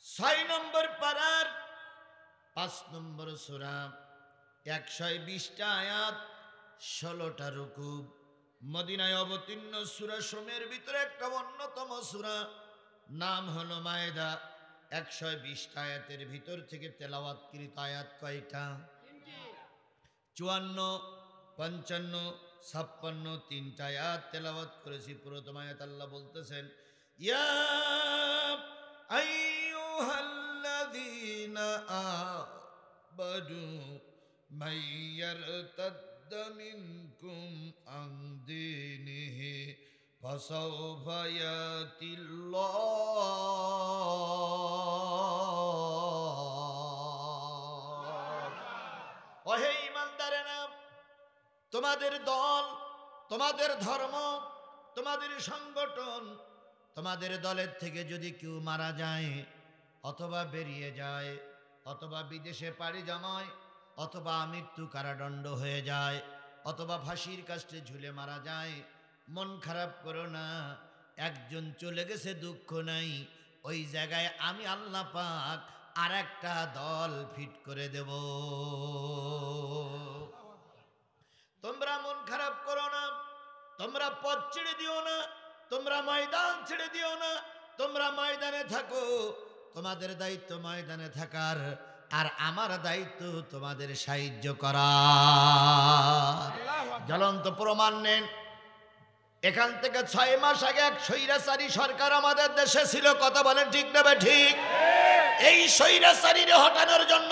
6 নম্বর পারার 5 নম্বর সূরা 120টা আয়াত 16টা রুকু মদিনায় অবতীর্ণ সূরা সমূহের ভিতরে একটা অন্যতম সূরা নাম হলো মায়েদা 120টা আয়াতের ভিতর থেকে তেলাওয়াতকৃত আয়াত কয়টা 54 55 56 তিনটা আয়াত তেলাওয়াত করেছি প্রথম আয়াত আল্লাহ বলতেছেন ইয়া আইয়ুহাল্লাযীনা আমানু মাইয়ারতাদ্দা মিনকুম আন দীনিহি ফাসাওফা ইয়াতিল্লাহ ওহে ঈমানদারেরা তোমাদের দল তোমাদের ধর্ম তোমাদের সংগঠন তোমাদের দলের থেকে যদি কেউ মারা যায় অথবা বেরিয়ে যায় অথবা বিদেশে পাড়ি জমায় অথবা মৃত্যু কারাদণ্ড হয়ে যায় অথবা ফাঁসির কাস্টে ঝুলে মারা যায় মন খারাপ করো না একজন চলে গেছে দুঃখ নাই ওই জায়গায় আমি আল্লাহ পাক আর একটা দল ফিট করে দেব তোমরা মন খারাপ করো না তোমরা পথ ছেড়ে দিও না তোমরা ময়দান ছেড়ে দিও না তোমরা ময়দানে থাকো তোমাদের দায়িত্ব ময়দানে থাকার আর আমার দায়িত্ব তোমাদের সাহায্য করার জ্বলন্ত প্রমাণ নেন এখান থেকে 6 মাস আগে এক স্বৈরাচারী সরকার আমাদের দেশে ছিল কথা বলেন ঠিক না ঠিক এই স্বৈরাচারীরে হটানোর জন্য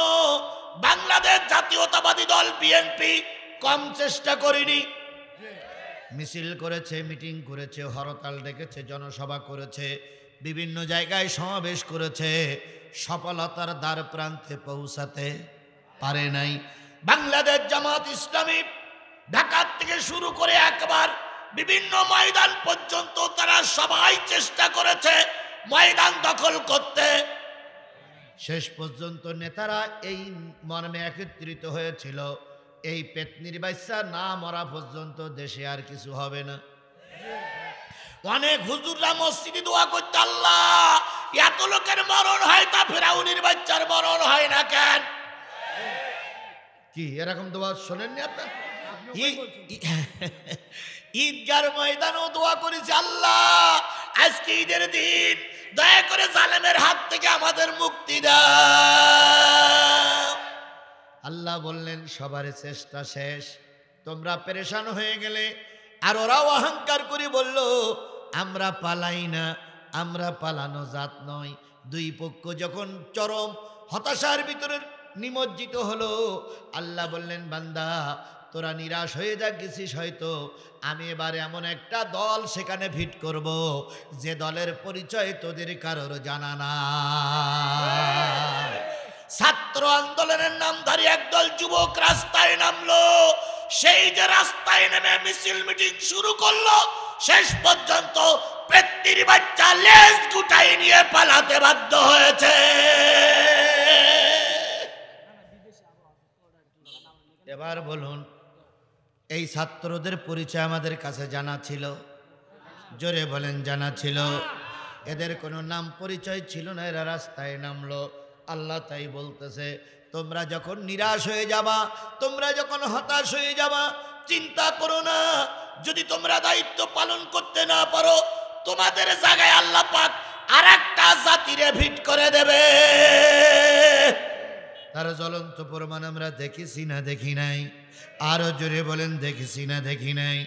বাংলাদেশ জাতীয়তাবাদী দল বিএনপি কম চেষ্টা করেনি মিছিল করেছে মিটিং করেছে হরতাল ডেকেছে জনসভা করেছে বিভিন্ন জায়গায় সমাবেশ করেছে সফলতার দ্বার প্রান্তে পৌঁছাতে পারে নাই বাংলাদেশ জামাত ইসলামী ঢাকা থেকে শুরু করে একবার বিভিন্ন ময়দান পর্যন্ত তারা সবাই চেষ্টা করেছে ময়দান দখল করতে শেষ পর্যন্ত নেতারা এই মর্মে একত্রিত হয়েছিল এই পেতনির বাচ্চা না মরা পর্যন্ত দেশে আর কিছু হবে না অনেক হুজুররা মসজিদে দোয়া করতে আল্লাহ এত লোকের মরণ হয় তা ফেরাউনের বাচ্চার মরণ হয় না কেন কি এরকম দোয়া শোনেননি আপনার ঈদগার ময়দানও দোয়া করেছে আল্লাহ আজকে ঈদের দিন দয়া করে জালেমের হাত থেকে আমাদের মুক্তি দাও আল্লাহ বললেন সবার চেষ্টা শেষ তোমরা পেরেশান হয়ে গেলে আর ওরাও অহংকার করে বলল আমরা পালাই না আমরা পালানো জাত নয় দুই পক্ষ যখন চরম হতাশার ভিতরে নিমজ্জিত হলো আল্লাহ বললেন বান্দা তোরা নিরাশ হয়ে যা গেছিস হয়তো আমি এবারে এমন একটা দল সেখানে ফিট করব যে দলের পরিচয় তোদের কারোর জানা না ছাত্র আন্দোলনের নামধারী একদল যুবক রাস্তায় নামলো সেই যে রাস্তায় নেমে মিছিল মিটিং শুরু করলো শেষ পর্যন্ত পেত্নির বাচ্চা লেজ গুটাই নিয়ে পালাতে বাধ্য হয়েছে এবার বলুন এই ছাত্রদের পরিচয় আমাদের কাছে জানা ছিল জোরে বলেন জানা ছিল এদের কোনো নাম পরিচয় ছিল না এরা রাস্তায় নামলো আল্লাহ তাই বলতেছে তোমরা যখন নিরাশ হয়ে যাবা তোমরা যখন হতাশ হয়ে যাবা চিন্তা করো না যদি তোমরা দায়িত্ব পালন করতে না পারো তোমাদের জায়গায় আল্লাহ পাক আরেকটা জাতিরে ফিট করে দেবে তার জ্বলন্ত প্রমাণ আমরা দেখেছি না দেখি নাই আরো জোরে বলেন দেখেছি না দেখি নাই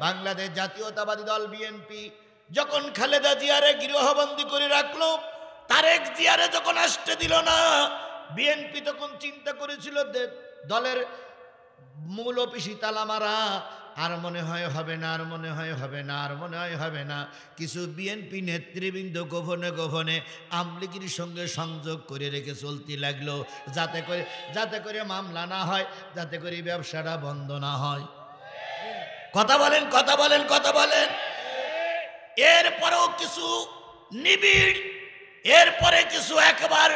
বাংলাদেশ জাতীয়তাবাদী দল বিএনপি যখন খালেদা জিয়ারে গৃহবন্দী করে রাখলো তারেক জিয়ারে যখন আসতে দিল না বিএনপি তখন চিন্তা করেছিল দলের মূল অফিসে তালা মারা আর মনে হয় হবে না আর মনে হয় হবে না আর মনে হয় হবে না কিছু বিএনপি নেতৃবৃন্দ গোপনে গোপনে আমলিগির সঙ্গে সংযোগ করে রেখে চলতে লাগলো যাতে করে মামলা না হয় যাতে করে ব্যবসাটা বন্ধ না হয় কথা বলেন কথা বলেন কথা বলেন এরপরেও কিছু নিবিড় এরপরে কিছু একবার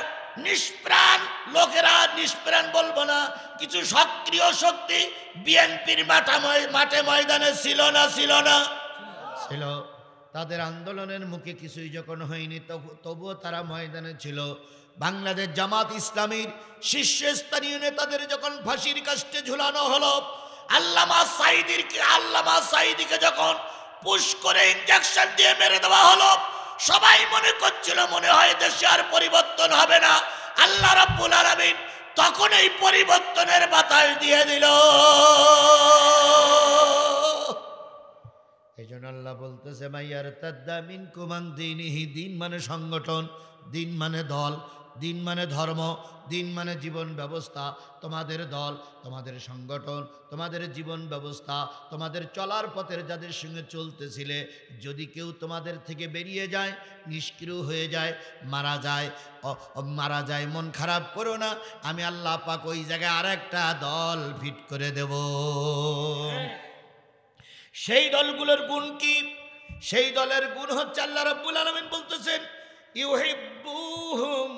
নিষ্প্রাণ লোকেরা নিষ্প্রাণ বলবো না কিছু সক্রিয় শক্তি বিএনপির মাঠে ময়দানে ছিল না ছিল তাদের আন্দোলনের মুখে কিছুই যখন হয়নি তবুও তারা ময়দানে ছিল। বাংলাদেশ জামাত ইসলামীর শীর্ষস্থানীয় নেতাদের যখন ফাঁসির কাস্টে ঝুলানো হলো, আল্লামা সাঈদীকে যখন পুশ করে ইনজেকশন দিয়ে মেরে দেওয়া হলো, সবাই মনে করছিল মনে হয় দেশে আর পরিবর্তন হবে না। আল্লাহ রাব্বুল আলামিন তখন এই পরিবর্তনের বাতাস দিয়ে দিল। এই জন্য আল্লাহ বলতেছে মাইয়ার তাদ্দা মিনকুম আন দীনিহি, দিন মানে সংগঠন, দিন মানে দল, দিন মানে ধর্ম, দিন মানে জীবন ব্যবস্থা। তোমাদের দল, তোমাদের সংগঠন, তোমাদের জীবন ব্যবস্থা, তোমাদের চলার পথের যাদের সঙ্গে চলতেছিলে, যদি কেউ তোমাদের থেকে বেরিয়ে যায়, নিষ্ক্রিয় হয়ে যায়, মারা যায়, মন খারাপ করো না, আমি আল্লাহ পাক ওই জায়গায় আরেকটা দল ফিট করে দেব। সেই দলগুলোর গুণ কি? সেই দলের গুণ হচ্ছে আল্লাহ রাব্বুল আলামিন বলতেছেন ইউহিব্বুহুম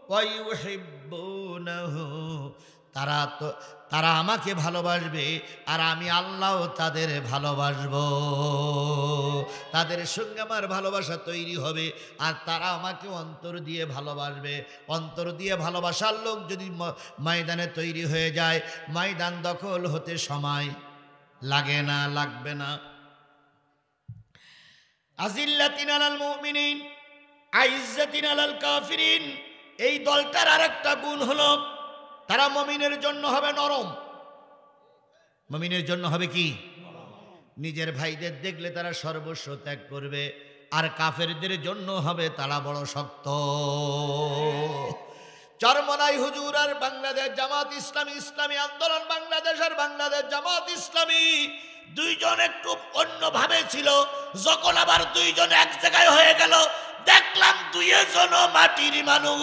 ওয়া ইউহিব্বুনাহু, তারা আমাকে ভালোবাসবে আর আমি আল্লাহও তাদের ভালোবাসবো। তাদের সঙ্গে আমার ভালোবাসা তৈরি হবে আর তারা আমাকে অন্তর দিয়ে ভালোবাসবে। অন্তর দিয়ে ভালোবাসার লোক যদি ময়দানে তৈরি হয়ে যায়, ময়দান দখল হতে সময় লাগে না, লাগবে না। আজিল্লাতিন আলাল মুমিনিন আইজ্জাতিন আলাল কাফিরিন, এই দলটার আরেকটা গুণ হলো তারা মুমিনের জন্য হবে নরম। মুমিনের জন্য হবে কি? নিজের ভাইদের দেখলে তারা সর্বস্ব ত্যাগ করবে, আর কাফেরদের জন্য হবে তারা বড় শক্ত। চরমনাই হুজুর আর বাংলাদেশ জামাত ইসলামী, ইসলামী আন্দোলন বাংলাদেশ আর বাংলাদেশ জামাত ইসলামী দুইজন একটু অন্যভাবে ছিল। যখন আবার দুইজন এক জায়গায় হয়ে গেল, দেখলাম দুইজন মাটির মানুষ।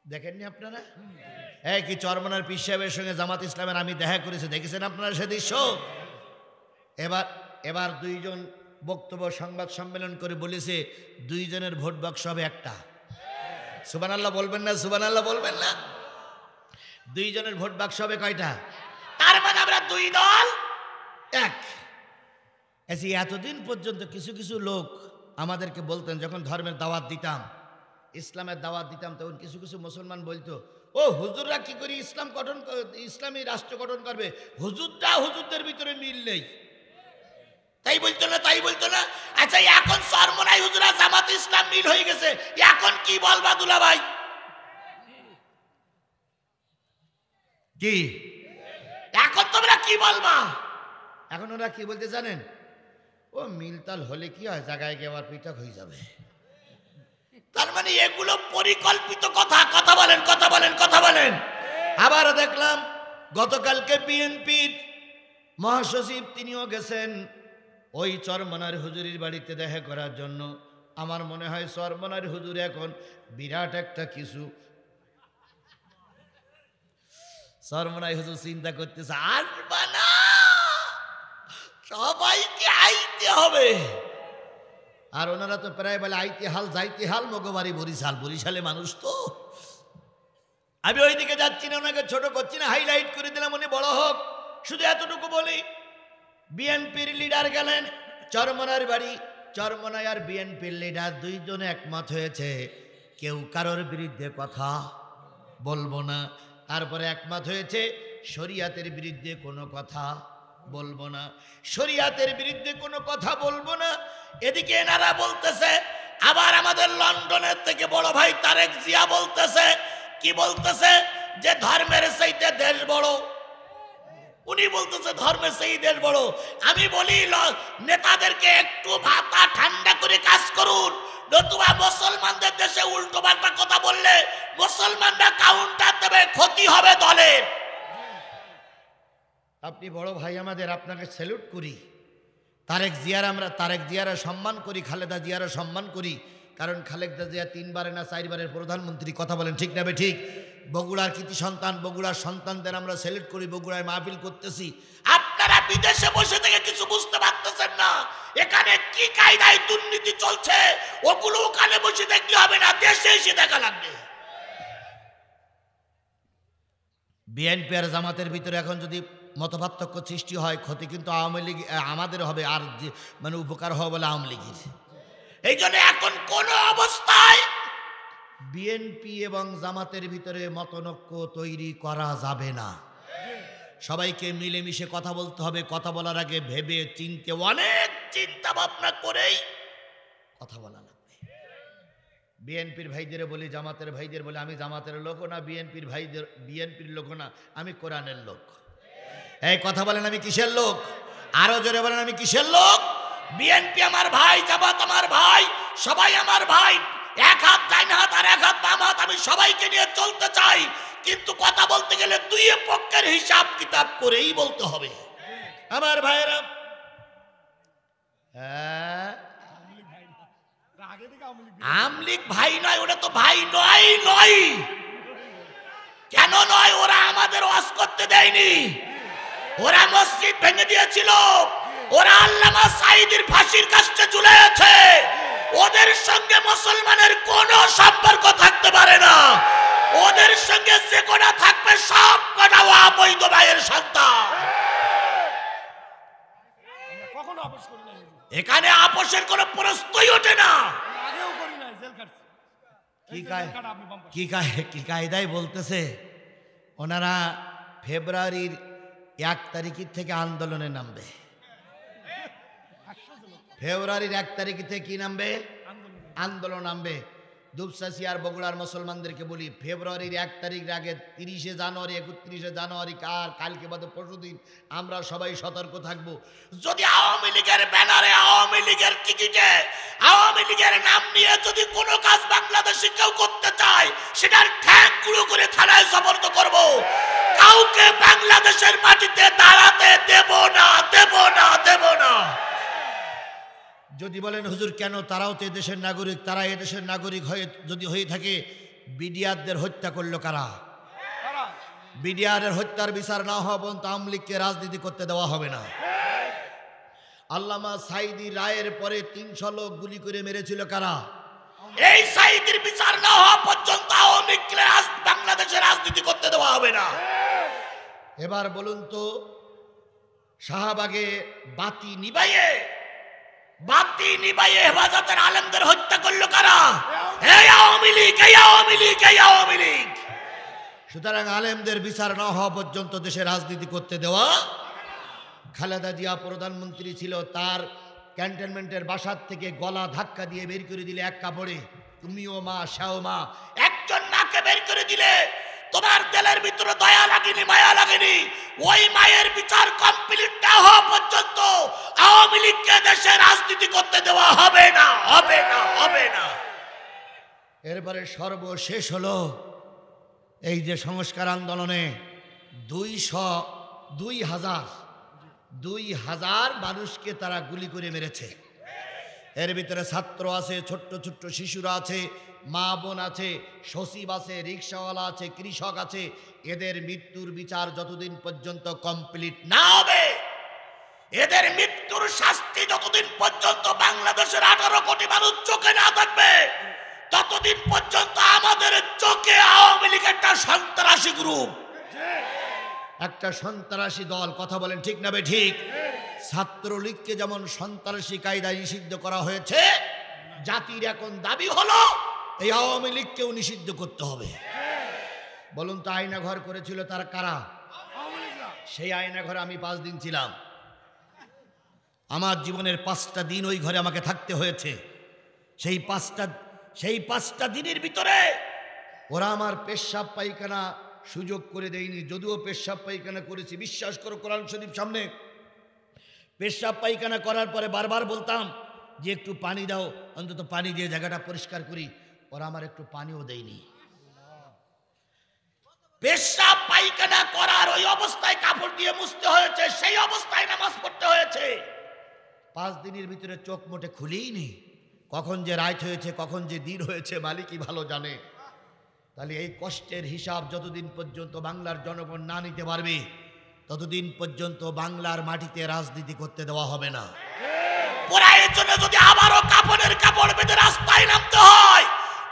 দেখেননি আপনারা? কি চরমনার পীর সাহেবের সঙ্গে জামাত ইসলামের আমি দেখা করেছি, দেখেছেন আপনারা সে দৃশ্য? এবার দুইজন বক্তব্য সংবাদ সম্মেলন করে বলেছে দুইজনের ভোট বাক্স হবে একটা। সুবহানাল্লাহ বলবেন না? সুবহানাল্লাহ বলবেন না? দুইজনের ভোট বাক্স হবে কয়টা? তার মানে আমরা দুই দল এক। এতদিন পর্যন্ত কিছু কিছু লোক আমাদেরকে বলতেন, যখন ধর্মের দাওয়াত দিতাম, ইসলামের দাওয়াত দিতাম, তখন কিছু কিছু মুসলমান বলতো, ও হুজুররা কি করে ইসলামী রাষ্ট্র গঠন করবে? হুজুরদের ভিতরে মিল নেই। তাই বলতো না? তাই বলতো না? আচ্ছা, এখন চরমনাই হুজুরা জামাত ইসলাম মিল হয়ে গেছে, এখন কি বলবা দুলা ভাই? কি এখন তোমরা কি বলবা? এখন ওরা কি বলতে জানেন? ও মিলতাল হলে কি হয়, জায়গায় গিয়ে আবার পৃথক হয়ে যাবে। তার মানে এগুলো পরিকল্পিত কথা। কথা বলেন, কথা বলেন, কথা বলেন। আবার দেখলাম গতকালকে বিএনপির মহাসচিব তিনিও গেছেন ওই চরমনার হুজুরের বাড়িতে দেখা করার জন্য। আমার মনে হয় চরমনার হুজুর এখন বিরাট একটা কিছু, চরমনাই হুজুর চিন্তা করতেছে, আসবা না, সবাইকে আইতে হবে। আর ওনারা তো প্রায় বলে আইতে হাল যাইতে হাল, মগবাড়ি বরিশাল, বরিশালে মানুষ তো। আমি ওইদিকে যাচ্ছি না, ওনাকে ছোট করছি না, হাইলাইট করে দিলাম, উনি বড় হোক। শুধু এতটুকু বলি, বিএনপির লিডার গেলেন চরমনার বাড়ি। চরমনায় আর বিএনপির লিডার দুইজনে একমত হয়েছে, কেউ কারোর বিরুদ্ধে কথা বলবো না। তারপরে একমত হয়েছে শরিয়াতের বিরুদ্ধে কোনো কথা বলবো না, শরিয়াতের বিরুদ্ধে কোনো কথা বলবো না। এদিকে এনারা বলতেছে, আবার আমাদের লন্ডনের থেকে বড় ভাই তারেক জিয়া বলতেছে, কি বলতেছে? যে ধর্মের চাইতে দেশ বড়। উনি বলতেছে ধর্মের সেই দেশ বড়। আমি বলি নেতাদেরকে একটু মাথা ঠান্ডা করে কাজ করুন, নতুবা মুসলমানদের দেশে উল্টো পাল্টা কথা বললে মুসলমানরা কাউন্টার দেবে, ক্ষতি হবে দলের। আপনি বড় ভাই আমাদের, আপনাকে স্যালুট করি। তারেক জিয়ারা সম্মান করি, খালেদা জিয়ারা সম্মান করি, কারণ খালেদা জিয়া 3 বারে না 4 বারের প্রধানমন্ত্রী। কথা বলেন ঠিক না ঠিক? বগুড়ার কৃতি সন্তান, বগুড়ার সন্তানদের আমরা স্যালুট করি, বগুড়ায় মাহফিল করতেছি। আপনারা বিদেশে বসে থেকে কিছু বুঝতে পারতেছেন না, এখানে কি কায়দায় দুর্নীতি চলছে, ওগুলো ওখানে বসে দেখলে হবে না, দেশে এসে দেখা লাগবে। বিএনপি আর জামাতের ভিতরে এখন যদি মতপার্থক্য সৃষ্টি হয়, ক্ষতি কিন্তু আওয়ামী লীগ আমাদের হবে, আর যে মানে উপকার হবে বলে আওয়ামী লীগের। এই জন্য এখন কোন অবস্থায় বিএনপি এবং জামাতের ভিতরে মতনৈক্য তৈরি করা যাবে না। সবাইকে মিলেমিশে কথা বলতে হবে। কথা বলার আগে ভেবে চিনতে, অনেক চিন্তা ভাবনা করেই কথা বলা লাগবে। বিএনপির ভাইদের বলি, জামাতের ভাইদের বলি, আমি জামাতের লোকও না, বিএনপির ভাইদের বিএনপির লোকও না, আমি কোরআনের লোক। এই কথা বলেন আমি কিসের লোক? আরো জোরে বলেন আমি কিসের লোক? বিএনপি আমার ভাই, জামাত আমার ভাই, সবাই আমার ভাই। এক হাত ডাইন হাত আর এক হাত বাম হাত, আমি সবাইকে নিয়ে চলতে চাই। কিন্তু কথা বলতে গেলে দুই পক্ষের হিসাব কিতাব করেই বলতে হবে আমার ভাইয়েরা। হ্যাঁ, আমলিক ভাই নয়, ওটা তো ভাই নয়। নয় কেন নয়? ওরা আমাদের ওয়াজ করতে দেয়নি, ওরা মসজিদ ভেঙে দিয়েছিল, ওরা আল্লামা সাঈদীর ফাঁসির কাস্টে ঝুলিয়েছে। ওদের সঙ্গে মুসলমানের কোনো সম্পর্ক থাকতে পারে না। ওদের সঙ্গে যে কোনা থাকবে সব কটা অবৈধ ভাইয়ের সন্তান। এখানে আপোষের কোনো প্রশ্নই ওঠে না। কি কায়দায় বলতেছে ওনারা ফেব্রুয়ারির 1 তারিখ থেকে আন্দোলনে নামবে। ফেব্রুয়ারির 1 তারিখ থেকে কি নামবে? আন্দোলন নামবে। দুপচাচি আর বগুড়ার মুসলমানদেরকে বলি, ফেব্রুয়ারির 1 তারিখের আগে 30শে জানুয়ারি, 31শে জানুয়ারি, কালকে বাদে পরশুদিন আমরা সবাই সতর্ক থাকব। যদি আওয়ামী লীগের ব্যানারে, আওয়ামী লীগের টিকিটে, আওয়ামী লীগের নাম নিয়ে যদি কোনো কাজ বাংলাদেশে কেউ করতে চায়, সেটার ঠ্যাং গুঁড়ো করে থানায় জবরদস্ত করব। কাউকে বাংলাদেশের মাটিতে দাঁড়াতে দেব না, দেব না, দেব না। যদি বলেন হুজুর কেন? তারাও তো এদেশের নাগরিক। তারা এদেশের নাগরিক হয়ে যদি হয়ে থাকে, বিডিআরদের হত্যা করলো কারা? বিডিআরের হত্যার বিচার না হওয়া পর্যন্ত আওয়ামী লীগকে রাজনীতি করতে দেওয়া হবে না। আল্লামা সাঈদী রায়ের পরে 300 লোক গুলি করে মেরেছিল কারা? এই সাঈদীর বিচার না হওয়া পর্যন্ত আওয়ামী লীগকে বাংলাদেশে রাজনীতি করতে দেওয়া হবে না। এবার বলুন তো, শাহবাগে বাতি নিবাইয়ে হেফাজতের আলেমদের হত্যা করলো কারা? এই আওয়ামী লীগ, এই আওয়ামী লীগ, এই আওয়ামী লীগ। সুতরাং আলেমদের বিচার না হওয়া পর্যন্ত দেশে রাজনীতি করতে দেওয়া। খালেদা জিয়া প্রধানমন্ত্রী ছিল, তার ক্যান্টনমেন্টের বাসার থেকে গলা ধাক্কা দিয়ে বের করে দিলে এক কাপড়ে। তুমিও মা, সেও মা। একজন মাকে বের করে দিলে তোমার দিলের ভিতরে দয়া লাগেনি, মায়া লাগেনি? ওই মায়ের বিচার কমপ্লিট না হওয়া পর্যন্ত আওয়ামী লীগকে দেশে রাজনীতি করতে দেওয়া হবে না, হবে না, হবে না। এরপরে সর্বশেষ হলো এই যে সংস্কার আন্দোলনে 2000 মানুষকে তারা গুলি করে মেরেছে। এর ভিতরে ছাত্র আছে, ছোট্ট ছোট্ট শিশুরা আছে, মা বোন আছে, সচিব আছে, রিক্সাওয়ালা আছে, কৃষক আছে। এদের মৃত্যুর বিচার যতদিন পর্যন্ত কমপ্লিট না হবে, এদের মৃত্যুর শাস্তি যতদিন পর্যন্ত বাংলাদেশের 18 কোটি মানুষ চোখে না থাকবে, ততদিন পর্যন্ত আমাদের চোখে আওয়ামী লীগ একটা সন্ত্রাসী গ্রুপ, একটা সন্ত্রাসী দল। কথা বলেন ঠিক না বে ঠিক? ছাত্রলীগকে যেমন সন্ত্রাসী কায়দায় নিষিদ্ধ করা হয়েছে, জাতির এখন দাবি হলো এই আওয়ামী লীগকেও নিষিদ্ধ করতে হবে। বলুন তো, আয়না ঘর করেছিল তার কারা? সেই আয়না ঘরে আমি 5 দিন ছিলাম। আমার জীবনের 5টা দিন ওই ঘরে আমাকে থাকতে হয়েছে। সেই 5টা দিনের ভিতরে ওরা আমার পেশাব পায়খানা সুযোগ করে দেয়নি। যদিও পেশাব পায়খানা করেছি, বিশ্বাস করো, কোরআন শরীফ সামনে পেশাব পায়খানা করার পরে বারবার বলতাম যে একটু পানি দাও, অন্তত পানি দিয়ে জায়গাটা পরিষ্কার করি। ওরা আমার একটু পানিও দেয়নি। পেশাব পায়খানা করার ওই অবস্থায় কাপড় দিয়ে মুছতে হয়েছে, সেই অবস্থায় নামাজ পড়তে হয়েছে। 5 দিনের ভিতরে চোখ মোটে খুলেইনি। কখন যে রাত হয়েছে, কখন যে দিন হয়েছে, মালিকই ভালো জানে। তাহলে এই কষ্টের হিসাব যতদিন পর্যন্ত বাংলার জনগণ না নিতে পারবে, ততদিন পর্যন্ত বাংলার মাটিতে রাজনীতি করতে দেওয়া হবে না। পুরায়ের জন্য যদি আবারও কাপড়ের কাপড় বেঁধে রাস্তায় নামতে হয়,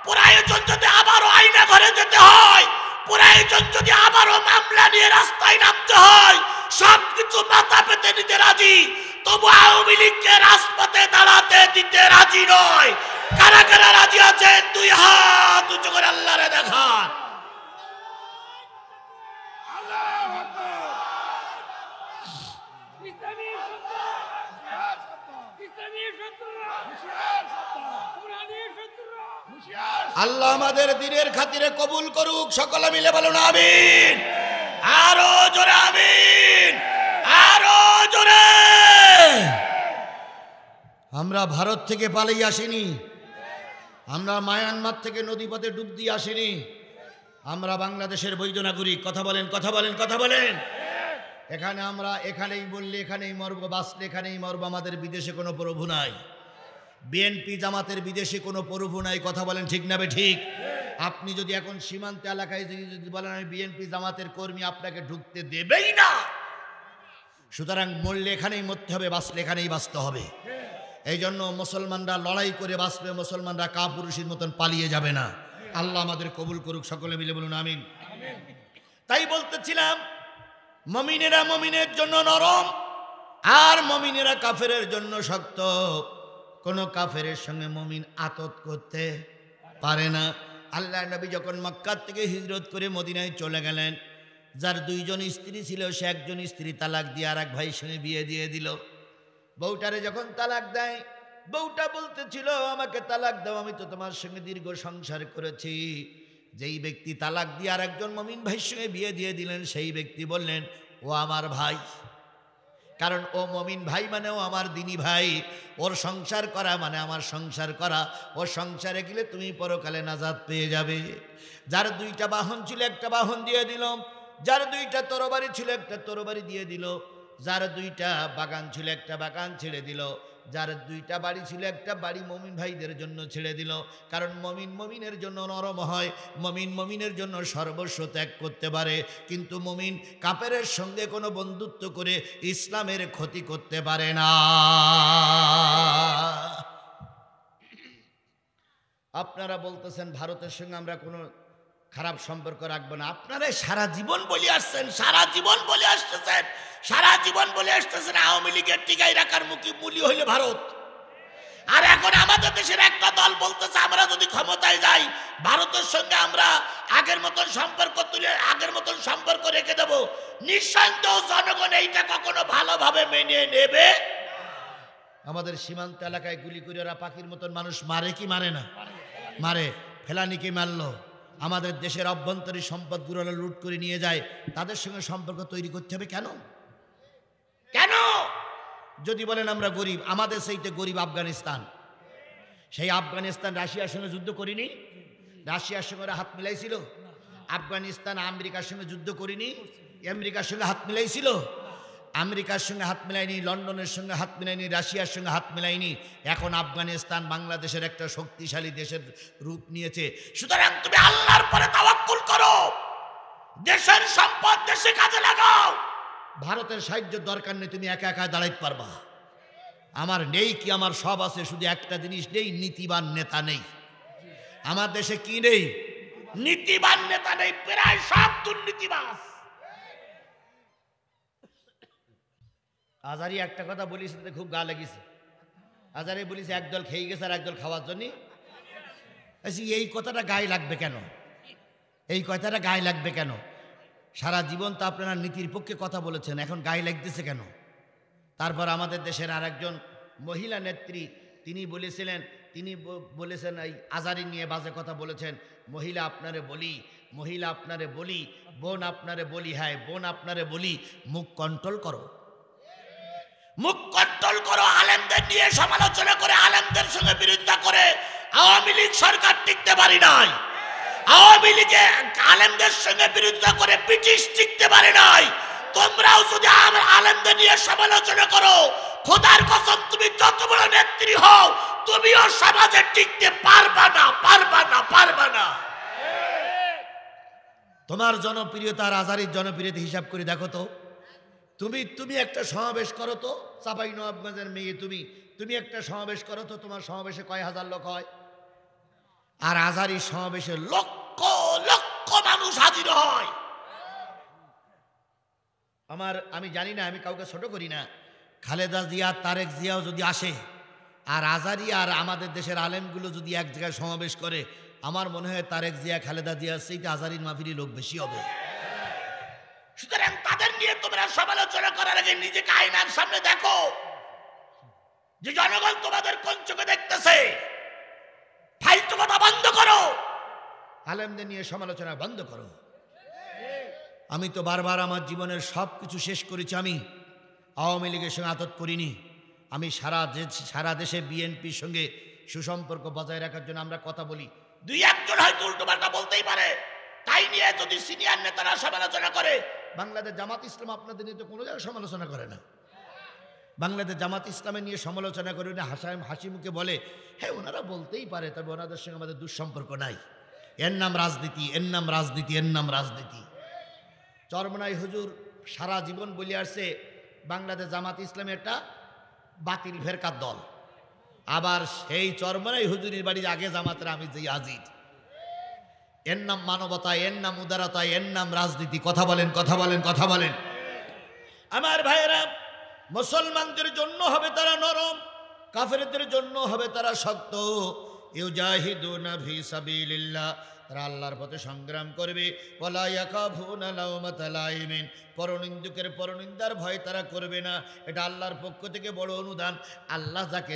পুরায়ের জন্য যদি আবারও আয়না ঘরে যেতে হয়, প্রয়োজন যদি আবারও মামলা নিয়ে রাস্তায় নামতে হয়, সবকিছু মাথা পেতে নিতে রাজি, তবু আওয়ামী লীগকে রাজপথে দাঁড়াতে দিতে রাজি নয়। কারা কারা রাজি আছেন দুই হাত উঁচু করে আল্লাহরে দেখান। আল্লাহ আমাদের দিনের খাতিরে কবুল করুক, সকলে মিলে বলুন আমিন। আরো জোরে আমিন, আরো জোরে। আমরা ভারত থেকে পালিয়ে আসিনি, আমরা মায়ানমার থেকে নদীপথে ডুব দিয়ে আসিনি, আমরা বাংলাদেশের বৈধ নাগরিক। কথা বলেন, কথা বলেন, কথা বলেন। এখানে আমরা এখানেই বললে এখানেই মরব, বাঁচলে এখানেই মরব। আমাদের বিদেশে কোনো প্রভু নাই, বিএনপি জামাতের বিদেশে কোনো প্রভু নাই। কথা বলেন ঠিক না ঠিক? আপনি যদি এখন সীমান্ত এলাকায় যদি বলেন আমি বিএনপি জামাতের কর্মী, আপনাকে ঢুকতে দেবেই না। সুতরাং মরলে এখানেই মরতে হবে, বাঁচলে এখানেই বাঁচতে হবে। এই জন্য মুসলমানরা লড়াই করে বাঁচবে, মুসলমানরা কাপুরুষের মতন পালিয়ে যাবে না। আল্লাহ আমাদের কবুল করুক, সকলে মিলে বলুন আমিন। তাই বলতেছিলাম, মুমিনেরা মুমিনের জন্য নরম, আর মুমিনেরা কাফেরের জন্য শক্ত। কোন কাফেরের সঙ্গে মুমিন আতত করতে পারে না। আল্লাহ নবী যখন মক্কা থেকে হিজরত করে মদিনায় চলে গেলেন, যার দুইজন স্ত্রী ছিল, সে একজন স্ত্রী তালাক দিয়ে আর এক ভাইয়ের সঙ্গে বিয়ে দিয়ে দিল। বউটারে যখন তালাক দেয়, বউটা বলতেছিল আমাকে তালাক দাও, আমি তো তোমার সঙ্গে দীর্ঘ সংসার করেছি। যেই ব্যক্তি তালাক দিয়ে আর একজন মুমিন ভাইয়ের সঙ্গে বিয়ে দিয়ে দিলেন, সেই ব্যক্তি বললেন ও আমার ভাই, কারণ ও মুমিন ভাই মানে ও আমার দিনী ভাই। ওর সংসার করা মানে আমার সংসার করা। ও সংসারে গেলে তুমি পরকালে নাজাত পেয়ে যাবে। যার দুইটা বাহন ছিল, একটা বাহন দিয়ে দিল। যার দুইটা তরবারি ছিল, একটা তরবারি দিয়ে দিল। যার দুইটা বাগান ছিল, একটা বাগান ছেড়ে দিল। যার দুইটা বাড়ি ছিল, একটা বাড়ি মুমিন ভাইদের জন্য ছেড়ে দিল। কারণ মুমিন মুমিনের জন্য নরম হয়, মুমিন মুমিনের জন্য সর্বস্ব ত্যাগ করতে পারে। কিন্তু মুমিন কাফেরের সঙ্গে কোনো বন্ধুত্ব করে ইসলামের ক্ষতি করতে পারে না। আপনারা বলতেছেন ভারতের সঙ্গে আমরা কোনো খারাপ সম্পর্ক রাখবো না। আপনারা সারা জীবন বলে আসছেন, সারা জীবন বলে আসতেছেন, সারা জীবন বলে আসতেছেন আওয়ামী লীগের টিকাই রাখার মূল্য হইল ভারত। আর এখন আমাদের দেশের একটা দল বলতেছে আমরা যদি ক্ষমতায় যাই, ভারতের সঙ্গে আমরা আগের মতন সম্পর্ক তুলে আগের মতন সম্পর্ক রেখে দেব। নিঃসন্দেহ জনগণ এইটা কখনো ভালোভাবে মেনে নেবে। আমাদের সীমান্ত এলাকায় গুলি করে ওরা পাখির মতন মানুষ মারে কি মারে না? মারে। ফেলানিকে মারলো, আমাদের দেশের অভ্যন্তরীণ সম্পদগুলো লুট করে নিয়ে যায়। তাদের সঙ্গে সম্পর্ক তৈরি করতে হবে কেন? কেন? যদি বলেন আমরা গরিব, আমাদের সেইতে গরিব আফগানিস্তান। সেই আফগানিস্তান রাশিয়ার সঙ্গে যুদ্ধ করিনি? রাশিয়ার সঙ্গে ওরা হাত মিলাইছিল? আফগানিস্তান আমেরিকার সঙ্গে যুদ্ধ করিনি? আমেরিকার সঙ্গে হাত মিলাইছিল? আমেরিকার সঙ্গে হাত মিলাইনি, লন্ডনের সঙ্গে হাত মিলাইনি, রাশিয়ার সঙ্গে হাত মিলাইনি। এখন আফগানিস্তান বাংলাদেশের একটা শক্তিশালী দেশের রূপ নিয়েছে। সুতরাং তুমি আল্লাহর পরে তাওয়াক্কুল করো, দেশের সম্পদ দেশে কাজে লাগাও। ভারতের সাহায্যের দরকার নেই, তুমি একা একা দাঁড়াইতে পারবা। আমার নেই কি? আমার সব আছে, শুধু একটা জিনিস নেই, নীতিবান নেতা নেই। আমার দেশে কি নেই? নীতিবান নেতা নেই, প্রায় সব দুর্নীতিবাজ। আজারি একটা কথা বলিস, খুব গা লেগেছে। আজারি বলিস একদল খেয়ে গেছে আর একদল খাওয়ার জন্য। এই কথাটা গায়ে লাগবে কেন? এই কথাটা গায়ে লাগবে কেন? সারা জীবন তো আপনারা নীতির পক্ষে কথা বলেছেন, এখন গায়ে লাগতেছে কেন? তারপর আমাদের দেশের আর একজন মহিলা নেত্রী তিনি বলেছেন এই আজারি নিয়ে বাজে কথা বলেছেন। মহিলা আপনারে বলি, মহিলা আপনারে বলি, বোন আপনারে বলি, হ্যাঁ বোন আপনারে বলি, মুখ কন্ট্রোল করো, মুখ কন্ট্রোল করো। আলেমদের নিয়ে সমালোচনা করে, আলেমদের সঙ্গে বিরোধিতা করে আওয়ামী লীগ সরকার টিকতে পারি নাই। আওয়ামী লীগে আলেমদের সঙ্গে বিরোধিতা করে ব্রিটিশ টিকতে পারে নাই। তোমরাও যদি আলেমদের নিয়ে সমালোচনা করো, খোদার কসম তুমি যত বড় নেত্রী হও, তুমিও সমাজে টিকতে পারবা না, পারবা না, পারবা না। তোমার জনপ্রিয়তা আর আজারির জনপ্রিয়তা হিসাব করে দেখো তো। তুমি একটা সমাবেশ করো তো, চাঁপাইনবাবগঞ্জের মেয়ে, তুমি একটা সমাবেশ করো তো, তোমার সমাবেশে কয় হাজার লোক হয়? আর আজারি সমাবেশে লক্ষ লক্ষ লক্ষ মানুষ হাজির হয়। আমি জানি না, আমি কাউকে ছোট করি না, খালেদা জিয়া তারেক জিয়াও যদি আসে আর আজারি আর আমাদের দেশের আলেমগুলো যদি এক জায়গায় সমাবেশ করে, আমার মনে হয় তারেক জিয়া খালেদা জিয়ার সেইটা আজারির মাহফিলে লোক বেশি হবে। সুতরাং তাদের নিয়ে তোমরা সমালোচনা করার আগে নিজেকে আয়নার সামনে দেখো যে জনগণ তোমাদের কোন চোখে দেখতেছে। ফালতু কথা বন্ধ করো, আলেমদের নিয়ে সমালোচনা বন্ধ করো। আমি তো বারবার আমার জীবনের সব কিছু শেষ করেছি। আমি আওয়ামী লীগের সঙ্গে আতত করিনি। আমি সারা দেশে বিএনপির সঙ্গে সুসম্পর্ক বজায় রাখার জন্য আমরা কথা বলি। দুই একজন হয়তো উল্টোপাল্টা বলতেই পারে, তাই নিয়ে যদি সিনিয়র নেতারা সমালোচনা করে, বাংলাদেশ জামাত ইসলাম আপনাদের নিয়ে তো কোনো জায়গায় সমালোচনা করে না। বাংলাদেশ জামাত ইসলামের নিয়ে সমালোচনা করে উনি হাসি মুখে বলে, হ্যাঁ ওনারা বলতেই পারে, তবে ওনাদের সঙ্গে আমাদের দুঃসম্পর্ক নাই। এর নাম রাজনীতি, এর নাম রাজনীতি, এর নাম রাজনীতি। চরমনাই হুজুর সারা জীবন বলে আসছে বাংলাদেশ জামাত ইসলামের একটা বাতিল ফেরকার দল। আবার সেই চরমনাই হুজুরের বাড়ির আগে জামাতের আমি যে হাজির। এর নাম মানবতা, এর নাম উদারতা, এর নাম রাজনীতি। কথা বলেন, কথা বলেন, কথা বলেন। আমার ভাইয়েরা, মুসলমানদের জন্য হবে তারা নরম, কাফেরদের জন্য হবে তারা শক্ত। ইউজাহিদুনা ফি সাবিলিল্লাহ, তারা আল্লাহর পথে সংগ্রাম করবে। ওয়ালা ইয়াখাফুনা লাওমাতা লাইমিন, পরনিন্দুকের পরনিন্দার ভয় তারা করবে না। এটা আল্লাহর পক্ষ থেকে বড় অনুদান। আল্লাহ যাকে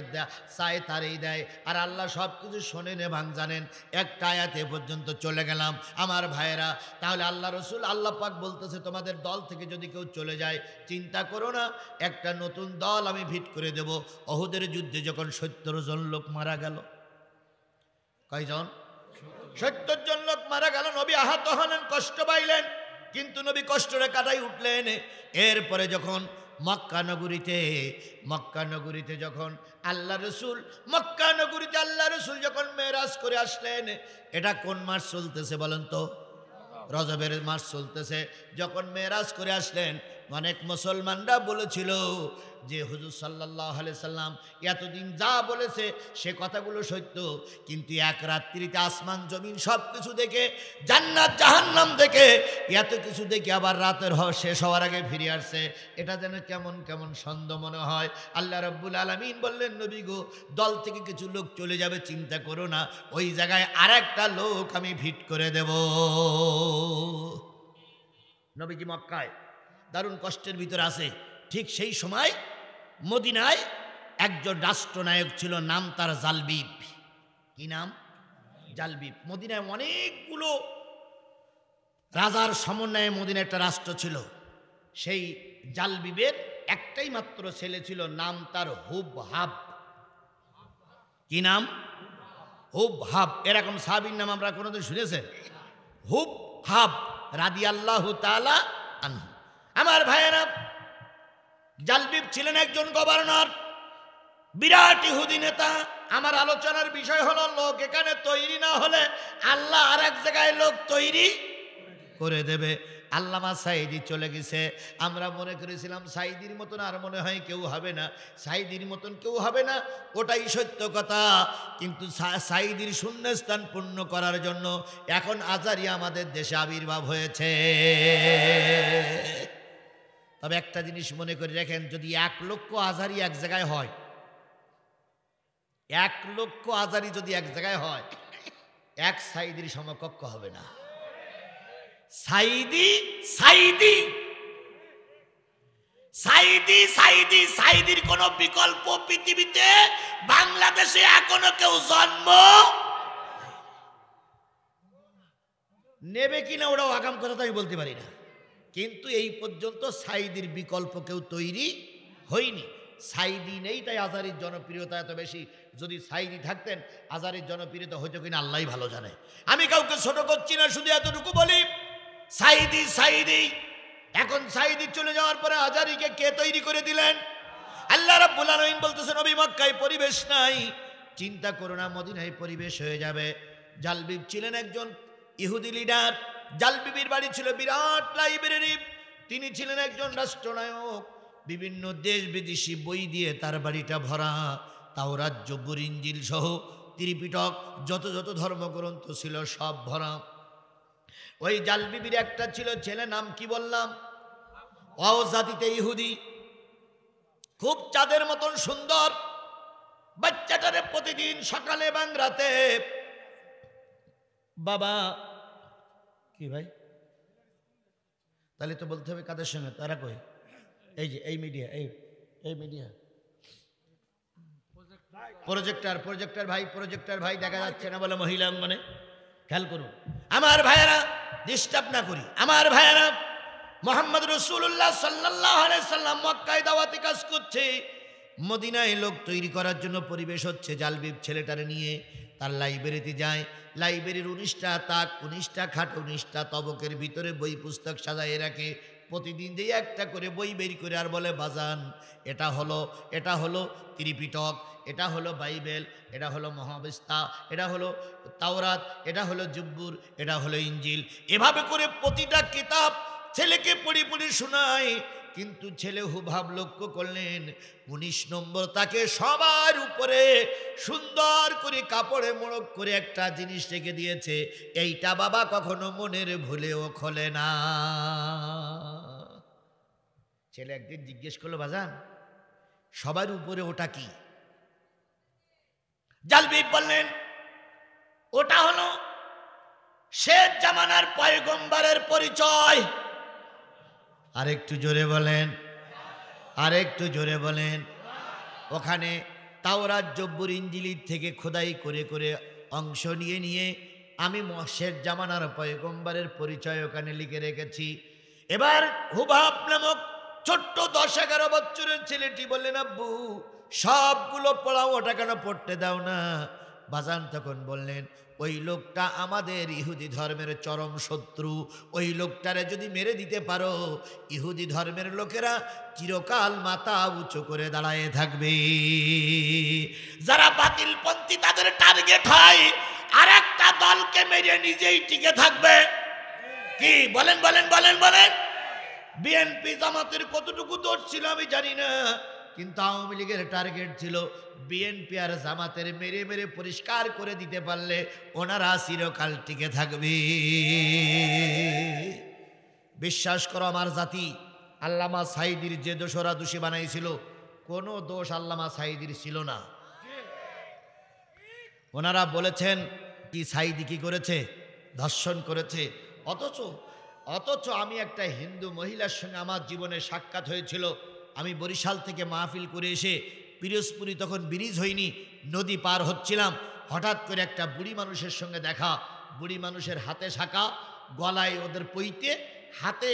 চায় তারই দেয়, আর আল্লাহ সব কিছু শোনেন এবং জানেন। একটা আয়াতে পর্যন্ত চলে গেলাম আমার ভাইয়েরা। তাহলে আল্লাহ রসুল, আল্লাহ পাক বলতেছে, তোমাদের দল থেকে যদি কেউ চলে যায় চিন্তা করো না, একটা নতুন দল আমি ভিট করে দেব। অহুদের যুদ্ধে যখন 70 জন লোক মারা গেল, কয়জন? 70 জন লোক মারা গেল। নবী আহত হলেন, কষ্ট পাইলেন, কিন্তু নবী কষ্টরে কাটাই উঠলেন। এরপরে যখন মক্কা নগরীতে যখন আল্লাহ রসুল যখন মেরাজ করে আসলেন, এটা কোন মাস চলতেছে বলেন তো? রজবের মাস চলতেছে। যখন মেরাজ করে আসলেন, অনেক মুসলমানরা বলেছিল যে হুজুর সাল্লাল্লাহু আলাইহি সাল্লাম এতদিন যা বলেছে সে কথাগুলো সত্য, কিন্তু এক রাত্রিতে আসমান জমিন সব কিছু দেখে, জান্নাত জাহান্নাম দেখে, এত কিছু দেখে আবার রাতের শেষ হওয়ার আগে ফিরে আসছে। এটা যেন কেমন কেমন সন্দেহ মনে হয়। আল্লাহ রাব্বুল আলামিন বললেন, নবী গো, দল থেকে কিছু লোক চলে যাবে, চিন্তা করো না, ওই জায়গায় আরেকটা লোক আমি ভিট করে দেব। নবীজি মক্কায় দারুণ কষ্টের ভিতরে আছে। ঠিক সেই সময় মদিনায় একজন রাষ্ট্রনায়ক ছিল, নাম তার জালবিব। কি নাম? জালবিব। মদিনায় অনেকগুলো রাজার সমন্বয়ে মদিনা একটা রাষ্ট্র ছিল। সেই জালবিবের একটাই মাত্র ছেলে ছিল, নাম তার হুবহাব। কি নাম? হুবহাব। এরকম সাহাবীর নাম আমরা কোনোদিন শুনেছেন? হুবহাব রাদিয়াল্লাহু তাআলা আনহু। আমার ভাইয়েরা, জালবিব ছিলেন একজন গভর্নর, বিরাট ইহুদি নেতা। আমার আলোচনার বিষয় হলো, লোক এখানে তৈরি না হলে আল্লাহ আর এক জায়গায় লোক তৈরি করে দেবে। আল্লামা সাইদি চলে গেছে। আমরা মনে করেছিলাম সাইদির মতন আর মনে হয় কেউ হবে না, সাইদির মতন কেউ হবে না, ওটাই সত্য কথা। কিন্তু সাইদির শূন্যস্থান পূর্ণ করার জন্য এখন আজারি আমাদের দেশে আবির্ভাব হয়েছে। তবে একটা জিনিস মনে করে রাখেন, যদি 1 লক্ষ আজারি এক জায়গায় হয়, 1 লক্ষ আজারি যদি এক জায়গায় হয়, এক সাইদির সমকক্ষ হবে না। সাইদি সাইদি সাইদি সাইদি সাইদির কোন বিকল্প পৃথিবীতে বাংলাদেশে এখনো কেউ জন্ম নেবে কিনা ওরাও আগাম কথা তো আমি বলতে পারি না, কিন্তু এই পর্যন্ত সাইদির বিকল্প কেউ তৈরি হয়নি। সাইদি নেই, তাই আজারির জনপ্রিয়তা এত বেশি। যদি সাইদি থাকতেন আজারির জনপ্রিয়তা হয়তো কিনা আল্লাহই ভালো জানে। আমি কাউকে ছোট করছি না, শুধু এতটুকু বলি, সাইদি সাইদি। এখন সাইদি চলে যাওয়ার পরে আজারিকে কে তৈরি করে দিলেন? আল্লাহ রাব্বুল আলামিন বলতেছেন, নবী মক্কায় পরিবেশ নাই, চিন্তা করো না, মদিনায় পরিবেশ হয়ে যাবে। জালবিব ছিলেন একজন ইহুদি লিডার। জালবিবের বাড়ি ছিল বিরাট লাইব্রেরি। তিনি ছিলেন একজন রাষ্ট্রনায়ক। বিভিন্ন দেশ বিদেশি বই দিয়ে তার বাড়িটা ভরা। তাওরাত, জবুর, ইনজিল সহ ত্রিপিটক, যত যত ধর্মগ্রন্থ ছিল সব ভরা। ওই জাল বিবির একটা ছিল ছেলে, নাম কি বললাম, ও জাতিতে ইহুদি, খুব চাঁদের মতন সুন্দর। বাচ্চাটারে প্রতিদিন সকালে এবং রাতে বাবা, কি ভাই তাহলে তো বলতে হবে কাদের সঙ্গে, তারা কই, এই যে এই মিডিয়া, এই মিডিয়া প্রজেক্টর ভাই দেখা যাচ্ছে না বলে মহিলা অঙ্গনে, খেয়াল করুন আমার ভাইয়েরা, ডিস্টার্ব না করি আমার ভাইয়েরা। মুহাম্মদ রাসূলুল্লাহ সাল্লাল্লাহু আলাইহি সাল্লাম মক্কায় দাওয়াতি কাজ করছে, মদিনায় লোক তৈরি করার জন্য পরিবেশ হচ্ছে। জালবিব ছেলেটারে নিয়ে তার লাইব্রেরিতে যায়। লাইব্রেরির 19টা তাক, 19টা খাট, 19টা তবকের ভিতরে বই পুস্তক সাজায় রাখে। প্রতিদিন যে একটা করে বই বের করে আর বলে, বাজান এটা হলো ত্রিপিটক, এটা হলো বাইবেল, এটা হলো মহাবেস্তা, এটা হলো তাওরাত, এটা হলো জব্বুর, এটা হলো ইঞ্জিল। এভাবে করে প্রতিটা কিতাব ছেলেকে পড়ি পড়ি শোনায়। কিন্তু ছেলে হুবহাব লক্ষ্য করলেন 19 নম্বর তাকে সবার উপরে সুন্দর করে কাপড়ে মোড়ক করে একটা জিনিস রেখে দিয়েছে। এইটা বাবা কখনো মনের ভুলেও খোলে না। ছেলে একদিন জিজ্ঞেস করলো, বাজান সবার উপরে ওটা কি? জালবিব বললেন, ওটা হলো শেষ জামানার পয়গম্বরের পরিচয়। আরেকটু জোরে বলেন, আরেকটু জোরে বলেন। ওখানে তাওরাত, জব্বুর, ইঞ্জিল থেকে খোদাই করে করে অংশ নিয়ে নিয়ে আমি শেষ জামানার পয়গম্বরের পরিচয় ওখানে লিখে রেখেছি। এবার হুবহাব নামক ছোট্ট 10-11 বছরের ছেলেটি বললেন, আব্বু সবগুলো পড়াও, ওটা কেন পড়তে দাও না? বাজান তখন বললেন, ওই লোকটা আমাদের ইহুদি ধর্মের চরম শত্রু। ওই লোকটারে যদি মেরে দিতে পারো, ইহুদি ধর্মের লোকেরা চিরকাল মাথা উঁচু করে দাঁড়ায় থাকবে। যারা বাতিলপন্থী তাদের টার্গেট হয়, আর একটা দলকে মেরে নিজেই টিকে থাকবে। কি বলেন বলেন বলেন বলেন? বিএনপি জামাতের কতটুকু দোষ ছিল আমি জানি না, কিন্তু আওয়ামী লীগের টার্গেট ছিল বিএনপি আর জামাতের মেরে মেরে পরিষ্কার করে দিতে পারলে ওনারা চিরকাল টিকে থাকবে। বিশ্বাস করো আমার জাতি, আল্লামা সাঈদীর যে দোষরা দোষী বানাইছিল, কোনো দোষ আল্লামা সাঈদীর ছিল না। ওনারা বলেছেন কি সাঈদী কি করেছে? ধর্ষণ করেছে। অথচ আমি একটা হিন্দু মহিলার সঙ্গে আমার জীবনে সাক্ষাৎ হয়েছিল। আমি বরিশাল থেকে মাহফিল করে এসে পিরোজপুরি, তখন ব্রিজ হয়নি, নদী পার হচ্ছিলাম, হঠাৎ করে একটা বুড়ি মানুষের সঙ্গে দেখা। বুড়ি মানুষের হাতে শাঁখা, গলায় ওদের পইতে, হাতে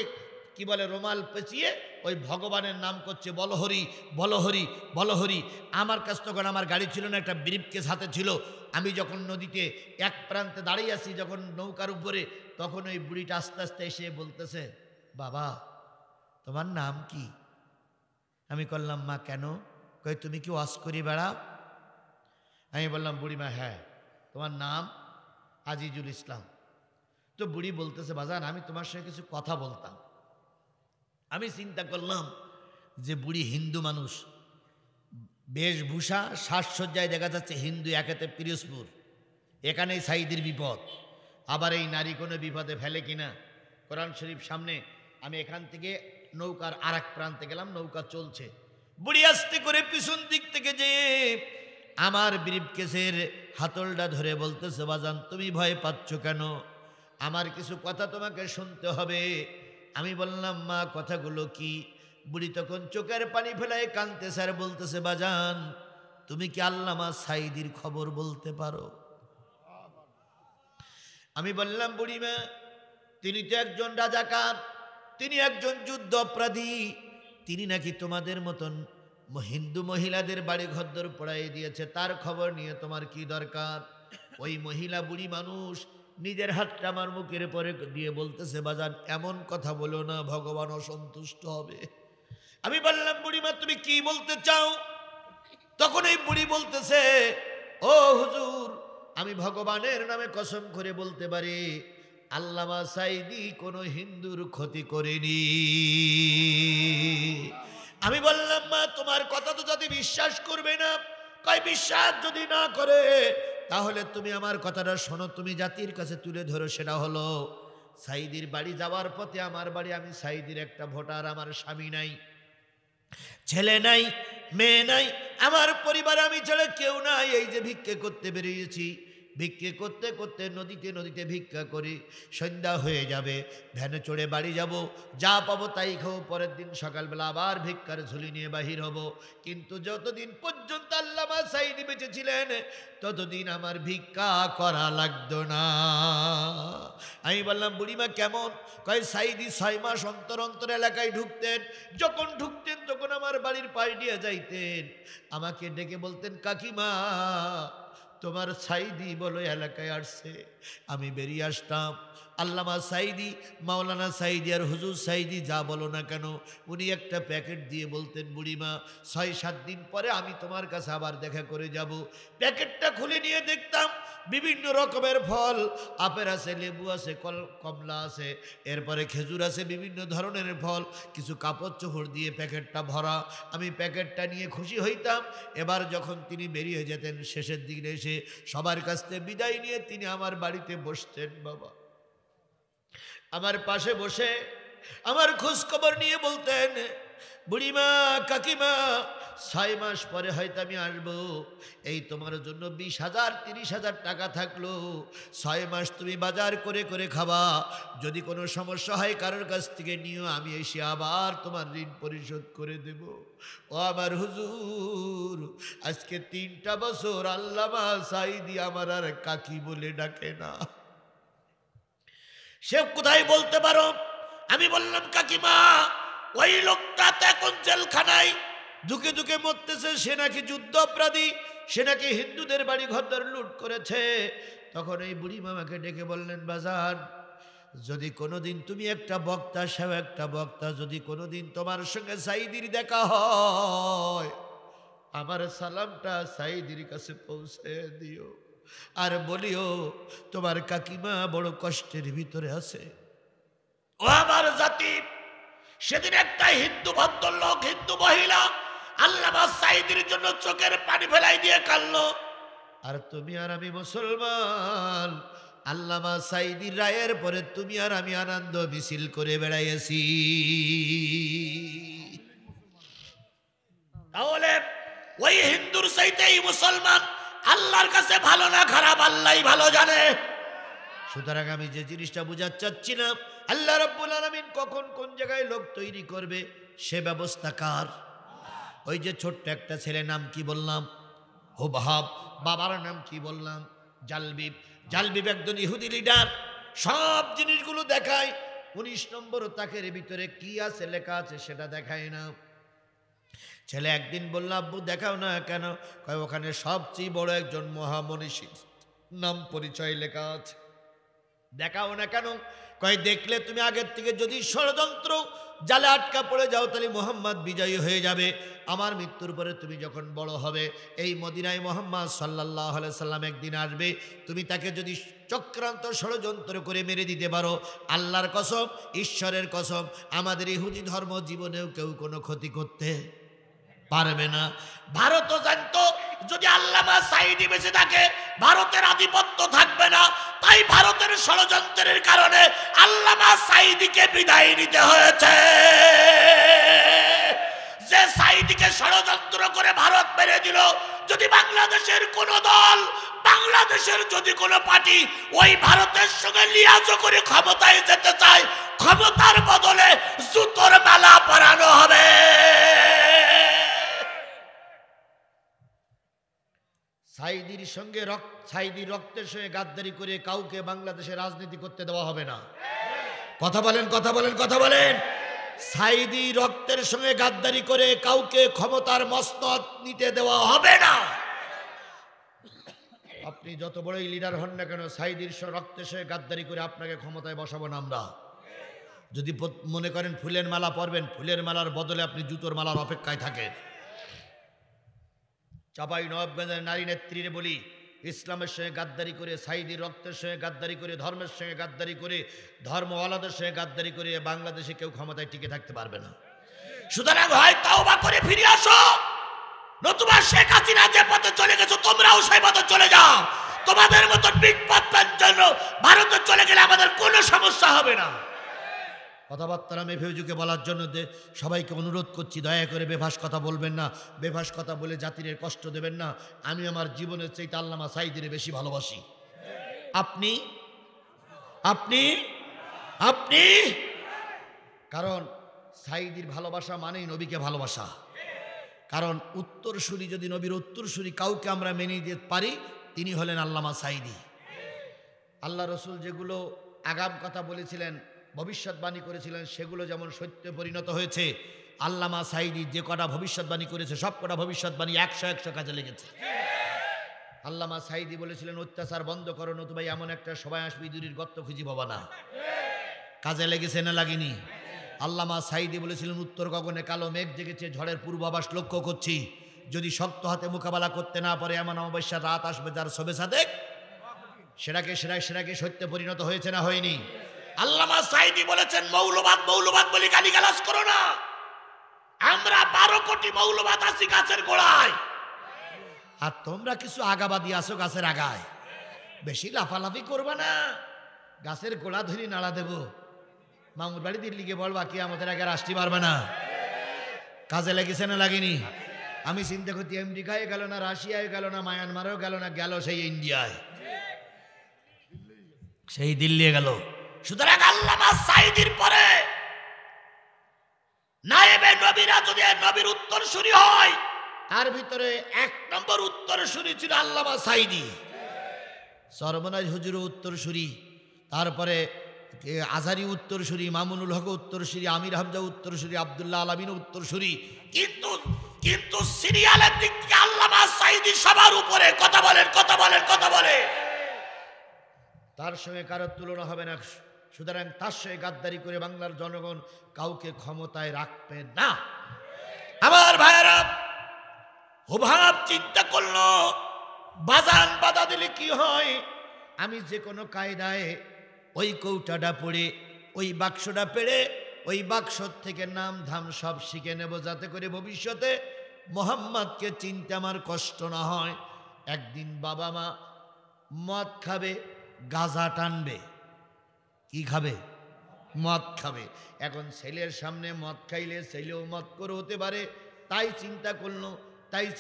কি বলে রুমাল পেঁচিয়ে ওই ভগবানের নাম করছে, বলহরি বলহরি বলহরি। আমার কাছে তখন আমার গাড়ি ছিল না, একটা ব্রিফকেস হাতে ছিল। আমি যখন নদীতে এক প্রান্তে দাঁড়িয়ে আছি, যখন নৌকার উপরে, তখন ওই বুড়িটা আস্তে আস্তে এসে বলতেছে, বাবা তোমার নাম কি? আমি করলাম, মা কেন? কই তুমি কি ওয়াজ করি বেড়াও? আমি বললাম, বুড়িমা হ্যাঁ। তোমার নাম? আজিজুল ইসলাম। তো বুড়ি বলতেছে, বাজান আমি তোমার সঙ্গে কিছু কথা বলতাম। আমি চিন্তা করলাম যে বুড়ি হিন্দু মানুষ, বেশভূষা সাজসজ্জায় দেখা যাচ্ছে হিন্দু, একেতে পিরোজপুর, এখানেই সাঈদীর বিপদ, আবার এই নারী কোনো বিপদে ফেলে কিনা। কোরআন শরীফ সামনে, আমি এখান থেকে নৌকার আর এক প্রান্তে গেলাম, নৌকা চলছে। বুড়ি আস্তে করে পিছন দিক থেকে যে আমার ব্রিফকেসের হাতলটা ধরে বলতেছে, বাজান তুমি ভয় পাচ্ছ কেন? আমার কিছু কথা তোমাকে শুনতে হবে। আমি বললাম, মা কথাগুলো কি? বুড়ি তখন চোখের পানি ফেলায় কাঁদতেছে আর বলতেছে, বাজান তুমি কি আল্লামা সাঈদীর খবর বলতে পারো? আমি বললাম, বুড়িমা তিনি তো একজন রাজাকার, তিনি একজন যুদ্ধ অপরাধী, তিনি নাকি তোমাদের মতন হিন্দু মহিলাদের বাড়ি ঘরদর পড়াই দিয়েছে, তার খবর নিয়ে তোমার কি দরকার? ওই মহিলা বুড়ি মানুষ নিজের হাতটা আমার মুখের পরে দিয়ে বলতেছে, বাজান এমন কথা বলো না, ভগবান অসন্তুষ্ট হবে। আমি বললাম, বুড়িমা তুমি কি বলতে চাও? তখন এই বুড়ি বলতেছে, ও হুজুর আমি ভগবানের নামে কসম করে বলতে পারি, আল্লামা সাঈদী কোনো হিন্দুর ক্ষতি করেনি। আমি বললাম, মা তোমার কথা তো যদি বিশ্বাস করবে না। কয় বিশ্বাস যদি না করে তাহলে তুমি আমার কথাটা শোনো, তুমি জাতির কাছে তুলে ধরো। সেটা হলো সাইদির বাড়ি যাওয়ার পথে আমার বাড়ি, আমি সাইদির একটা ভোটার, আমার স্বামী নাই, ছেলে নাই, মেয়ে নাই, আমার পরিবারে আমি ছেলে কেউ নাই। এই যে ভিক্ষে করতে বেরিয়েছি, ভিক্ষে করতে করতে নদীতে নদীতে ভিক্ষা করি, সন্ধ্যা হয়ে যাবে, ভ্যানে চড়ে বাড়ি যাব, যা পাবো তাই খাবো, পরের দিন সকালবেলা আবার ভিক্ষার ঝুলি নিয়ে বাহির হব। কিন্তু যতদিন পর্যন্ত আল্লামা সাঈদী বেঁচে ছিলেন ততদিন আমার ভিক্ষা করা লাগতো না। আমি বললাম বুড়িমা কেমন? কয় সাঈদী 6 মাস অন্তর অন্তর এলাকায় ঢুকতেন, যখন ঢুকতেন তখন আমার বাড়ির পাশ দিয়ে যাইতেন, আমাকে ডেকে বলতেন কাকিমা তোমার সাঈদী বলো এলাকায় আসছে। আমি বেরিয়ে আসতাম। আল্লামা সাঈদী, মাওলানা সাঈদী আর হুজুর সাঈদী যা বলো না কেন, উনি একটা প্যাকেট দিয়ে বলতেন বুড়িমা 6-7 দিন পরে আমি তোমার কাছে আবার দেখা করে যাব। প্যাকেটটা খুলে নিয়ে দেখতাম বিভিন্ন রকমের ফল, আপেল আছে, লেবু আছে, কমলা আছে, এরপরে খেজুর আছে, বিভিন্ন ধরনের ফল, কিছু কাপড় চোপড় দিয়ে প্যাকেটটা ভরা। আমি প্যাকেটটা নিয়ে খুশি হইতাম। এবার যখন তিনি বেরিয়ে যেতেন শেষের দিকে এসে সবার কাছ থেকে বিদায় নিয়ে তিনি আমার বাড়িতে বসতেন, বাবা আমার পাশে বসে আমার খোঁজ খবর নিয়ে বলতেন বুড়িমা কাকিমা 6 মাস পরে হয়তো আমি আসবো, এই তোমার জন্য 20,000 30,000 টাকা থাকলো, 6 মাস তুমি বাজার করে করে খাবা, যদি কোনো সমস্যা হয় কারোর কাছ থেকে নিও, আমি এসে আবার তোমার ঋণ পরিশোধ করে দেব। ও আমার হুজুর, আজকে 3টা বছর আল্লামা সাঈদী আমার আর কাকি বলে ডাকে না। সে কোথায় বলতে পারো? আমি বললাম কাকিমা ওই লোকটা তো এখন জেলখানায় ধুকে ধুকে মরতেছে, সে নাকি যুদ্ধ অপরাধী, সে নাকি হিন্দুদের বাড়ি ঘরদর লুট করেছে। তখন এই বুড়ি মামাকে ডেকে বললেন বাজান, যদি কোনোদিন তুমি একটা বক্তা, সেও একটা বক্তা, যদি কোনোদিন তোমার সঙ্গে সাঈদীর দেখা হয় আমার সালামটা সাঈদীর কাছে পৌঁছে দিও, আর বলিও তোমার কাকিমা বড় কষ্টের ভিতরে আছে। ও আমার জাতি, সেদিন একটা হিন্দু ভদ্রলোক, হিন্দু মহিলা আল্লামা সাঈদীর জন্য চোখের পানি ফেলাই দিয়ে কাঁদলো, আর তুমি আর আমি মুসলমান, আল্লামা সাঈদীর রায়ের পরে তুমি আর আমি আনন্দ মিছিল করে বেড়াইছি। তাহলে ওই হিন্দুর চাইতে এই মুসলমান আল্লাহর কাছে ভালো না খারাপ আল্লাহই ভালো জানে। সুতরাং আমি যে জিনিসটা বুঝাতে চাচ্ছিলাম, আল্লাহ রাব্বুল আলামিন কখন কোন জায়গায় লোক তৈরি করবে সে ব্যবস্থা কার? ওই যে ছোট্ট একটা ছেলে, নাম কি বললাম? হুবহাব। বাবার নাম কি বললাম? জালবিব। জালবিব একজন ইহুদি লিডার, সব জিনিসগুলো দেখায়, 19 নম্বর তাকের ভিতরে কি আছে লেখা আছে সেটা দেখায় না। ছেলে একদিন বলল আব্বু দেখাও না কেন? কয় ওখানে সবচেয়ে বড় একজন মহামনীষীর নাম পরিচয় লেখা আছে। দেখাও না কেন? কয় দেখলে তুমি আগের থেকে যদি ষড়যন্ত্র জালে আটকা পড়ে যাও তাহলে মুহাম্মদ বিজয়ী হয়ে যাবে, আমার মৃত্যুর পরে তুমি যখন বড় হবে এই মদিনায় মুহাম্মদ সাল্লাল্লাহু আলাইহি সাল্লাম একদিন আসবে, তুমি তাকে যদি চক্রান্ত ষড়যন্ত্র করে মেরে দিতে পারো, আল্লাহর কসম, ঈশ্বরের কসম, আমাদের ইহুদি ধর্ম জীবনেও কেউ কোনো ক্ষতি করতে পারবে না। ভারতও জানতো যদি আল্লামা সাঈদী বেঁচে থাকে ভারতের আধিপত্য থাকবে না, তাই ভারতের ষড়যন্ত্রের কারণে আল্লামা সাঈদীকে বিদায় নিতে হয়েছে। যে সাঈদীকে ষড়যন্ত্র করে ভারত মেরে দিল, যদি বাংলাদেশের কোন দল, বাংলাদেশের যদি কোনো পার্টি ওই ভারতের সঙ্গে লিয়াজ করে ক্ষমতায় যেতে চায়, ক্ষমতার বদলে জুতোর মালা পরানো হবে। সাঈদীর সঙ্গে সাঈদীর রক্তের সঙ্গে গাদ্দারি করে কাউকে বাংলাদেশে রাজনীতি করতে দেওয়া হবে না। কথা বলেন, কথা বলেন, কথা বলেন। সাঈদী রক্তের সঙ্গে গাদ্দারি করে কাউকে ক্ষমতার মসনদ নিতে দেওয়া হবে না। আপনি যত বড়ই লিডার হন না কেন, সাঈদীর রক্তের সঙ্গে গাদ্দারি করে আপনাকে ক্ষমতায় বসাবো না আমরা। যদি মনে করেন ফুলের মালা পরবেন, ফুলের মালার বদলে আপনি জুতোর মালার অপেক্ষায় থাকেন। চাপাই নবাবগঞ্জের নারী নেত্রীরে বলি, ইসলামের সঙ্গে গাদ্দারি করে, সাঈদীর রক্তের সঙ্গে গাদ্দারি করে, ধর্মের সঙ্গে গাদ্দারি করে, ধর্মওয়ালাদের সঙ্গে গাদ্দারি করে বাংলাদেশে কেউ ক্ষমতায় টিকে থাকতে পারবে না। সুতরাং হয় তাওবা করে ফিরে আসো, নতুবা শেখ হাসিনা যে পথে চলে গেছো তোমরাও সেই পথে চলে যাও। তোমাদের মতো বিপদের জন্য ভারতে চলে গেলে আমাদের কোনো কোনো সমস্যা হবে না। কথাবার্তা আমি ভেউজুকে বলার জন্য সবাইকে অনুরোধ করছি, দয়া করে বেভাস কথা বলবেন না, বেভাস কথা বলে জাতির কষ্ট দেবেন না। আমি আমার জীবনের চাইতে আল্লামা সাঈদীর বেশি ভালোবাসি। আপনি আপনি আপনি কারণ সাঈদীর ভালোবাসা মানেই নবীকে ভালোবাসা। কারণ উত্তরসূরি, যদি নবীর উত্তরসূরি কাউকে আমরা মেনে দিতে পারি, তিনি হলেন আল্লামা সাঈদী। আল্লাহ রসুল যেগুলো আগাম কথা বলেছিলেন, ভবিষ্যৎবাণী করেছিলেন, সেগুলো যেমন সত্যে পরিণত হয়েছে, আল্লামা সাঈদী যে কটা ভবিষ্যৎবাণী করেছে সব কটা ভবিষ্যৎবাণী 100 কাজে লেগেছে। আল্লামা সাঈদী বলেছিলেন, অত্যাচার বন্ধ করো, নতুবা এমন একটা সবাই আসবে ইঁদুরের গর্ত খুঁজি পাবা না। কাজে লেগেছে না লাগেনি? আল্লামা সাঈদী বলেছিলেন, উত্তর গগনে কালো মেঘ জেগেছে, ঝড়ের পূর্বাভাস লক্ষ্য করছি, যদি শক্ত হাতে মোকাবেলা করতে না পারে এমন অমাবস্যার রাত আসবে যার শোবে সাদেক, সেটাকে সত্যে পরিণত হয়েছে না হয়নি? আল্লামা সাঈদী বলেছেন, মৌলবাদ মৌলবাদ বলে গালিগালাজ করো না, আমরা 12 কোটি মৌলবাদ আছি গাছের গোড়ায়, আর তোমরা কিছু আগাবাদী আছো গাছের আগায়, বেশি লাফালাফি করবা না, গাছের গোড়া ধরি নাড়া দেব, মামুর বাড়ি দিল্লিকে বলবা কি আমাদের আগে আসতে পারবে না। কাজে লেগেছে না লাগেনি? আমি চিন্তা করছি, আমেরিকায় গেল না, রাশিয়ায় গেল না, মায়ানমারেও গেল না, গেল সেই ইন্ডিয়ায়, সেই দিল্লি গেল। সুতরাং আল্লামা সাঈদীর পরে নায়েবে নবীরা যদি নবীর উত্তরসূরি হয়, তার ভিতরে 1 নম্বর উত্তরসূরি ছিল আল্লামা সাঈদী। সরমনাজ হুজুর উত্তরসূরি, তারপরে আজহারি উত্তরসূরি, মামুনুল হক উত্তরসূরি, আমির হামজা উত্তরসূরি, আব্দুল্লাহ আলামিন উত্তরসূরি, কিন্তু সিরিয়ালের দিক থেকে আল্লামা সাঈদী সবার উপরে। কথা বলেন। তার সঙ্গে কারোর তুলনা হবে না। সুতরাং তার সঙ্গে গাদ্দারি করে বাংলার জনগণ কাউকে ক্ষমতায় রাখবে না। আমার ভাইয়েরা, হুবহাব চিন্তা করলো, বাজান বাধা দিলে কি হয়? আমি যে কোনো কায়দায় ওই কৌটাটা পড়ে, ওই বাক্সটা পেড়ে, ওই বাক্স থেকে নাম ধাম সব শিখে নেব, যাতে করে ভবিষ্যতে মোহাম্মদকে চিনতে আমার কষ্ট না হয়। একদিন বাবা মা মদ খাবে, গাঁজা টানবে। কি খাবে? মদ খাবে। এখন ছেলের সামনে মদ খাইলে ছেলেও মদ করে হতে পারে, তাই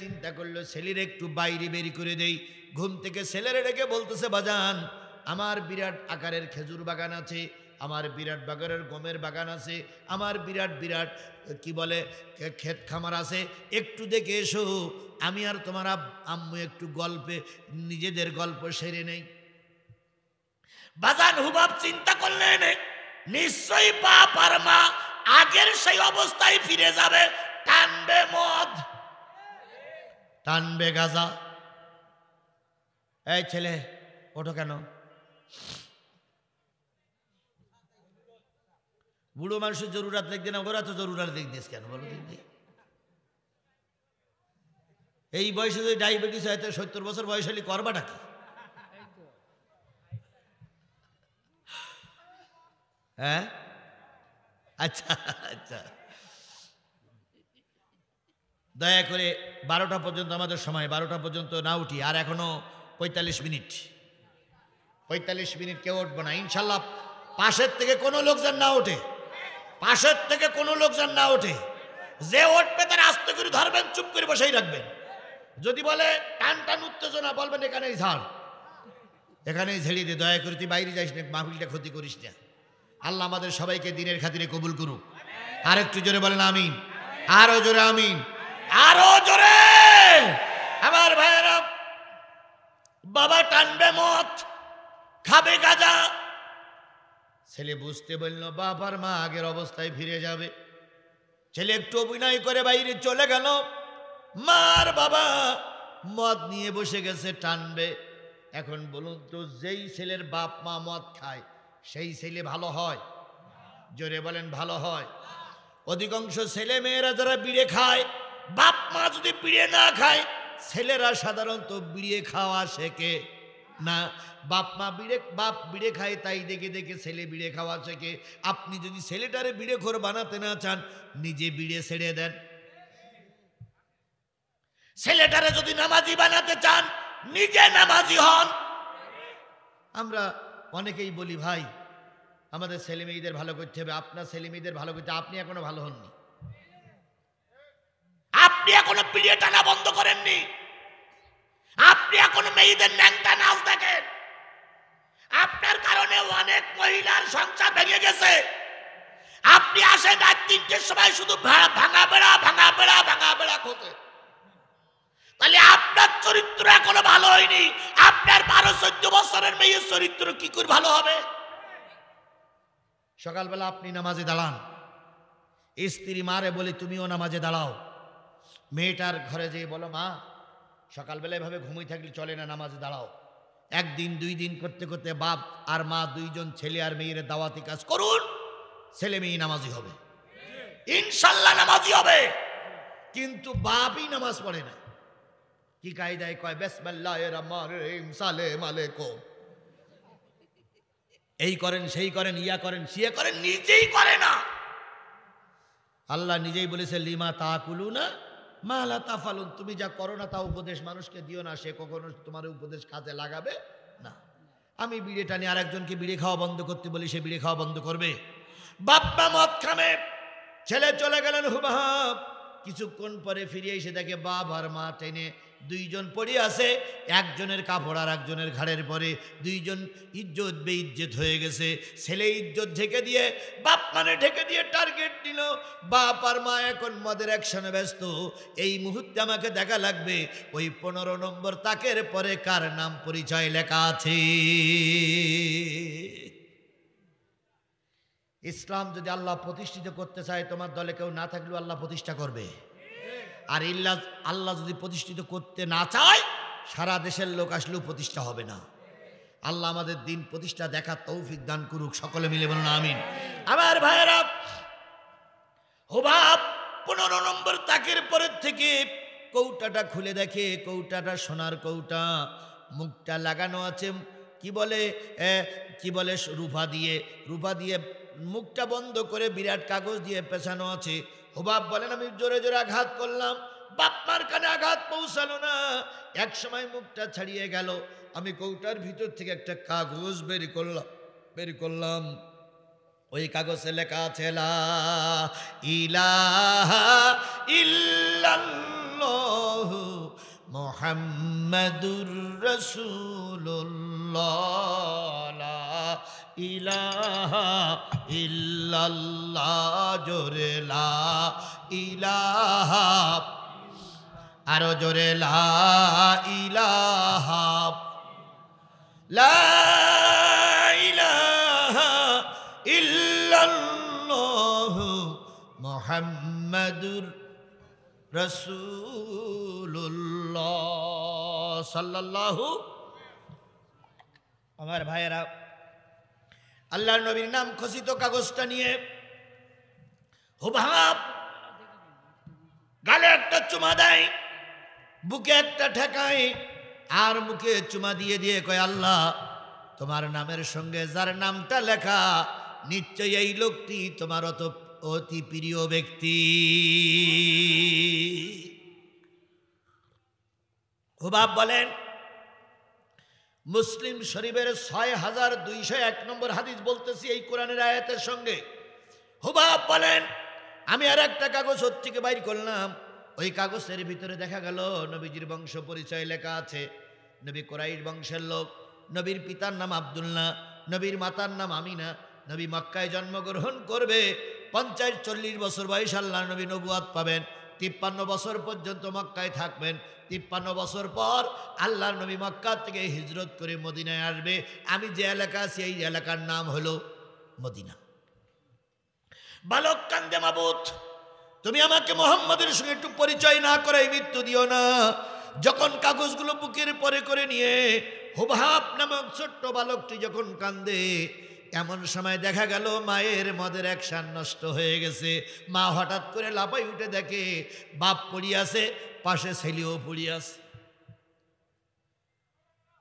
চিন্তা করলো ছেলের একটু বাইরে বেরি করে দেই। ঘুম থেকে ছেলেরে ডেকে বলতেছে, বাজান আমার বিরাট আকারের খেজুর বাগান আছে, আমার বিরাট বাগানের গমের বাগান আছে, আমার বিরাট কি বলে ক্ষেত খামার আছে, একটু দেখে এসো, আমি আর তোমার আম্মু একটু নিজেদের গল্প সেরে নেই। বাজান হুবাব চিন্তা করলেন, নিশ্চয়ই বাপ আর মা আগের সেই অবস্থায় ফিরে যাবে, টানবে মদ, টানবে গাঁজা। এই ছেলে ওঠো কেন? বুড়ো মানুষের জরুরাত দেখতে না, ওরা তো জরুরাত দেখতেস কেন বলো দেখি? এই বয়সে যদি ডায়াবেটিস হয়, 70 বছর বয়স হলে করবাটা কি? হ্যাঁ, আচ্ছা, দয়া করে 12টা পর্যন্ত আমাদের সময়, 12টা পর্যন্ত না উঠি। আর এখনো 45 মিনিট কেউ উঠবো না ইনশাল্লাহ। পাশের থেকে কোনো লোকজন না ওঠে, যে উঠবে তার আস্তে করে ধরবেন, চুপ করে বসেই রাখবেন। যদি বলে টান উত্তেজনা, বলবেন এখানেই ঝেড়ে দে, দয়া করে তুই বাইরে যাইস না, মাহফিলটা ক্ষতি করিস না। আল্লাহ আমাদের সবাইকে দিনের খাতিরে কবুল করুক। আর একটু জোরে বলেন আমিন, আরো জোরে আমিন, আরো জোরে। আমার ভাইয়েরা, বাবা টানবে মদ, খাবে গাঁজা, ছেলে বুঝতে বলল বাবার মা আগের অবস্থায় ফিরে যাবে। ছেলে একটু অভিনয় করে বাইরে চলে গেল, মার বাবা মদ নিয়ে বসে গেছে, টানবে। এখন বলুন তো, যেই ছেলের বাপ মা মদ খায় সেই ছেলে ভালো হয়? জোরে বলেন ভালো হয়? অধিকাংশ ছেলে মেয়েরা যারা বিড়ে খায়, বাপ মা যদি বিড়ে না খায়, ছেলেরা সাধারণত বিড়ে খাওয়া শেখে না। বাপ বিড়ে খায়, তাই দেখে ছেলে বিড়ে খাওয়া শেখে। আপনি যদি ছেলেটারে বিড়েখোর বানাতে না চান, নিজে বিড়ে ছেড়ে দেন। ছেলেটারে যদি নামাজি বানাতে চান, নিজে নামাজি হন। আমরা অনেকেই বলি, ভাই আমাদের ছেলে মেয়েদের ভালো করতে হবে। আপনার ছেলে মেয়েদের ভালো করতে, আপনি এখনো ভালো হননি, আপনি এখনো পিড়িয়ে টানা বন্ধ করেননি, আপনি এখনো মেয়েদের ন্যাংটা নাচ দেখেন। আপনার কারণে অনেক মহিলার সংসার ভেঙে গেছে। আপনি আসেন রাত 3টের সময় শুধু ভাঙা বেড়া খোঁজে। তাহলে আপনার চরিত্র এখনো ভালো হয়নি, আপনার 12-14 বছরের মেয়ের চরিত্র কি করে ভালো হবে? সকালবেলা আপনি নামাজে দাঁড়ান, স্ত্রী মারে বলে তুমিও নামাজে দাঁড়াও। মেয়েটার ঘরে যেয়ে বলো, মা সকালবেলা এভাবে ঘুমিয়ে থাকলে চলে না, নামাজে দাঁড়াও। 1 দিন 2 দিন করতে করতে বাপ আর মা দুইজন ছেলে আর মেয়ের দাওয়াতি কাজ করুন, ছেলে মেয়ে নামাজি হবে, ইনশাল্লাহ নামাজি হবে। কিন্তু বাপই নামাজ পড়ে না, কি কায়দায় কয় বিসমিল্লাহির রহমানির রহিম সালাম আলাইকুম, এই করেন সেই করেন, ইয়া করেন সিয়া করেন, নিজেই করে না। আল্লাহ নিজেই বলেছে লিমা তাকুলুনা মা লা তাফালুন, তুমি যা করো না তা উপদেশ মানুষকে দিও না, সে কখনো তোমার উপদেশ কাজে লাগাবে না। আমি বিড়ি টানি, আরেকজনকে বিড়ি খাওয়া বন্ধ করতে বলি, সে বিড়ি খাওয়া বন্ধ করবে। বাপ্পা মদ খামে, ছেলে চলে গেলেন হুবহাব, কিছুক্ষণ পরে ফিরে এসে দেখে বাপ আর মা টেনে দুইজন পড়ে আছে, একজনের কাপড় আর একজনের ঘাড়ের পরে, দুইজন ইজ্জত বেইজ্জত হয়ে গেছে। ছেলে ইজ্জত ঢেকে দিয়ে, বাপ মানে ঢেকে দিয়ে টার্গেট নিল। বাপ আর মা এখন মদের অ্যাকশনে ব্যস্ত। এই মুহূর্তে আমাকে দেখা লাগবে ওই 15 নম্বর তাকের পরে কার নাম পরিচয় লেখা আছে। ইসলাম যদি আল্লাহ প্রতিষ্ঠিত করতে চায়, তোমার দলে কেউ না থাকলেও আল্লাহ প্রতিষ্ঠা করবে। আর আল্লাহ যদি প্রতিষ্ঠিত করতে না চায়, সারা দেশের লোক আসলেও প্রতিষ্ঠা হবে না। আল্লাহ আমাদের দিন প্রতিষ্ঠা দেখার তৌফিক দান করুক, সকলে মিলে বলুন আমিন। আমার ভাইয়েরা, হুবহাব 15 নম্বর তাকের পরের থেকে কৌটাটা খুলে দেখে, কৌটাটা সোনার কৌটা, মুখটা লাগানো আছে কি বলে রূপা দিয়ে মুখটা বন্ধ করে বিরাট কাগজ দিয়ে পেছানো আছে। হুবহাব বলেন, আমি জোরে জোরে আঘাত করলাম, বাপমার কানে আঘাত পৌঁছালো না। এক সময় মুখটা ছাড়িয়ে গেল, আমি কৌটার ভিতর থেকে একটা কাগজ বের করলাম। ওই কাগজে লেখা আছে লা ইলাহা ইল্লাল্লাহ মুহাম্মাদুর রাসূলুল্লাহ, লা ইলাহা ইল্লাল্লাহ, জোরে লা ইলাহা, আরো জোরে লা ইলাহা, লা ইলাহা ইল্লাল্লাহ মুহাম্মাদুর রাসূলুল্লাহ সাল্লাল্লাহু। আমার ভাইয়েরা, আল্লাহর নবীর নাম খচিত কাগজটা নিয়ে হুবহাব গালে একটা চুমা দেয়, বুকে একটা ঠেকায়, আর মুখে চুমা দিয়ে দিয়ে কয়, আল্লাহ তোমার নামের সঙ্গে যার নামটা লেখা, নিশ্চয়ই এই লোকটি তোমার অতি প্রিয় ব্যক্তি। হুবহাব বলেন, মুসলিম শরীফের 6201 নম্বর হাদিস বলতেছি এই কোরআনের আয়াতের সঙ্গে। হুবহাব বলেন, আমি আর একটা কাগজ ওর থেকে বাইর করলাম, ওই কাগজের ভিতরে দেখা গেল নবীজির বংশ পরিচয় লেখা আছে। নবী কুরাইশ বংশের লোক, নবীর পিতার নাম আব্দুল্লাহ, নবীর মাতার নাম আমিনা। নবী মক্কায় জন্মগ্রহণ করবে, 50-40 বছর বয়স আল্লাহ নবী নবুয়াত পাবেন, 53 বছর পর্যন্ত মক্কায় থাকবেন। 53 বছর পর আল্লাহর নবী মক্কা থেকে হিজরত করে মদিনায় আসবে। আমি যে এলাকা আছি এই এলাকার নাম হলো মদিনা। বালক কান্দে, মাবুদ তুমি আমাকে মুহাম্মাদের সঙ্গে একটু পরিচয় না করাই মৃত্যু দিও না। যখন কাগজগুলো বুকের পরে করে নিয়ে হুবহাব নামক ছোট্ট বালকটি যখন কান্দে, এমন সময় দেখা গেল মায়ের মদের অ্যাকশন নষ্ট হয়ে গেছে। মা হঠাৎ করে লাফাই উঠে দেখে বাপ পড়িয়াছে, পাশে ছেলেও পড়িয়াছে।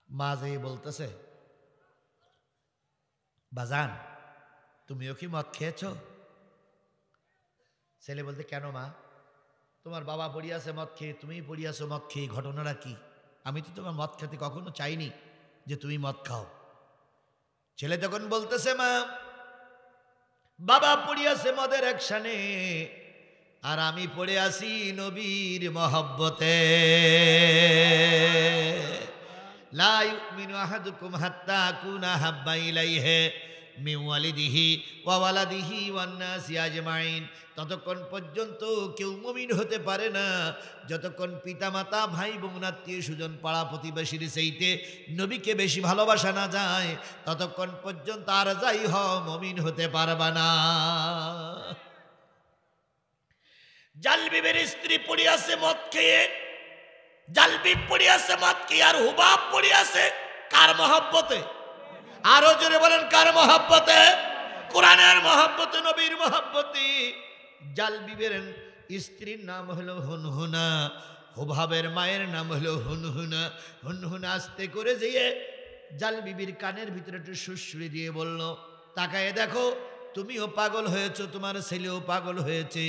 মা যে বলতেছে, বাজান তুমিও কি মদ খেয়েছ? ছেলে বলতে, কেন মা? তোমার বাবা পড়িয়াছে মদ খেয়ে, তুমি পড়িয়াছো মদ খেয়ে, ঘটনাটা কি? আমি তো তোমার মদ খেতে কখনো চাইনি যে তুমি মদ খাও। ছেলে তখন বলতেছে, মা বাবা পড়ে আছে মদের একসানে, আর আমি পড়ে আছি নবীর মহব্বতে। লা ইউমিনু আহাদুকুম হাত্তা আকুনা হাব্বা ইলাইহি মিন ওয়ালিদিহি ওয়া ওয়ালাদিহি ওয়ান নাসি আজমাইন। ততক্ষণ পর্যন্ত কেউ মুমিন হতে পারে না যতক্ষণ পিতামাতা ভাই বোন আত্মীয় স্বজন পাড়া প্রতিবেশীর চাইতে নবীকে বেশি ভালোবাসা না যায়, ততক্ষণ পর্যন্ত আর যাই হও মুমিন হতে পারবা না। জালবিবের স্ত্রী পড়ে আছে মদ খেয়ে, জালবিব পড়ে আছে মদ খেয়ে, আর হুবাব পড়ে আছে কার মহব্বতে? আরো জোরে বলেন কার মহব্বতে? কোরআনের মহব্বতে, নবীর মহব্বতে। জালবিবের স্ত্রীর নাম হলো হুনহুনা, হুবাবের মায়ের নাম হলো হুনহুনা। হুনহুনা আস্তে করে যেয়ে জালবিবির কানের ভিতরে একটু সুশ্রী দিয়ে বলল, তাকায়ে দেখো তুমিও পাগল হয়েছো, তোমার ছেলেও পাগল হয়েছে।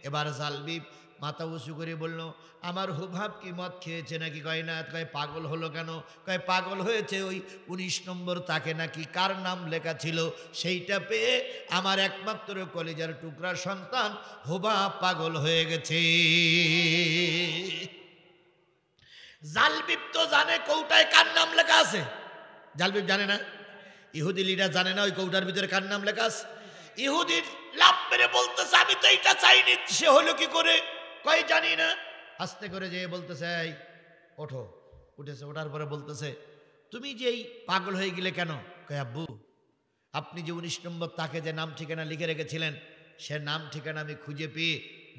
এবার জালবিব মাথা উঁচু করে বলল, আমার হুবাব কি মদ খেয়েছে নাকি? কয় না। কয় পাগল হলো কেন? কয় পাগল হয়েছে ওই 19 নম্বর তাকে নাকি কার নাম লেখা ছিল সেইটা পেয়ে আমার একমাত্র কলিজার টুকরা সন্তান হুবাব পাগল হয়ে গেছে। জালবিব তো জানে কৌটায় কার নাম লেখা আছে। জালবিব জানে না, ইহুদি লিডার জানে না ওই কৌটার ভিতরে কার নাম লেখা আছে। ইহুদির লাভ মেরে বলতেছে, আমি তো এইটা চাইনি, সে হলো কি করে? কয় জানি না। আস্তে করে যে বলতেছে, এই ওঠো। উঠেছে, ওঠার পরে বলতেছে, তুমি যে এই পাগল হয়ে গেলে কেন? কয় আব্বু, আপনি যে 19 নম্বর তাকে যে নাম ঠিকানা লিখে রেখেছিলেন সে নাম ঠিকানা আমি খুঁজে পেয়ে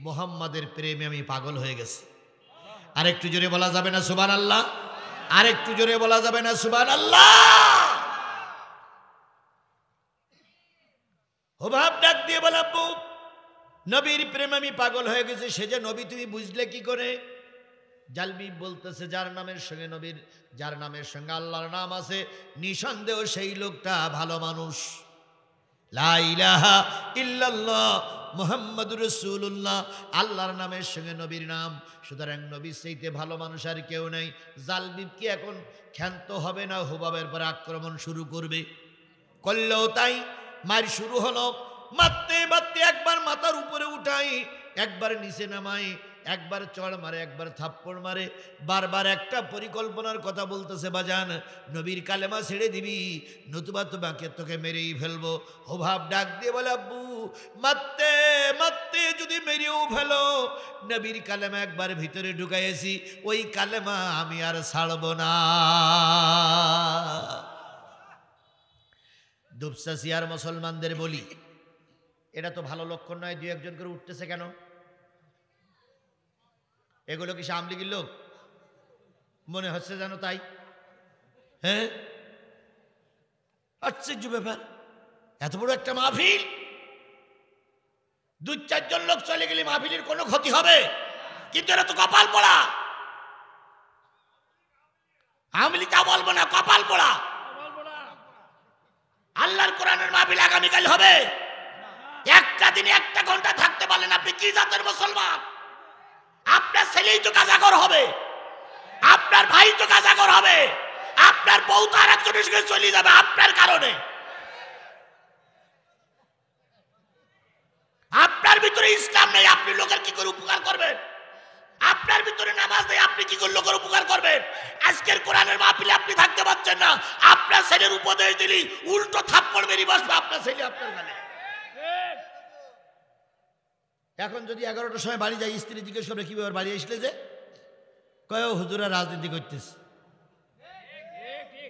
মোহাম্মদের প্রেমে আমি পাগল হয়ে গেছি। আরেকটু জোরে বলা যাবে না সুবহানাল্লাহ? আরেকটু জোরে বলা যাবে না সুবহানাল্লাহ? হুবাব ডাক দিয়ে বলে, আব্বু নবীর প্রেমে আমি পাগল হয়ে গেছি। সে যে নবী তুমি বুঝলে কি করে? জালবিব বলতেছে, যার নামের সঙ্গে নবীর, যার নামের সঙ্গে আল্লাহর নাম আছে, নিঃসন্দেহ সেই লোকটা ভালো মানুষ। লা ইলাহা ইল্লাল্লাহ মুহাম্মাদুর রাসূলুল্লাহ, আল্লাহর নামের সঙ্গে নবীর নাম, সুতরাং নবীর চাইতে ভালো মানুষ আর কেউ নেই। জালবিব কি এখন ক্ষান্ত হবে না? হুবাবের পর আক্রমণ শুরু করবে। করলেও তাই, মার শুরু হলো। মারতে মারতে একবার মাথার উপরে উঠাই, একবার নিচে নামাই, একবার চড় মারে, একবার থাপ্পড় মারে। বারবার একটা পরিকল্পনার কথা বলতেছে, বাজান নবীর কালেমা ছেড়ে দিবি, নতুবা তোমাকে তোকে মেরেই ফেলবো। হুবাব ডাক দিয়ে বলে, আব্বু মারতে মারতে যদি মেরেও ফেলো, নবীর কালেমা একবার ভিতরে ঢুকাইছি, ওই কালেমা আমি আর ছাড়ব না। দুপসাসিয়ার মুসলমানদের বলি, এটা তো ভালো লক্ষণ নয়। 2-1 করে উঠতেছে কেন? এগুলো কি আওয়ামী লীগের লোক মনে হচ্ছে জানো? তাই হ্যাঁ, আশ্চর্য ব্যাপার। এত বড় একটা মাহফিল, 2-4 জন লোক চলে গেলে মাহফিলের কোনো ক্ষতি হবে? কিন্তু এরা তো কপাল পোড়া। আওয়ামী লীগ তা বলবো না, কপাল পোড়া। আল্লাহর কোরআনের মাহফিল আগামীকাল হবে। একটা দিনে 1 ঘন্টা থাকতে পারলেন আপনি কি জাতের মুসলমান? আপনার ছেলেই তো গাজাখোর হবে, আপনার ভাই তো গাজাখোর হবে, আপনার বউ তো আরেকজনের সঙ্গে চলে যাবে আপনার কারণে। আপনার ভিতরে ইসলাম নেই, আপনি লোকের কি করে উপকার করবেন? আপনার ভিতরে নামাজ নেই, আপনি কি করে লোকের উপকার করবেন? আজকের কোরআনের মাহফিলে আপনি থাকতে পারছেন না, আপনার ছেলের উপদেশ দিলি উল্টো থাপ্পড় মেরে বসবে আপনার ছেলে আপনার গালে। এখন যদি 11টার সময় বাড়ি যাই, স্ত্রী জিজ্ঞেস করবে কি ব্যাপার বাড়ি আসলে যে? কয় হুজুরা রাজনীতি করতেছে।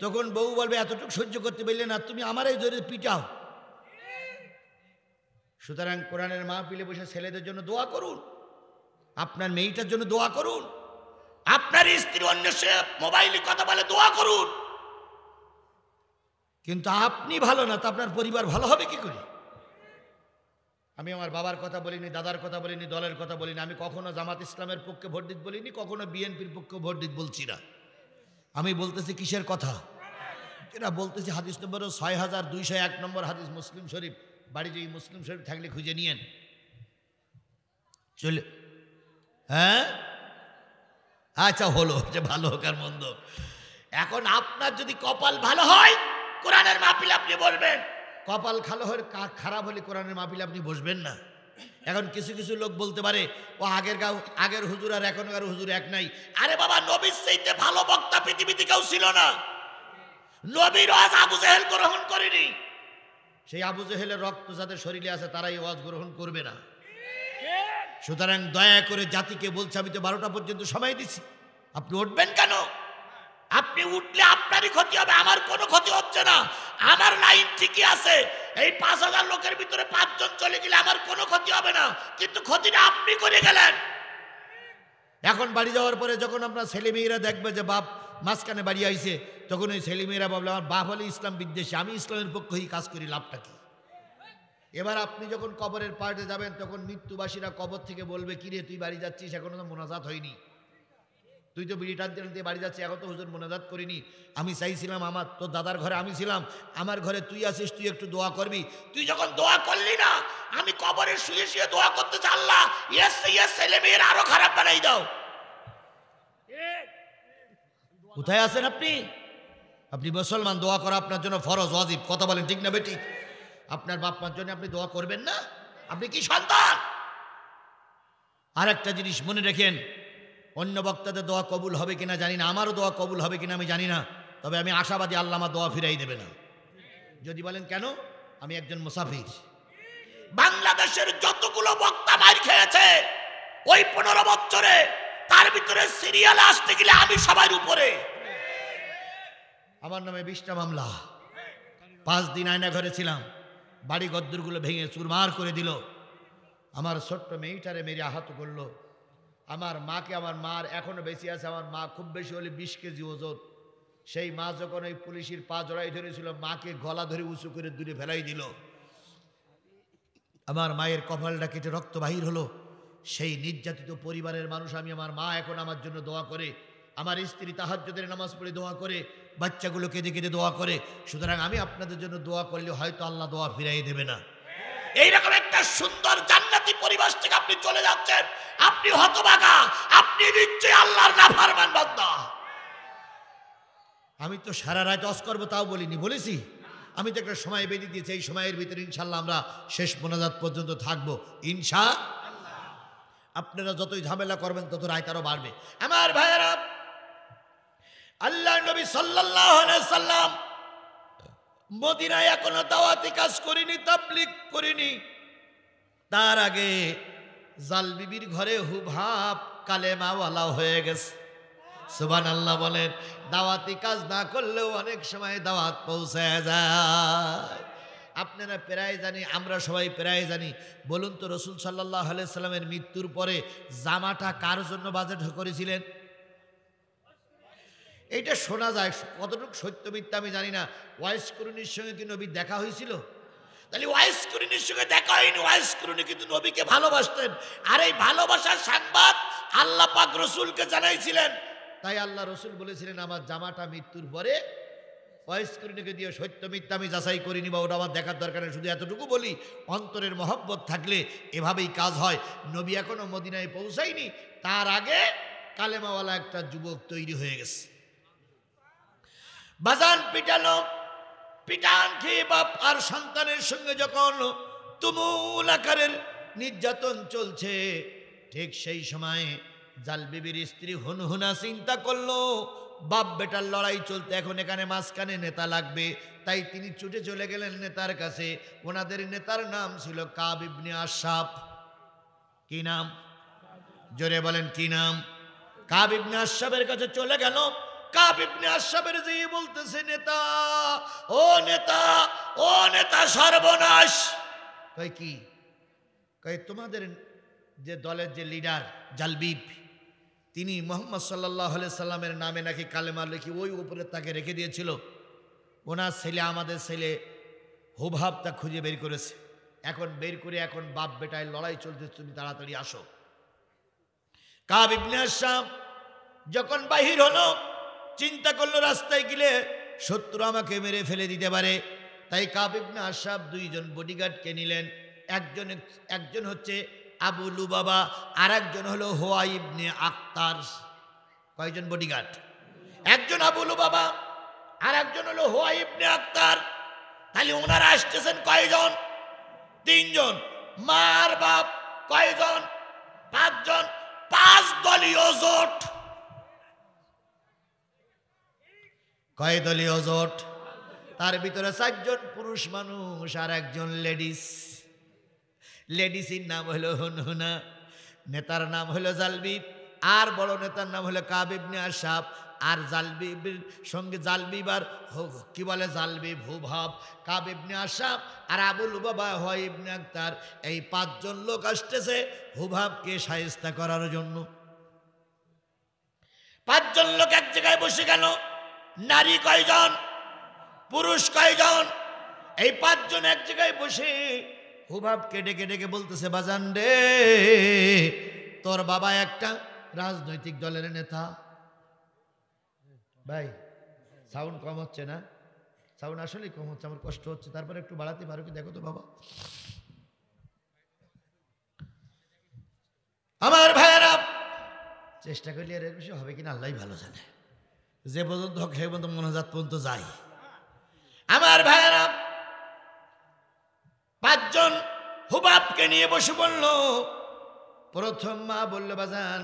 তখন বউ বলবে এতটুকু সহ্য করতে পারলে না, তুমি আমার এই জোরে পিটাও। সুতরাং কোরআনের মাহফিলে বসে ছেলেদের জন্য দোয়া করুন, আপনার মেয়েটার জন্য দোয়া করুন, আপনার স্ত্রী অন্য সে মোবাইলে কথা বলে দোয়া করুন। কিন্তু আপনি ভালো না তো আপনার পরিবার ভালো হবে কি করে? আমি আমার বাবার কথা বলিনি, দাদার কথা বলিনি, দলের কথা বলিনি। আমি কখনো জামাত ইসলামের পক্ষে ভোট দিতে বলিনি, কখনো বিএনপির পক্ষে ভোট দিতে বলছি না। আমি বলতেছি কিসের কথা? এরা বলতেছি হাদিস নম্বর 6201 নম্বর হাদিস, মুসলিম শরীফ। বাড়ি যে মুসলিম শরীফ থাকলে খুঁজে নিয়েন। চলে হ্যাঁ, আচ্ছা হলো যে ভালো হোক আর মন্দ। এখন আপনার যদি কপাল ভালো হয়, কোরআনের মাহফিলে আপনি বলবেন কপাল খারাপ হলে কোরআনের মাহফিলে আপনি বসবেন না। এখন কিছু কিছু লোক বলতে পারে ও আগের হুজুর আর এখনকার হুজুর এক নাই। আরে বাবা, নবীর চাইতে ভালো বক্তা পৃথিবীতে কেউ ছিল না। নবীর ওয়াজ আবু জেহেল গ্রহণ করেনি। সেই আবু জেহেলের রক্ত যাদের শরীরে আছে তারাই ওয়াজ গ্রহণ করবে না। সুতরাং দয়া করে জাতিকে বলছে, আমি তো 12টা পর্যন্ত সময় দিছি, আপনি উঠবেন কেন? আপনি উঠলে আপনারই ক্ষতি হবে, আমার কোনো ক্ষতি হচ্ছে না। আমার লাইন ঠিকই আছে। এই 5000 লোকের ভিতরে 5 জন চলে গেলে আমার কোনো ক্ষতি হবে না, কিন্তু ক্ষতিটা আপনি করে গেলেন। এখন বাড়ি যাওয়ার পরে যখন আপনার ছেলেমেয়েরা দেখবে যে বাপ মাঝখানে বাড়ি আইছে, তখন ওই ছেলেমেয়েরা ভাবলে আমার বাপ হলে ইসলাম বিদ্বেষী, আমি ইসলামের পক্ষেই কাজ করি, লাভটা কি? এবার আপনি যখন কবরের পাড়ে যাবেন তখন মৃত্যুবাসীরা কবর থেকে বলবে, কিরে তুই বাড়ি যাচ্ছিস, এখনো তো মোনাজাত হয়নি, তুই তো বিড়ি টানতে টানতে বাড়ি যাচ্ছিস, এখন তো হুজুর মোনাজাত করিনি। আমি চাইছিলাম আমার তোর দাদার ঘরে আমি ছিলাম, আমার ঘরে তুই আছিস, তুই একটু দোয়া করবি। তুই যখন দোয়া করলি না, আমি কবরে শুয়ে শুয়ে দোয়া করতে চাল্লাহ, ছেলে মেয়ের আরো খারাপ বানাই দাও। কোথায় আছেন আপনি? আপনি মুসলমান, দোয়া করা আপনার জন্য ফরজ, ওয়াজিব। কথা বলেন ঠিক না বেটি? আপনার বাপ মার জন্য আপনি দোয়া করবেন না? আপনি কি সন্তান? আর একটা জিনিস মনে রাখেন, অন্য বক্তাদের দোয়া কবুল হবে কিনা জানি না, আমারও দোয়া কবুল হবে কিনা আমি জানি না, তবে আমি আশাবাদী আল্লাহ আমার দোয়া ফিরাই দেবে না। যদি বলেন কেন? আমি একজন মুসাফির। বাংলাদেশের যতগুলো বক্তা মার খেয়েছে ওই 15 বছরে, তার ভিতরে সিরিয়ালে আসতে গেলে আমি সবার উপরে। আমার নামে 20টা মামলা। 5 দিন আয়না ঘরে ছিলাম, বাড়ি গদ্দরগুলো ভেঙে চুরমার করে দিল। আমার ছোট্ট মেয়েটারে মেরে আহত করলো। আমার মাকে, আমার মার এখনো বেশি আছে, আমার মা খুব বেশি হলে 20 কেজি ওজন। সেই মা যখন ওই পুলিশের পা জড়াই ধরেছিল, মাকে গলা ধরে উঁচু করে দূরে ফেলাই দিল। আমার মায়ের কপালটা কেটে রক্ত বাহির হলো। সেই নির্যাতিত পরিবারের মানুষ আমি, আমার মা এখন আমার জন্য দোয়া করে, আমার স্ত্রী তাহাজ্জুদের নামাজ পড়ে দোয়া করে, বাচ্চাগুলো কেঁদে কেঁদে দোয়া করে। সুতরাং আমি আপনাদের জন্য দোয়া করলে হয়তো আল্লাহ দোয়া ফিরাই দেবে না। এইরকম একটা সুন্দর জান্নাতি পরিবেশ থেকে আপনি চলে যাচ্ছেন, আপনি হতভাগা, আপনি নিশ্চয়ই আল্লাহর নাফরমান বান্দা। আমি তো সারা রাত ওয়াজ করবো তাও বলিনি, বলেছি? আমি তো একটা সময় বেঁধে দিয়েছি, এই সময়ের ভিতরে ইনশাল্লাহ আমরা শেষ মোনাজাত পর্যন্ত থাকবো ইনশাআল্লাহ। আপনারা যতই ঝামেলা করবেন তত রায় তারও বাড়বে। আমার ভাইয়েরা, আল্লাহর নবী সাল্লাল্লাহু আলাইহি সাল্লাম মদিনায় এখনো দাওয়াতি কাজ করিনি, তাবলীগ করিনি। তার আগে জাল বিবির ঘরে হুবহাব কালেমাওয়ালা হয়ে গেছে। সুবহানাল্লাহ বলেন। দাওয়াতি কাজ না করলেও অনেক সময় দাওয়াত পৌঁছায় যায়। আপনারা প্রায় জানি, আমরা সবাই প্রায় জানি। বলুন তো, রাসূল সাল্লাল্লাহু আলাইহি সাল্লামের মৃত্যুর পরে জামাটা কার জন্য বাজেট করেছিলেন? এইটা শোনা যায়, কতটুকু সত্য মিথ্যা আমি জানি না। ওয়াইস কুরুনির সঙ্গে কি নবীর দেখা হয়েছিল? তাহলে ওয়াইস কুরুনির সঙ্গে দেখা হয়নি। ওয়াইস কুরুনি কিন্তু নবীকে ভালোবাসতেন, আর এই ভালোবাসার সংবাদ আল্লাহ পাক রসুলকে জানাইছিলেন। তাই আল্লাহ রসুল বলেছিলেন, আমার জামাটা মৃত্যুর পরে ওয়াইস কুরুনিকে দিয়ে সত্য মিথ্যা আমি যাচাই করিনি, বা ওটা আমার দেখার দরকার নেই। শুধু এতটুকু বলি, অন্তরের মহব্বত থাকলে এভাবেই কাজ হয়। নবী এখনো মদিনায় পৌঁছায়নি, তার আগে কালেমাওয়ালা একটা যুবক তৈরি হয়ে গেছে। বাজান পিটানো, পিটান খেয়ে বাপ আর সন্তানের সঙ্গে যখন তুমুল আকারের নির্যাতন চলছে, ঠিক সেই সময় জাল বিবির স্ত্রী হুনহুনা চিন্তা করলো, বাপ বেটার লড়াই চলতে, এখন এখানে মাঝখানে নেতা লাগবে। তাই তিনি ছুটে চলে গেলেন নেতার কাছে। ওনাদের নেতার নাম ছিল কাব ইবনে আশরাফ। কি নাম? জোরে বলেন, কি নাম? কাব ইবনে আশরাফের কাছে চলে গেল। কাব ইবনে আশরাফের যে বলতেছে, নেতা, ও নেতা, ও নেতা, সর্বনাশ। কই কি? কই তোমাদের যে দলের যে লিডার জালবিব, তিনি মুহাম্মদ সাল্লাল্লাহু আলাইহি সাল্লামের নামে নাকি কালেমা লিখে ওই উপরে তাকে রেখে দিয়েছিল। ওনার ছেলে, আমাদের ছেলে হুবহাবটা খুঁজে বের করেছে। এখন বের করে এখন বাপ বেটায় লড়াই চলতে, তুমি তাড়াতাড়ি আসো। কাব ইবনে আশরাফ যখন বাহির হলো, চিন্তা করলো রাস্তায় গেলে শত্রু আমাকে মেরে ফেলে দিতে পারে। তাই কাব ইবনে আশরাফ 2 জন বডিগার্ডকে নিলেন। একজন হচ্ছে আবু লুবাবা, আর একজন হলো হুয়া ইবনে আখতার। কয়জন বডিগার্ড? একজন আবু লুবাবা, আর একজন হলো হুয়া ইবনে আখতার। খালি ওনারা আসতেছেন কয়জন? 3 জন। মার বাপ কয়জন? 5 জন। 5 দলীয় জোট। কয় দলীয় জোট? তার ভিতরে 4 জন পুরুষ মানুষ আর 1 জন লেডিস। লেডিসের নাম হলো হুনহুনা, নেতার নাম হলো জালবিব, আর বড় নেতার নাম হলো কাব ইবনে আশরাফ। আর জালবিবের সঙ্গে জালবিব আর কি বলে জালবিব হুবহাব, কাব ইবনে আশরাফ আর আবু লুবাবা হয় ইবনে আখতার। এই 5 জন লোক আসতেছে হুবহাবকে শায়েস্তা করার জন্য। 5 জন লোক এক জায়গায় বসে গেল। নারী কয়জন? পুরুষ কয়জন? এই 5 জন এক জায়গায় বসে হুবহাবকে ডেকে ডেকে বলতেছে, বাজান রে, তোর বাবা একটা রাজনৈতিক দলের নেতা। ভাই সাউন্ড কম হচ্ছে না? সাউন্ড আসলেই কম হচ্ছে, আমার কষ্ট হচ্ছে, তারপরে একটু বাড়াতে পারো কি দেখো তো বাবা। আমার ভাইয়েরা, চেষ্টা করলে এর বেশি হবে কিনা আল্লাহই ভালো জানে। যে পর্যন্ত হোক সে পর্যন্ত মনোজাত পর্যন্ত যাই। আমার ভাইয়েরা, 5 জন হুবহাবকে নিয়ে বসে বলল। প্রথম মা বলল, বাজান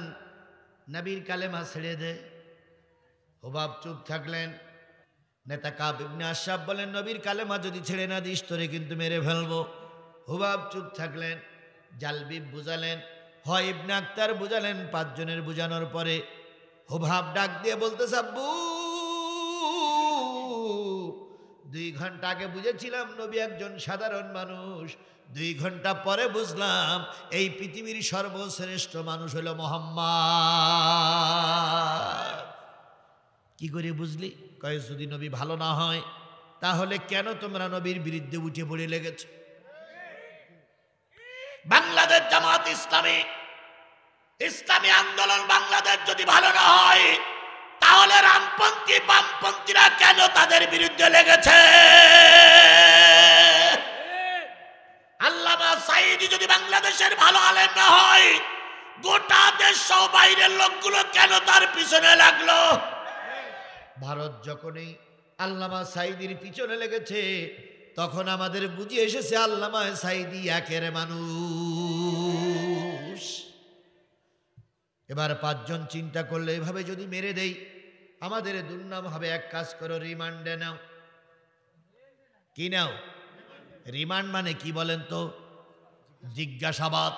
নবীর কালেমা ছেড়ে দে। হুবহাব চুপ থাকলেন। নেতা কাব ইবনে আশরাফ বলেন, নবীর কালেমা যদি ছেড়ে না দিস তোরে কিন্তু মেরে ফেলবো। হুবহাব চুপ থাকলেন। জালবিব বুঝালেন, হয় ইবনে আখতার বুঝালেন। 5 জনের বুঝানোর পরে হুবহাব ডাক দিয়ে বলতেছে, আব্বু 2 ঘন্টা আগে বুঝেছিলাম নবী একজন সাধারণ মানুষ, 2 ঘন্টা পরে বুঝলাম এই পৃথিবীর সর্বশ্রেষ্ঠ মানুষ হলো মুহাম্মদ। কি করে বুঝলি? কয় যদি নবী ভালো না হয় তাহলে কেন তোমরা নবীর বিরুদ্ধে উঠে পড়ে লেগেছ? বাংলাদেশ জামাত ইসলামী, ইসলামী আন্দোলন বাংলাদেশ যদি ভালো না হয় তাহলে রামপন্থী বামপন্থীরা কেন তাদের বিরুদ্ধে লেগেছে? আল্লামা সাঈদী যদি বাংলাদেশের ভালো আলেম না হয়, গোটা দেশ সহ বাইরের লোকগুলো কেন তার পিছনে লাগলো? ভারত যখনই আল্লামা সাঈদীর পিছনে লেগেছে তখন আমাদের বুঝে এসেছে আল্লামা সাঈদী একের মানুষ। এবার 5 জন চিন্তা করলে, এভাবে যদি মেরে দেই আমাদের দুর্নাম হবে। এক কাজ করো, রিমান্ডে নাও। কি নাও? রিমান্ড মানে কি বলেন তো? জিজ্ঞাসাবাদ,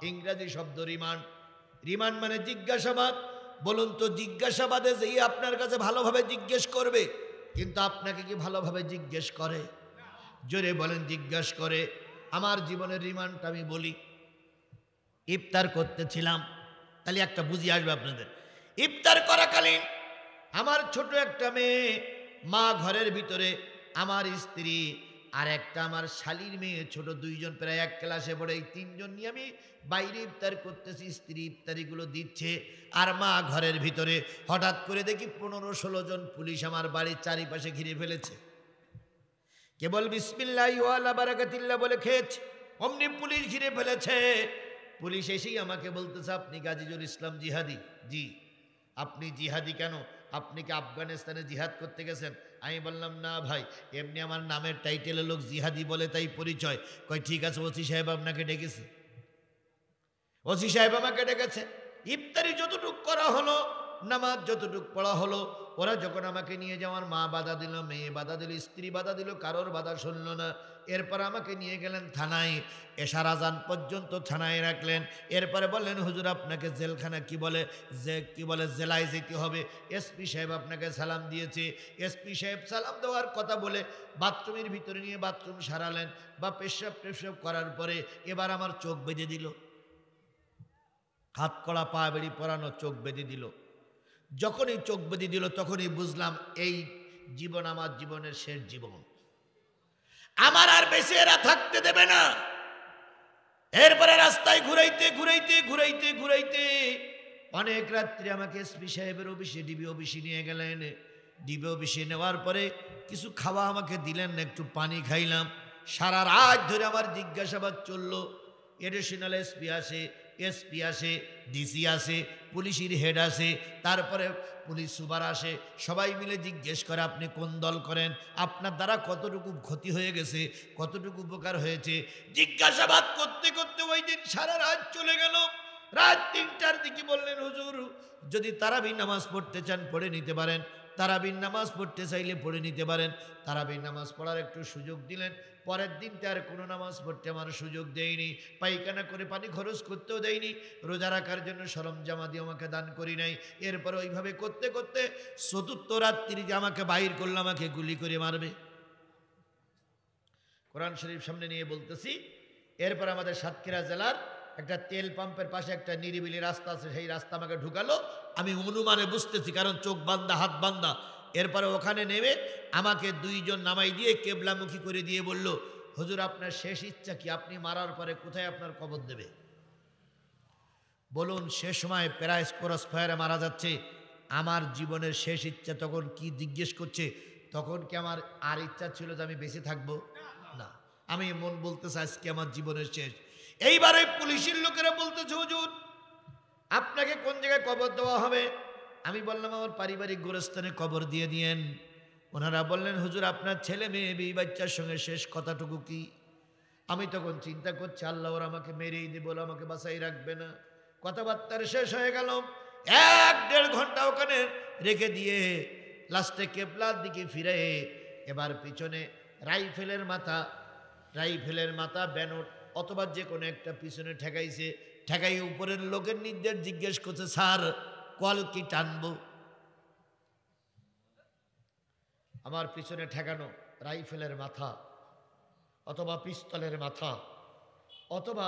ইংরেজি শব্দ রিমান্ড। রিমান্ড মানে জিজ্ঞাসাবাদ। বলুন তো, জিজ্ঞাসাবাদে যেই আপনার কাছে ভালোভাবে জিজ্ঞেস করবে, কিন্তু আপনাকে কি ভালোভাবে জিজ্ঞেস করে? জোরে বলেন, জিজ্ঞেস করে। আমার জীবনের রিমান্ডটা আমি বলি। ইফতার করতেছিলাম, তাহলে একটা বুঝি আসবে আপনাদের। ইফতার করাকালীন আমার ছোট একটা মেয়ে, মা ঘরের ভিতরে, আমার স্ত্রী আর একটা আমার শালীর মেয়ে, ছোট 2 জন প্রায় 1 ক্লাসে পড়ে। এই 3 জন নিয়ে আমি বাইরে ইফতার করতেছি। স্ত্রী ইফতারিগুলো দিচ্ছে আর মা ঘরের ভিতরে। হঠাৎ করে দেখি 15-16 জন পুলিশ আমার বাড়ির চারিপাশে ঘিরে ফেলেছে। কেবল বিসমিল্লাহি ওয়ালা বারাকাতিল্লাহ বলে খেয়েছে, অমনি পুলিশ ঘিরে ফেলেছে। পুলিশ এসেই আমাকে বলতেছে, আপনি কি আজিজুল ইসলাম জিহাদি? জি। আপনি জিহাদি কেন? আপনি কি আফগানিস্তানে জিহাদ করতে গেছেন? আমি বললাম, না ভাই, এমনি আমার নামের টাইটেলে লোক জিহাদি বলে তাই পরিচয়। কয় ঠিক আছে, ওসি সাহেব আপনাকে ডেকেছে। ওসি সাহেব আমাকে ডেকেছে। ইফতারি যতটুক করা হলো, নামাজ যতটুক পড়া হলো, ওরা যখন আমাকে নিয়ে যাওয়ার, মা বাধা দিল, মেয়ে বাধা দিল, স্ত্রী বাধা দিল, কারোর বাধা শুনল না। এরপর আমাকে নিয়ে গেলেন থানায়। এশার আজান পর্যন্ত থানায় রাখলেন। এরপরে বললেন, হুজুর আপনাকে জেলখানা কি বলে জেলায় যেতে হবে। এসপি সাহেব আপনাকে সালাম দিয়েছে। এসপি সাহেব সালাম দেওয়ার কথা বলে বাথরুমের ভিতরে নিয়ে বাথরুম সারালেন, বা পেশাব করার পরে এবার আমার চোখ বেঁধে দিল। হাত কড়া পা বেড়ি পরানো, চোখ বেঁধে দিল। যখনই চোখ বেঁধে দিল তখনই বুঝলাম এই জীবন আমার জীবনের শেষ জীবন, আমার আর বেঁচে এরা থাকতে দেবে না। এরপরে রাস্তায় ঘুরাইতে অনেক রাত্রি আমাকে এসপি সাহেবের অফিসে, ডিবি অফিসে নিয়ে গেলেন। ডিবি অফিসে নেওয়ার পরে কিছু খাওয়া আমাকে দিলেন না, একটু পানি খাইলাম। সারা রাত ধরে আমার জিজ্ঞাসাবাদ চললো। এডিশনাল এসপি আসে, ডিসি আসে, পুলিশের হেড আছে, তারপরে পুলিশ সুপার আসে, সবাই মিলে জিজ্ঞেস করে আপনি কোন দল করেন, আপনার দ্বারা কতটুকু ক্ষতি হয়ে গেছে, কতটুকু উপকার হয়েছে। জিজ্ঞাসাবাদ করতে করতে ওই দিন সারা রাত চলে গেল। রাত ৩টার দিকে বললেন, হুজুর যদি তারাবির নামাজ পড়তে চান পড়ে নিতে পারেন, তারাবির নামাজ পড়তে চাইলে পড়ে নিতে পারেন। তারাবির নামাজ পড়ার একটু সুযোগ দিলেন। পরের দিনতে আর কোনো নামাজ পড়তে আমার সুযোগ দেয়নি, পায়খানা করে পানি খরচ করতেও দেয়নি, রোজা রাখার জন্য সরঞ্জামা দিয়ে আমাকে দান করি নাই। এরপরে ওইভাবে করতে করতে চতুর্থ রাত্রিতে আমাকে বাহির করলো, আমাকে গুলি করে মারবে। কোরআন শরীফ সামনে নিয়ে বলতেছি। এরপর আমাদের সাতক্ষীরা জেলার একটা তেল পাম্পের পাশে একটা নিরিবিলি রাস্তা আছে, সেই রাস্তা আমাকে ঢুকালো। আমি অনুমানে বুঝতেছি, কারণ চোখ বান্দা হাত বান্দা। এরপরে ওখানে নেমে আমাকে দুইজন নামাই দিয়ে কেবলামুখী করে দিয়ে বলল, হুজুর আপনার শেষ ইচ্ছা কি, আপনি মারার পরে কোথায় আপনার কবর দেবে বলুন। সে সময় প্রায় ক্রস ফায়ারে মারা যাচ্ছে। আমার জীবনের শেষ ইচ্ছা তখন কি জিজ্ঞেস করছে, তখন কি আমার আর ইচ্ছা ছিল যে আমি বেঁচে থাকবো? না, আমি মন বলতেছে আজকে আমার জীবনের শেষ। এইবারে পুলিশের লোকেরা বলতেছে, হুজুর আপনাকে কোন জায়গায় কবর দেওয়া হবে? আমি বললাম আমার পারিবারিক গোরস্থানে কবর দিয়ে দিয়েন। ওনারা বললেন, হুজুর আপনার ছেলে মেয়ে বিবি বাচ্চার সঙ্গে শেষ কথাটুকু কি? আমি তখন চিন্তা করছি, আল্লাহ ওরা আমাকে মেরেই দিয়ে বলে আমাকে বাঁচাই রাখবে না। কথাবার্তার শেষ হয়ে গেল। 1-1.5 ঘন্টা ওখানে রেখে দিয়ে লাস্টে কেবলার দিকে ফিরে এবার পিছনে রাইফেলের মাথা ব্যানট অথবা যে কোনো একটা পিছনে ঠেকাইছে। ঠেকাই উপরের লোকের নির্দেশ জিজ্ঞেস করছে, স্যার কল কি টানবো? আমার পিছনে ঠেকানো রাইফেলের মাথা অথবা পিস্তলের মাথা অথবা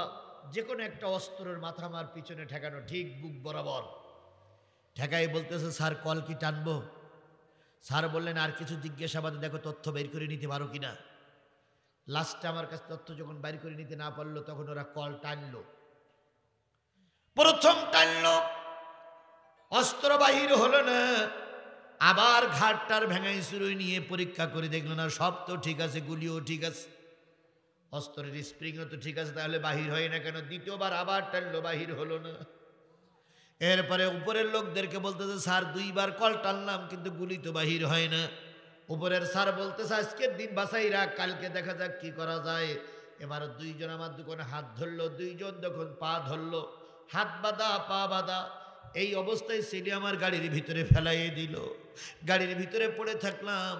যে কোনো একটা অস্ত্রের মাথা আমার পিছনে ঠেকানো, ঠিক বুক বরাবর ঠেকাই বলতেছে, স্যার কল কি টানবো? স্যার বললেন, আর কিছু জিজ্ঞাসাবাদে দেখো তথ্য বের করে নিতে পারো কিনা। লাস্টে আমার কাছে তথ্য যখন বের করে নিতে না পারলো, তখন ওরা কল টানলো। প্রথম টানলো, অস্ত্র বাহির হলো না। আবার ঘাটটার ভেঙাই শুরু নিয়ে পরীক্ষা করে দেখলো না, সব তো ঠিক আছে, গুলিও ঠিক আছে, অস্ত্রের স্প্রিংও তো ঠিক আছে, তাহলে বাহির হয় না কেন? দ্বিতীয়বার আবার টানলো, বাহির হলো না। এরপরে উপরের লোকদেরকে বলতেছে, স্যার 2বার কল টানলাম কিন্তু গুলি তো বাহির হয় না। উপরের স্যার বলতেছে, আজকের দিন বাসাই রাখ, কালকে দেখা যাক কি করা যায়। এবার দুইজন আমার দোকানে হাত ধরলো, দুইজন যখন পা ধরলো, হাত বাঁধা পা বাঁধা, এই অবস্থায় ছেলে আমার গাড়ির ভিতরে ফেলাইয়ে দিল। গাড়ির ভিতরে পড়ে থাকলাম।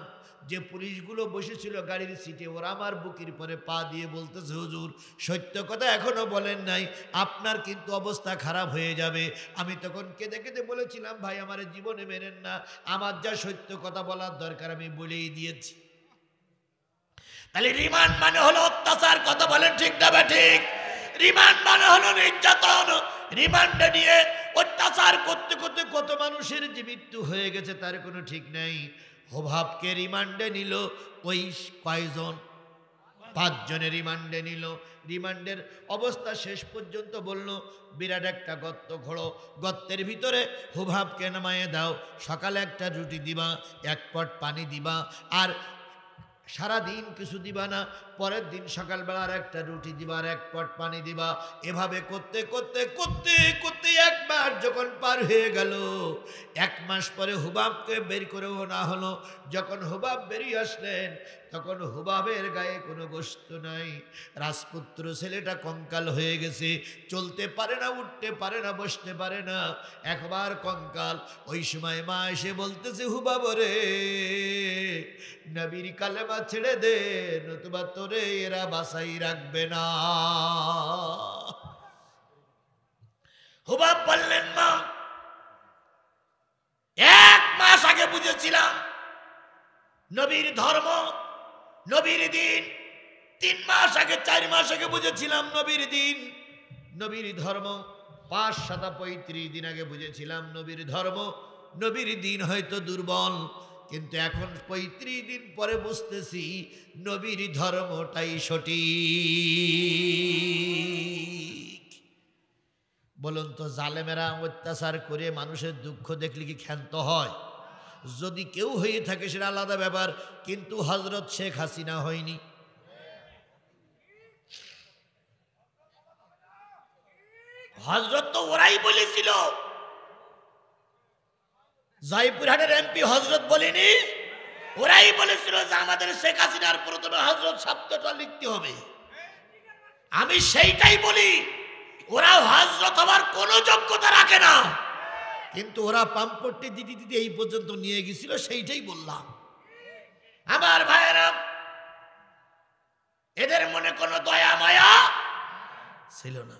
যে পুলিশগুলো বসেছিল গাড়ির সিটে, ওরা আমার বুকের পরে পা দিয়ে বলতেছে, হুজুর সত্য কথা এখনো বলেন নাই, আপনার কিন্তু অবস্থা খারাপ হয়ে যাবে। আমি তখন কেঁদে কেঁদে বলেছিলাম, ভাই আমার জীবনে মেরেন না, আমার যা সত্য কথা বলার দরকার আমি বলেই দিয়েছি। তাহলে রিমান্ড মানে হলো অত্যাচার, কথা বলেন ঠিক না ঠিক? রিমান্ড মানে হলো নির্যাতন। রিমান্ডে নিয়ে অত্যাচার করতে করতে কত মানুষের যে মৃত্যু হয়ে গেছে তার কোনো ঠিক নাই। হোভাবকে রিমান্ডে নিল ওই কয়জন? 5 জনের রিমান্ডে নিল। রিমান্ডের অবস্থা শেষ পর্যন্ত বলল, বিরাট একটা গর্ত খোঁড়ো, গর্তের ভিতরে হোভাবকে নামায়ে দাও, সকালে একটা রুটি দিবা, 1 পট পানি দিবা, আর সারাদিন কিছু দিবা না, পরের দিন সকালবেলা আর একটা রুটি দিবা আর 1 পট পানি দিবা। এভাবে করতে করতে করতে করতে 1 মাস যখন পার হয়ে গেল, 1 মাস পরে হুবাবকে বের করেও না হলো। যখন হুবাব বেরিয়ে আসলেন, তখন হুবাবের গায়ে কোনো গোশত নাই। রাজপুত্র ছেলেটা কঙ্কাল হয়ে গেছে, চলতে পারে না, উঠতে পারে না, বসতে পারে না, একবার কঙ্কাল। ওই সময় মা এসে বলতেছে, হুবাব রে, নবীর কালেমা ছেড়ে দে, নতুবা তোরে এরা বাসাই রাখবে না। হুবাব বললেন, মা 1 মাস আগে বুঝেছিলাম নবীর ধর্ম, নবীর দিন। 3 মাস আগে 4 মাস আগে বুঝেছিলাম নবীর দিন, নবীর ধর্ম। 5-35 দিন আগে বুঝেছিলাম নবীর ধর্ম, নবীর দিন হয়তো দুর্বল, কিন্তু এখন 35 দিন পরে বুঝতেছি নবীর ধর্মটাই সঠিক। বলুন তো, জালেমেরা অত্যাচার করে মানুষের দুঃখ দেখলে কি ক্ষান্ত হয়? যদি কেউ হয়ে থাকে সেটা আলাদা ব্যাপার, কিন্তু হযরত শেখ হাসিনা হয়নি। হযরত তো ওরাই বলেছিল জয়পুরহাটের এমপি হজরত বলিনি, ওরাই বলেছিল যে আমাদের শেখ হাসিনার প্রথমে হজরত শব্দটা লিখতে হবে। আমি সেইটাই বলি, ওরা হজরত হওয়ার কোনো যোগ্যতা রাখে না, কিন্তু ওরা পাম্পট্টি দিদি দিদি এই পর্যন্ত নিয়ে গেছিল, সেইটাই বললাম। আমার ভাইয়েরা, এদের মনে কোনো দয়া মায়া ছিল না।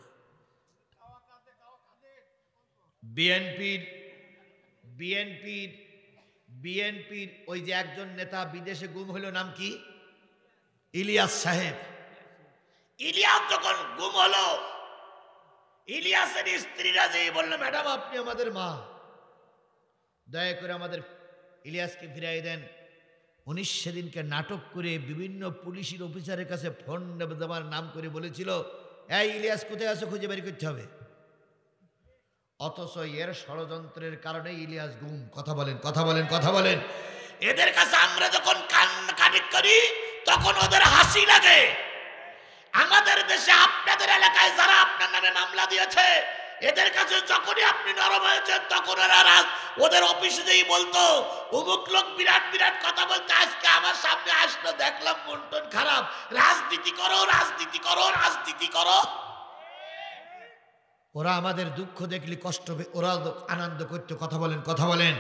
বিএনপির ওই যে একজন নেতা বিদেশে গুম হলো, নাম কি? ইলিয়াস সাহেব। ইলিয়াস যখন গুম হলো, ইলিয়াসের স্ত্রীরা যে বলল, ম্যাডাম আপনি আমাদের মা, দয়া করে আমাদের ইলিয়াসকে ফিরাই দেন। উনি সেদিনকে নাটক করে বিভিন্ন পুলিশের অফিসারের কাছে ফোন দেওয়ার নাম করে বলেছিল, এই ইলিয়াস কোথায় আছো, খুঁজে বের করতে হবে। অথচ এর ষড়যন্ত্রের কারণে ইলিয়াস গুম। কথা বলেন, কথা বলেন, কথা বলেন। এদের কাছে আমরা যখন কানেক্ট করি তখন ওদের হাসি লাগে। আমাদের দেশে আপনাদের এলাকায় যারা আপনার নামে মামলা দিয়েছে, এদের কাছে যখনই আপনি নরম হয়েছেন তখন ওদের অফিসে যেই বলতো অমুক লোক বিরাট বিরাট কথা বলতে, আজকে আমার সামনে আসলো, দেখলাম মন টন খারাপ, রাজনীতি করো, রাজনীতি করো, রাজনীতি করো। ওরা আমাদের দুঃখ দেখলে কষ্ট, ওরা আনন্দ করতে। কথা বলেন, কথা বলেন।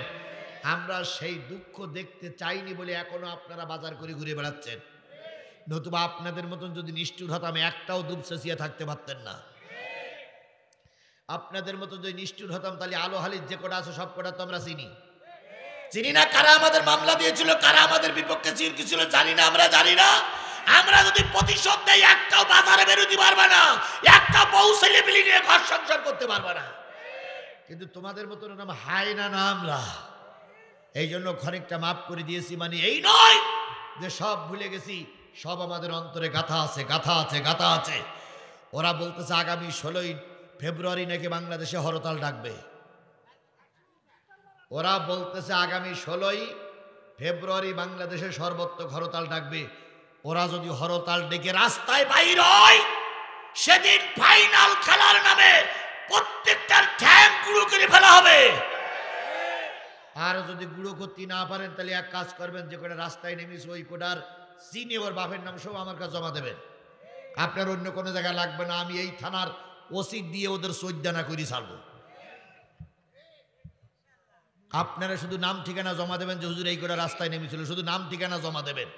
আমরা সেই দুঃখ দেখতে চাইনি বলে এখনো আপনারা বাজার করে ঘুরে বেড়াচ্ছেন। নতুবা আপনাদের মতন যদি নিষ্ঠুর হতাম, একটাও দুধ চেঁচিয়ে থাকতে পারতেন না। আপনাদের মতো যদি নিষ্ঠুর হতাম, তাহলে আলো হালির যে কটা আছে সব কটা তো আমরা চিনি না। কারা আমাদের মামলা দিয়েছিল, কারা আমাদের বিপক্ষে ছিল জানি না, আমরা জানি না। আমরা যদি প্রতিশোধ নেই, একটাও বাজারে বেরোতে পারবে না, একটা বউ ছেলে মিলি নিয়ে ঘর সংসার করতে পারবে না। কিন্তু তোমাদের মতন নাম হাই না না আমরা, এই জন্য খানিকটা মাফ করে দিয়েছি। মানে এই নয় যে সব ভুলে গেছি, সব আমাদের অন্তরে গাথা আছে, গাথা আছে, গাথা আছে। ওরা বলতেছে আগামী 16ই ফেব্রুয়ারি নাকি বাংলাদেশে হরতাল ডাকবে। ওরা বলতেছে আগামী 16ই ফেব্রুয়ারি বাংলাদেশে সর্বত্র হরতাল ডাকবে। ওরা যদি হরতাল ডেকে রাস্তায় বাইর হয়, সেদিন ফাইনাল খেলার নামে প্রত্যেকটার ঠ্যাং গুঁড়ো করে ফেলা হবে। আর যদি গুঁড়ো করতে না পারেন, তাহলে এক কাজ করবেন, যে কটা রাস্তায় নেমেছে ওই কোটার চিনি ওর বাপের নাম সব আমার কাছে জমা দেবেন। আপনার অন্য কোনো জায়গায় লাগবে না, আমি এই থানার ওসি দিয়ে ওদের সৈদানা করে ছাড়বো। আপনারা শুধু নাম ঠিকানা জমা দেবেন, যে হুজুর এই কোটা রাস্তায় নেমেছিল, শুধু নাম ঠিকানা জমা দেবেন,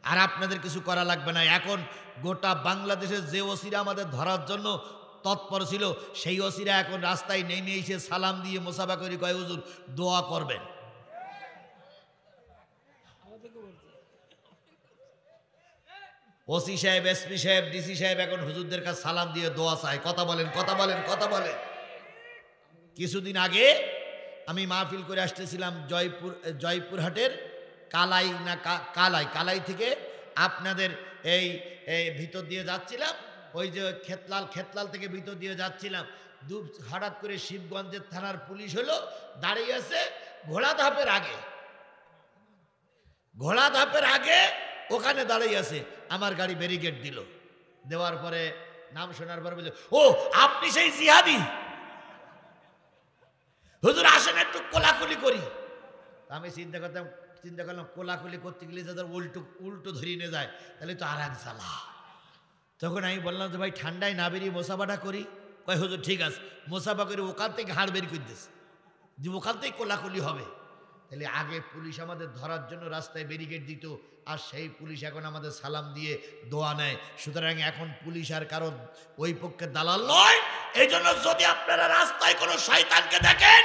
আর আপনাদের কিছু করা লাগবে না। এখন গোটা বাংলাদেশের যে ওসিরা আমাদের ধরার জন্য তৎপর ছিল, সেই ওসিরা এখন রাস্তায় নেমে এসে সালাম দিয়ে মোসাফা করে কয়, হুজুর দোয়া করবেন। ওসি সাহেব, এসপি সাহেব, ডিসি সাহেব এখন হুজুরদের কাছে সালাম দিয়ে দোয়া চায়। কথা বলেন, কথা বলেন, কথা বলেন। কিছুদিন আগে আমি মাহফিল করে আসতেছিলাম জয়পুরহাটের কালাই থেকে আপনাদের এই ভিতর দিয়ে যাচ্ছিলাম, ওই যে খেতলাল থেকে ভিতর দিয়ে যাচ্ছিলাম। হঠাৎ করে শিবগঞ্জের থানার পুলিশ হলো, দাঁড়িয়ে আছে ঘোড়াধাপের আগে ওখানে দাঁড়িয়ে আছে। আমার গাড়ি ব্যারিকেড দিল, দেওয়ার পরে নাম শোনার পরে বলছে, ও আপনি সেই জিহাদি, হুজুর আসেন একটু কোলাকুলি করি। আমি চিন্তা করলাম কোলাকুলি করতে গেলে যাদের উল্টো ধরিয়ে নিয়ে যায়, তাহলে তো আর এক জ্বালা। তখন আমি বললাম যে ভাই ঠান্ডায় না বেরিয়ে মোসাফাটা করি। কয় হুজুর ঠিক আছে, মোসাফা করে ওখান থেকে হাড় বের করে দিস, যে ওখান থেকে কোলাকুলি হবে। তাহলে আগে পুলিশ আমাদের ধরার জন্য রাস্তায় ব্যারিকেড দিত, আর সেই পুলিশ এখন আমাদের সালাম দিয়ে দোয়া নেয়। সুতরাং এখন পুলিশ আর কারো ওই পক্ষে দালাল নয়। এই জন্য যদি আপনারা রাস্তায় কোনো শয়তানকে দেখেন,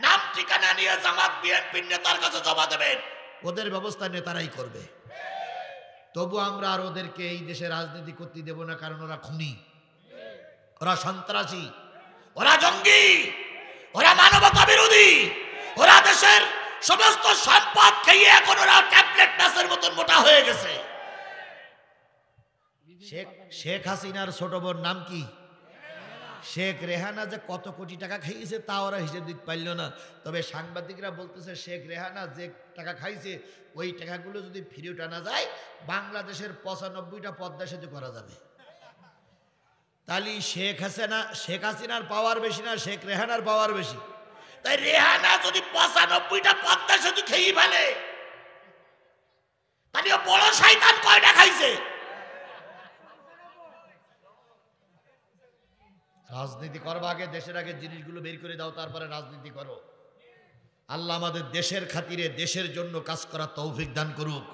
নাম ঠিকানা নিয়ে জামাত বিএনপির নেতার কাছে জমা দেবেন, ওদের ব্যবস্থা নেতারাই করবে। তবু আমরা আর ওদেরকে এই দেশে রাজনীতি করতে দেব না, কারণ ওরা খুনি, ওরা সন্ত্রাসী, ওরা জঙ্গি, ওরা মানবতা বিরোধী, ওরা দেশের সমস্ত সম্পদ খেয়ে এখন ওরা ট্যাবলেট মাছের মতন মোটা হয়ে গেছে। শেখ হাসিনার ছোট বোন নাম কি? শেখ রেহানা যে কত কোটি টাকা খাইছে তা ওরা হিসেব দিতে পারল না। তবে সাংবাদিকরা বলতেছে শেখ রেহানা যে টাকা খাইছে, ওই টাকাগুলো যদি ফিরে টানা যায়, বাংলাদেশের 95টা পদ্মা সেতু করা যাবে। তাহলে শেখ হাসিনার পাওয়ার বেশি না শেখ রেহানার পাওয়ার বেশি? তাই রেহানা যদি ৯৫টা পদ্মা সেতু খেয়ে ফেলে তাহলে বড় শয়তান কয়টা খাইছে? রাজনীতি করবা আগে, দেশের আগে জিনিসগুলো বের করে দাও, তারপরে রাজনীতি করো। আল্লাহ আমাদের দেশের খাতিরে দেশের জন্য কাজ করার তৌফিক দান করুক।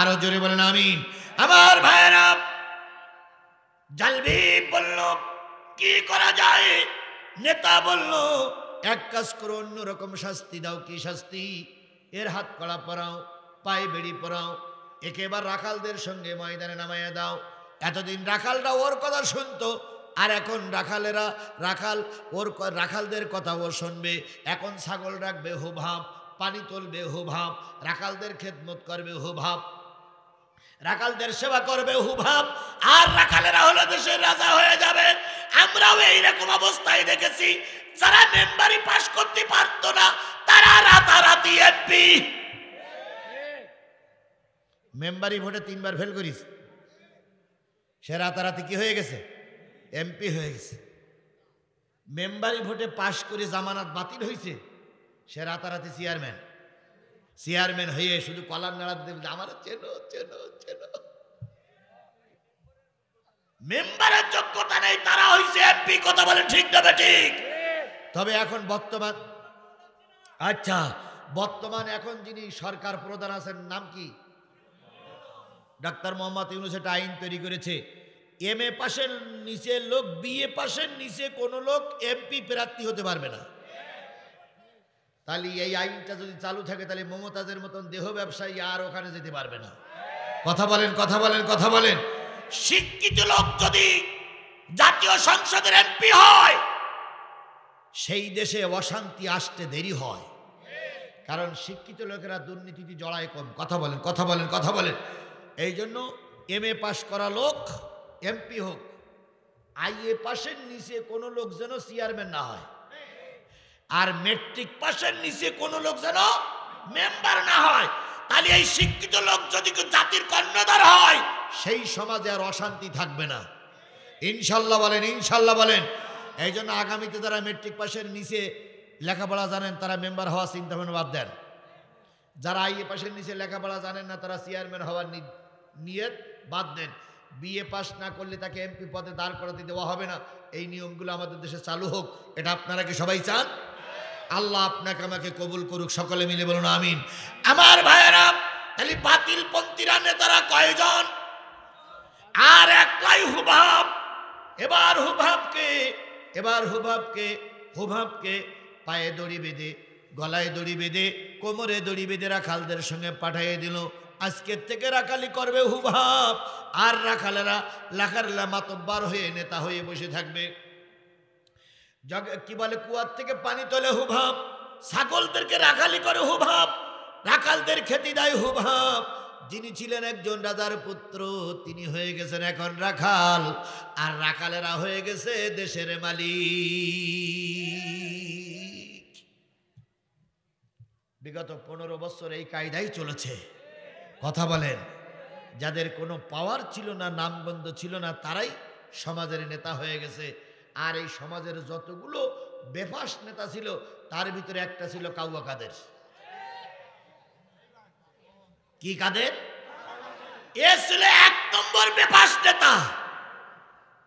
আরো জোরে বলেন আমিন। আমার ভাইয়েরা, জালবি বলল কি করা যায়? নেতা বলল এক কাজ করো, অন্যরকম শাস্তি দাও। কি শাস্তি? এর হাত কড়া পরাও, পায়ে বেড়ি পরাও, একেবার রাখালদের সঙ্গে ময়দানে নামাইয়া দাও। এতদিন রাখালরা ওর কথা শুনতো, আর এখন রাখালদের কথা ও শুনবে। এখন ছাগল রাখবে হুভাব, পানি তুলবে হুভাব, রাখালদের খেদমত করবে হুভাব, রাখালদের সেবা করবে হুভাব, আর রাখালেরা হলো দেশের রাজা হয়ে যাবে। আমরাও এইরকম অবস্থায় দেখেছি, যারা মেম্বারি পাস করতে পারতো না তারা রাতারাতি এমপি। মেম্বারি ভোটে 3বার ফেল করিস, সে রাতারাতি কি হয়ে গেছে? এমপি হয়ে গেছে। মেম্বারি ভোটে পাশ করে জামানত বাতিল হয়েছে, সে রাতারাতি চেয়ারম্যান হয়ে শুধু কলার নাড়া দেবে, আমার চেনো চেনো চেনো। মেম্বারের যোগ্যতা নেই, তারা হয়েছে এমপি। কথা বলে ঠিক না ঠিক? তবে এখন বর্তমান এখন যিনি সরকার প্রধান আছেন, নাম কি? ডাক্তার মোহাম্মদ ইউনূস একটা আইন তৈরি করেছে, MA পাশের নিচে লোক, BA পাশের নিচে কোন লোক এমপি প্রার্থী হতে পারবে না। তাহলে এই আইনটা যদি চালু থাকে, তাহলে মমতাজের মতন দেহ ব্যবসায়ী আর ওখানে যেতে পারবে না। কথা বলেন কথা বলেন কথা বলেন। শিক্ষিত লোক যদি জাতীয় সংসদের এমপি হয়, সেই দেশে অশান্তি আসতে দেরি হয়, কারণ শিক্ষিত লোকেরা দুর্নীতিতে জড়ায় কম। কথা বলেন কথা বলেন কথা বলেন। এই জন্য MA পাশ করা লোক এমপি হোক, IA পাশের নিচে কোনো লোক যেন চেয়ারম্যান না হয়, আর মেট্রিক পাশের নিচে কোনো লোক যেন মেম্বার না হয়। তাহলে এই শিক্ষিত লোক যদি জাতির কর্ণধার হয়, সেই সমাজে আর অশান্তি থাকবে না। ইনশাল্লাহ বলেন, ইনশাল্লাহ বলেন। এই জন্য আগামীতে যারা মেট্রিক পাশের নিচে লেখাপড়া জানেন, তারা মেম্বার হওয়ার চিন্তা ভাবনা বাদ দেন। যারা IA পাশের নিচে লেখাপড়া জানেন না, তারা চেয়ারম্যান হওয়ার নিয়ত বাদ দেন। BA পাস না করলে তাকে এমপি পদে দাঁড় করাতে দেওয়া হবে না। এই নিয়মগুলো আমাদের দেশে চালু হোক, এটা আপনারা কি সবাই চান? আল্লাহ আপনাকে আমাকে কবুল করুক, সকলে মিলে বলুন আমিন। আমার ভাইয়েরা, তাহলে বাতিল পন্থীরা নেতারা কয়জন? আর একলাই হুভাব। এবার হুভাবকে পায়ে দড়ি বেঁধে, গলায় দড়ি বেঁধে, কোমরে দড়ি বেঁধে রাখালদের সঙ্গে পাঠিয়ে দিল। আজকের থেকে রাখালি করবে হুভাব, আর রাখালেরা মাতব্বার হয়ে নেতা হয়ে বসে থাকবে। কি বলে, কুয়ার থেকে পানি তোলে হুভাব, ছাগলদেরকে রাখালি করে হুভাব, রাখালদের খেতে দেয় হুভাব। যিনি ছিলেন একজন রাজার পুত্র, তিনি হয়ে গেছেন এখন রাখাল, আর রাখালেরা হয়ে গেছে দেশের মালিক। বিগত 15 বছর এই কায়দাই চলেছে। কথা বলেন। যাদের কোনো পাওয়ার ছিল না, নামগন্ধ ছিল না, তারাই সমাজের নেতা হয়ে গেছে। আর এই সমাজের যতগুলো বেফাস নেতা ছিল, তার ভিতরে একটা ছিল কাউয়া কাদের। কি কাদের? এ ছিল 1 নম্বর বেফাস নেতা।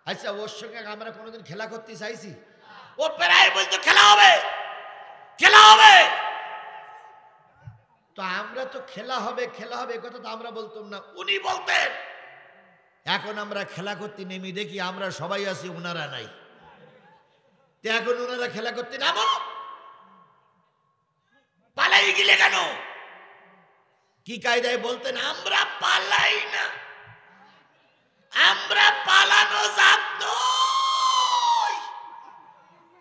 আচ্ছা, ওর সঙ্গে আমরা কোনোদিন খেলা করতে চাইছি? ও প্রায় বলতো খেলা হবে, খেলা হবে। তো আমরা তো খেলা হবে কথা তো আমরা বলতাম না, উনি বলতেন। এখন আমরা খেলা করতে নেমে দেখি আমরা সবাই আছি, ওনারা নাই। তো এখন ওনারা খেলা করতে নামো, পালাই গেলে কেন? কি কায়দায় বলতেন? আমরা পালাই না, আমরা পালানো জাত নই।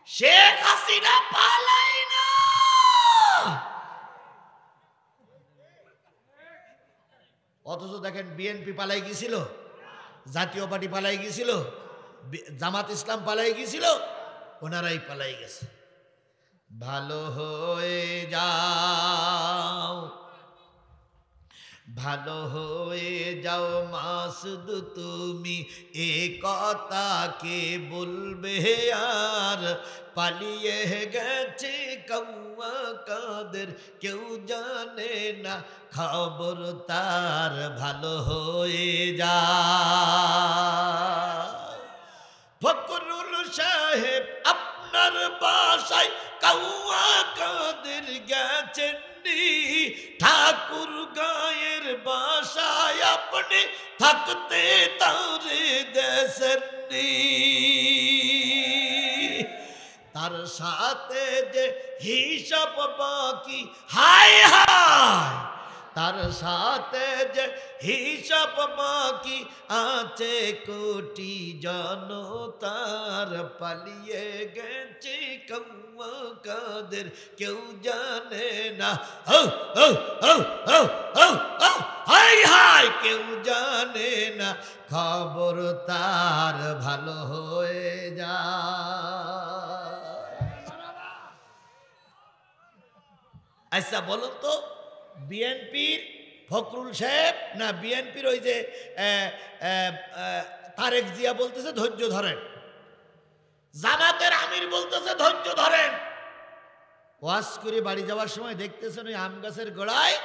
শেখ হাসিনা পালাই না। অথচ দেখেন বিএনপি পালাই গিয়েছিল, জাতীয় পার্টি পালাই গিয়েছিল, জামাত ইসলাম পালাই গিয়েছিল, ওনারাই পালাই গেছে। ভালো হয়ে যাও, ভালো হয়ে যাও মাসুদ তুমি, এ কথা কে বলবে আর? পালিয়ে গেছে কৌয়া কাদের, কেউ জানে না খবর তার। ভালো হয়ে যা ফখরুল সাহেব, আপনার বাসায় কৌয়া কাদের গেছেন নি? ঠাকুর গায়ের বাসায় আপনি থাকতে তারে দেশেননি। তার সাথে যে হিসাব বাকি, হায় হায়, তার সাথে যে হিসাব বাকি আছে কোটি জনতার। পালিয়ে গেছে কৌয়া কাদের, কেউ জানে না, হায় হায়, কেউ জানে না খবর তার। ভালো হয়ে যা। আচ্ছা বলুন তো, বিএনপির ফখরুল সাহেব না বিএনপির ওই যে তারেক জিয়া বলতেছে ধৈর্য ধরেন, জামাতের আমির বলতেছে ধৈর্য ধরেন। ওয়াজ করে বাড়ি যাওয়ার সময় দেখতেছেন ওই আম গাছের গোড়ায়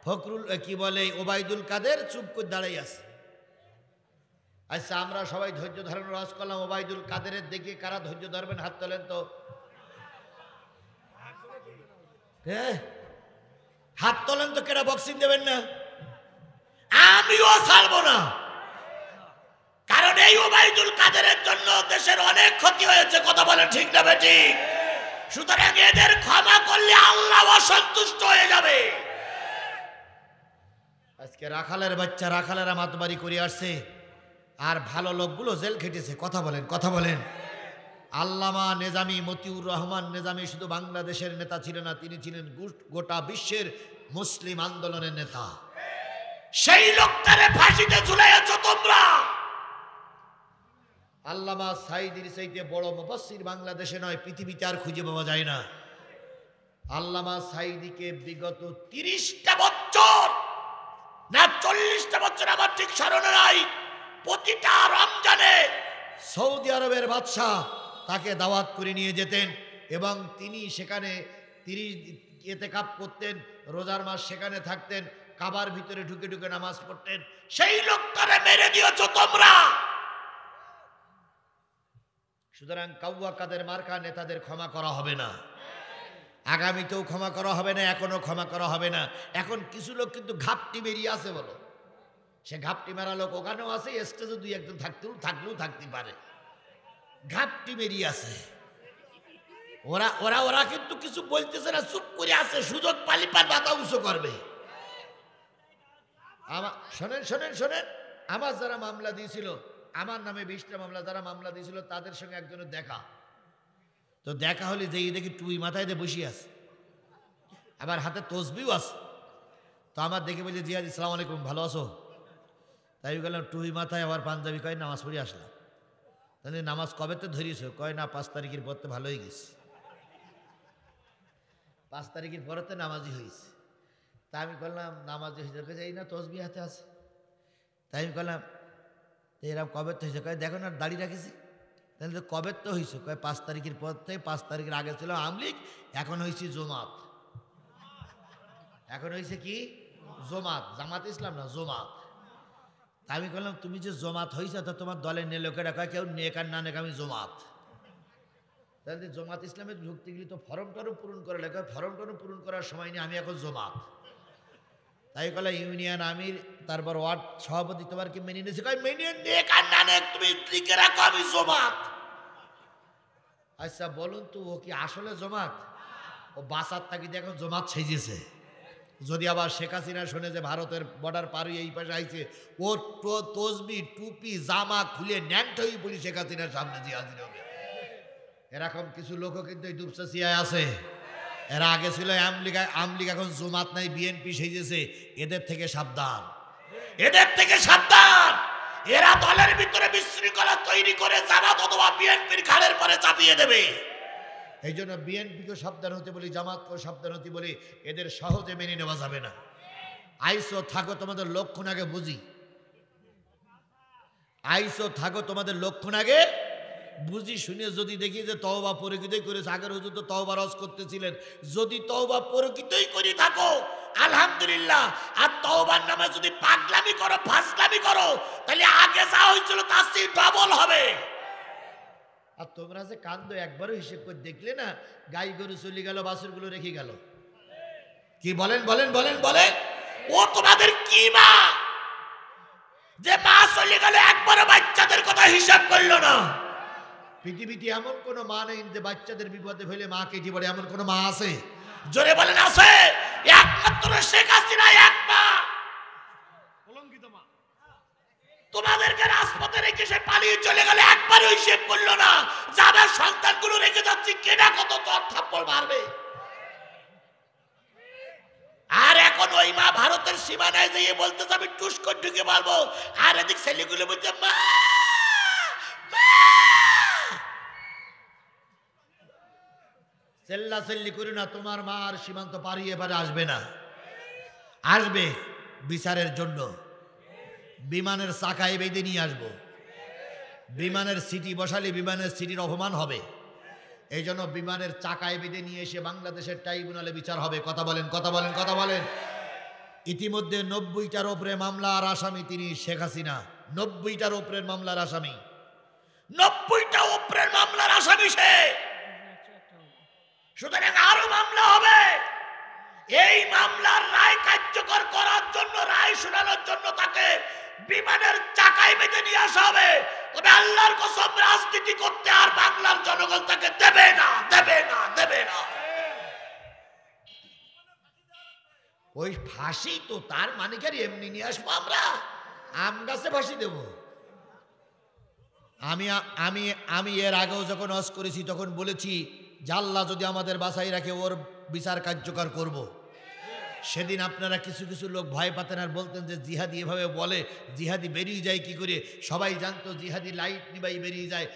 ফখরুল কি বলে ওবায়দুল কাদের চুপ করে দাঁড়াই আছে। আচ্ছা আমরা সবাই ধৈর্য ধরেন ওয়াজ করলাম, ওবায়দুল কাদেরের দিকে কারা ধৈর্য ধরবেন হাত তোলেন তো। হ্যাঁ হাত তোলেন তো, কেটা বক্সিং দেবেন না? আমিও ছাড়বো না, কারণ এই ওবায়দুল কাদেরের জন্য দেশের অনেক ক্ষতি হয়েছে। কথা বলেন ঠিক না বেঠিক? সুতরাং এদের ক্ষমা করলে আল্লাহ অসন্তুষ্ট হয়ে যাবে। আজকে রাখালের বাচ্চা রাখালেরা মাতবাড়ি করে আসছে, আর ভালো লোকগুলো জেল খেটেছে। কথা বলেন, কথা বলেন। আল্লামা নেজামি, মতিউর রহমান নেজামি শুধু বাংলাদেশের নেতা ছিলেন না, তিনি ছিলেন গোটা বিশ্বের মুসলিম আন্দোলনের নেতা। সেই লোকটারে ফাঁসিতে ঝুলাইয়াছ তোমরা। আল্লামা সাঈদীর চাইতে বড় মুফাসসির বাংলাদেশে নয়, পৃথিবীতে আর খুঁজে পাওয়া যায় না। আল্লামা সাঈদীকে বিগত 30টা বছর না 40টা বছর, আমার ঠিক স্মরণে নাই, প্রতিটা রমজানে সৌদি আরবের বাদশাহ তাকে দাওয়াত করে নিয়ে যেতেন এবং তিনি সেখানে 30 ইতিকাফ করতেন, রোজার মাস সেখানে থাকতেন, কাবার ভিতরে ঢুকে ঢুকে নামাজ পড়তেন। সেই লোকটারে মেরে দিয়েছো তোমরা। সুতরাং কাউয়া কাদের মার্কা নেতাদের ক্ষমা করা হবে না, আগামীতেও ক্ষমা করা হবে না, এখনো ক্ষমা করা হবে না। এখন কিছু লোক কিন্তু ঘাপটি বেরিয়ে আছে, বলো সে ঘাপটি মারা লোক ওখানেও আছে, স্টেজে দুই একজন থাকলেও থাকতে পারে, ঘাপটি বেরিয়ে আছে। ওরা ওরা ওরা কিন্তু কিছু বলতেছে না, চুপ করে আছে, সুযোগ পালি পার মাথা উঁচু করবে। শোনেন শোনেন শোনেন, আমার যারা মামলা দিয়েছিল, আমার নামে 20টা মামলা যারা মামলা দিয়েছিল, তাদের সঙ্গে একজনের দেখা, তো দেখা হলে যে দেখি টুই মাথায় দিয়ে বসে আছে, আবার হাতে তসবিও আছে। তো আমার দেখে বলছে জিয়াদ আসসালামু আলাইকুম, ভালো আছো? তাই গেলাম টুই মাথায়, আবার পাঞ্জাবি, কয় নামাজ পড়ে আসলাম। তাহলে নামাজ কবে তো ধরিয়েছো? কয় না 5 তারিখের পর তো ভালোই গেছে, 5 তারিখের পরে নামাজি হয়েছে। তা আমি বললাম নামাজি হয়েছে, এই না তসবি হাতে আছে। তাই আমি বললাম এরকম কবে তো হয়েছে? কয় দেখো না দাড়ি রাখিছি। তাহলে তো কবে তো হয়েছে? কয় 5 তারিখের পর থেকে, 5 তারিখের আগে ছিল আমলিগ, এখন হয়েছে জমাত। এখন হয়েছে কি? জমাত, জামাত ইসলাম না, জমাত। তা আমি বললাম তুমি যে জমাত হয়েছে তো তোমার দলের নে লোকেরা কয় কেউ নেক আর না নেক, আমি জমাত। তাহলে জমাত ইসলামে ঢুকতে গেলে তো ফর্ম টর্ম পূরণ করে লেখা, ফর্ম টর্ম পূরণ করার সময় নেই, আমি এখন জমাত। তাই বলে ইউনিয়ন আমির, তারপর ওয়ার্ড সভাপতি তোমার কি মেনে নিয়েছে? কয় মেনে নেক আর না নেক তুমি লিখে রাখো, আমি জমাত। আচ্ছা বলুন তো ও কি আসলে জমাত? ও বাসার থাকি এখন জমাত সেজেছে। যদি আবার শেখ হাসিনা শুনে যে ভারতের বর্ডার পার হয়ে এই পাশে আইছে, ও তসবি টুপি জামা খুলে ন্যাংটই পড়ি শেখ হাসিনার সামনে যে হাজির হবে। এরকম কিছু লোকও কিন্তু এই দুপচাচিয়ায় আছে। এরা আগে ছিল আমলিগ, এখন জমাত নাই, বিএনপি সেজেছে। এদের থেকে সাবধান, এদের থেকে সাবধান। এরা দলের ভিতরে বিশৃঙ্খলা তৈরি করে জামাত অথবা বিএনপির ঘাড়ের পরে চাপিয়ে দেবে। এই জন্য বিএনপিকেও সাবধান হতে বলি, জামাতকেও সাবধান হতে বলি, এদের সহজে মেনে নেওয়া যাবে না। আইসো থাকো তোমাদের লক্ষণ আগে বুঝি, আইসো থাকো তোমাদের লক্ষণ আগে বুঝি শুনে যদি দেখি যে তওবা প্রকৃতই করেছে, আগের হুজুর তো তওবা রস করতেছিলেন, যদি তওবা প্রকৃতই করে থাকো আলহামদুলিল্লাহ, আর তওবার নামে যদি পাগলামি করো ফাজলামি করো তাহলে আগে যা হয়েছিল তার চেয়ে ডবল হবে। আর তোমরা যে কান্দো একবারও হিসেব করে দেখলে না, গাই গরু চলে গেল, বাছুরগুলো রেখে গেল, কি বলেন বলেন বলেন বলেন, ও তোমাদের কি মা যে মা চলে গেল একবারও বাচ্চাদের কথা হিসাব করলো না? পৃথিবীতে এমন কোন মা নেই যে বাচ্চাদের বিপদে ফেলে মা কেটে পড়ে, এমন কোন মা আছে? জোরে বলেন আছে? একমাত্র শেখ হাসিনা এক মা, কলঙ্কিত মা। তোমাদেরকে রাজপথে রেখে সে পালিয়ে চলে গেলে একবারও হিসেব করলো না, যাদের সন্তানগুলো রেখে যাচ্ছি কেনা কত তোর থাপ্পড় মারবে। আর এখন ওই মা ভারতের সীমানায় যেয়ে বলতেছে আমি টুস করে ঢুকে মারবো, আর এদিক ছেলেগুলো বলছে মা চেল্লা চেল্লি করি না, তোমার মা আর সীমান্ত পারিয়ে এবারে আসবে না, আসবে বিচারের জন্য, বিমানের চাকায় বেঁধে নিয়ে আসবো, বিমানের সিটি বসালে বিমানের সিটির অপমান হবে, এই জন্য বিমানের চাকায় বেঁধে নিয়ে এসে বাংলাদেশের ট্রাইব্যুনালে বিচার হবে। কথা বলেন কথা বলেন কথা বলেন। ইতিমধ্যে 90টার ওপরে মামলার আসামি তিনি শেখ হাসিনা, 90টার ওপরের মামলার আসামি, 90টা ওপরের মামলার আসামি সে, সুতরাং আরো মামলা হবে। এই মামলার রায় কার্যকর করার জন্য, রায় শোনানোর জন্য তাকে বিমানের চাকায় বেঁধে নিয়ে আসা হবে। তবে আল্লাহর কসম রাজনীতি করতে আর বাংলার জনগণ তাকে দেবে না, দেবে না, দেবে না। ওই ফাঁসি তো তার মানে কি এমনি নিয়ে আসবো আমরা? আম গাছে ফাঁসি দেব? আমি আমি আমি এর আগেও যখন ওয়াজ করেছি তখন বলেছি যে আল্লাহ যদি আমাদের বাঁচাই রাখে ওর বিচার কার্যকর করব। সেদিন আপনারা কিছু কিছু লোক ভয় পাতেন আর বলতেন যে জিহাদি এভাবে বলে, জিহাদি বেরিয়ে যায় কি করে? সবাই জানতো জিহাদি লাইট নিবাই বেরিয়ে যায়,